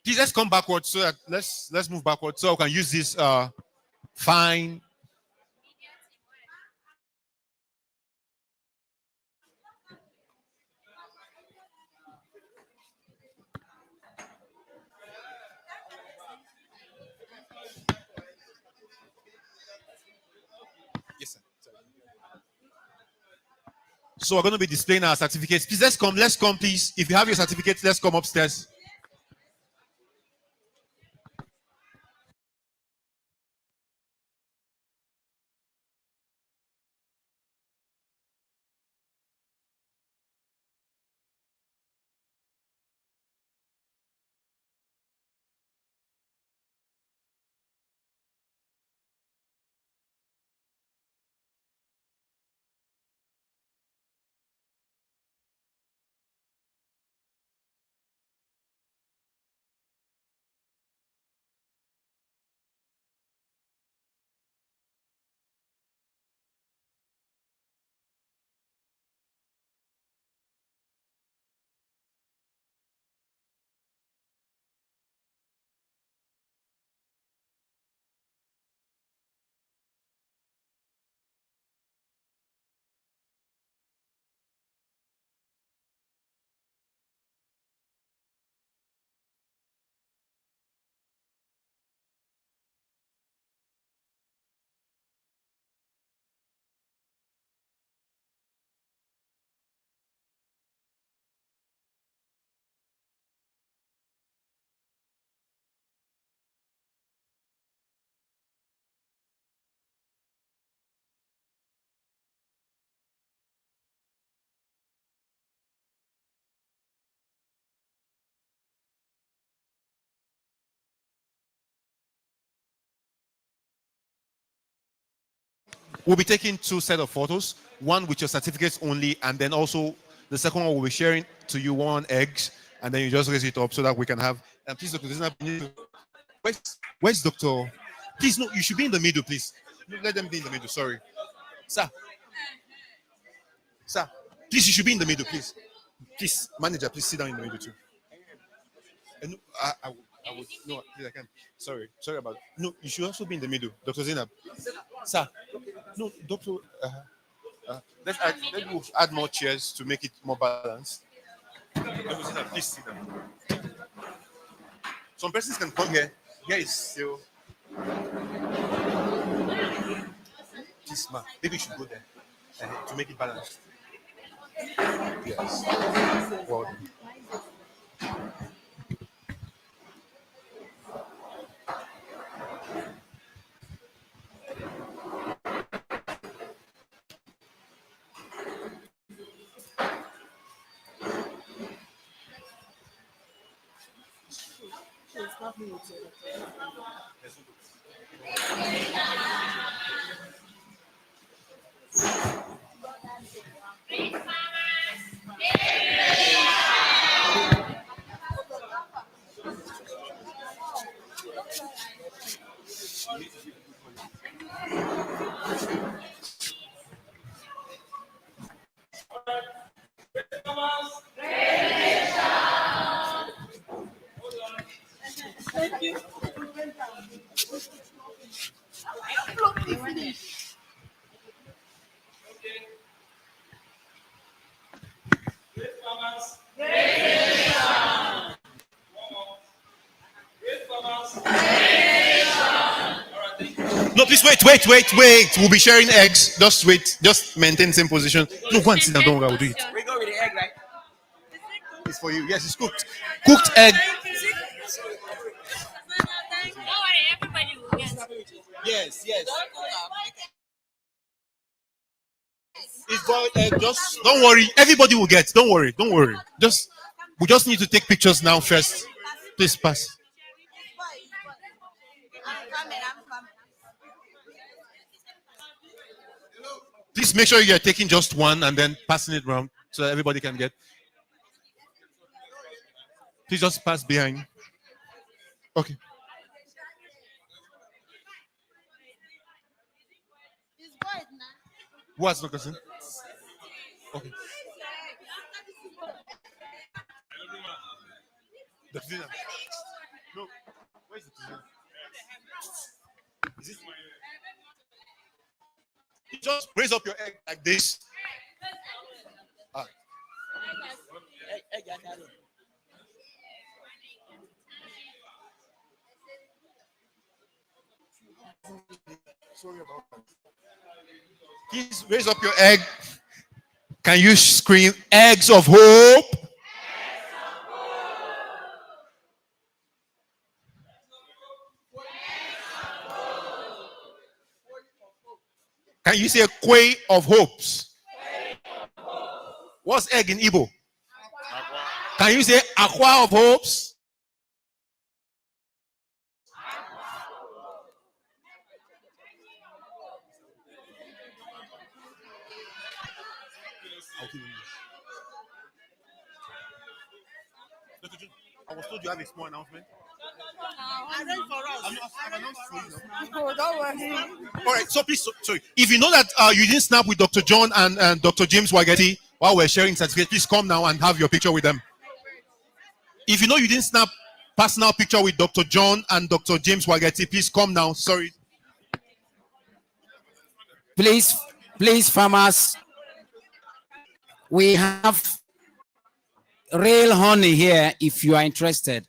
Please, let's come backwards so that let's move backwards so I can use this fine. Yes, sir. So we're going to be displaying our certificates. Please, let's come, please. If you have your certificates, let's come upstairs. We'll be taking 2 sets of photos, one with your certificates only, and then also the second one we'll be sharing to you one eggs, and then you just raise it up so that we can have. And please, Dr. Zina, where's Dr. Please, no, you should be in the middle, please. Let them be in the middle. Sorry, sir. Sir, please, you should be in the middle, please. Please, manager, please sit down in the middle too. And I would no, please, I can't. Sorry about. No, you should also be in the middle, Dr. Zainab. Sir, no, Doctor. Let's add more chairs to make it more balanced. Dr. Zainab, please sit down. Some persons can come here. Here is still. Please, ma, maybe you should go there to make it balanced. Yes. Well done. Thank you. No, please wait. We'll be sharing eggs. Just wait. Just maintain same position. No, go and sit down. Don't worry, I will do it. We go with the egg, right? It's for you. Yes, it's cooked. Cooked egg. Yes. It's boiled egg. Just don't worry. Everybody will get. Don't worry. We just need to take pictures now first. Please pass. Please make sure you're taking just one and then passing it around so that everybody can get. Please just pass behind. Okay. What's the question? Okay. The cleaner. No. Where's the cleaner? Is it? You just raise up your egg like this. Sorry about that. Please raise up your egg. Can you scream eggs of hope? Can you say quay of hopes? What's egg in Igbo? Can you say aqua of hopes? I was told you have a small announcement. I read for us. I've announced for you. Oh, don't worry. All right, so please, sorry. If you know that you didn't snap with Dr. John and Dr. James Wageti while we're sharing certificates, please come now and have your picture with them. If you know you didn't snap personal picture with Dr. John and Dr. James Wageti, please come now. Sorry. Please, farmers, we have real honey here if you are interested.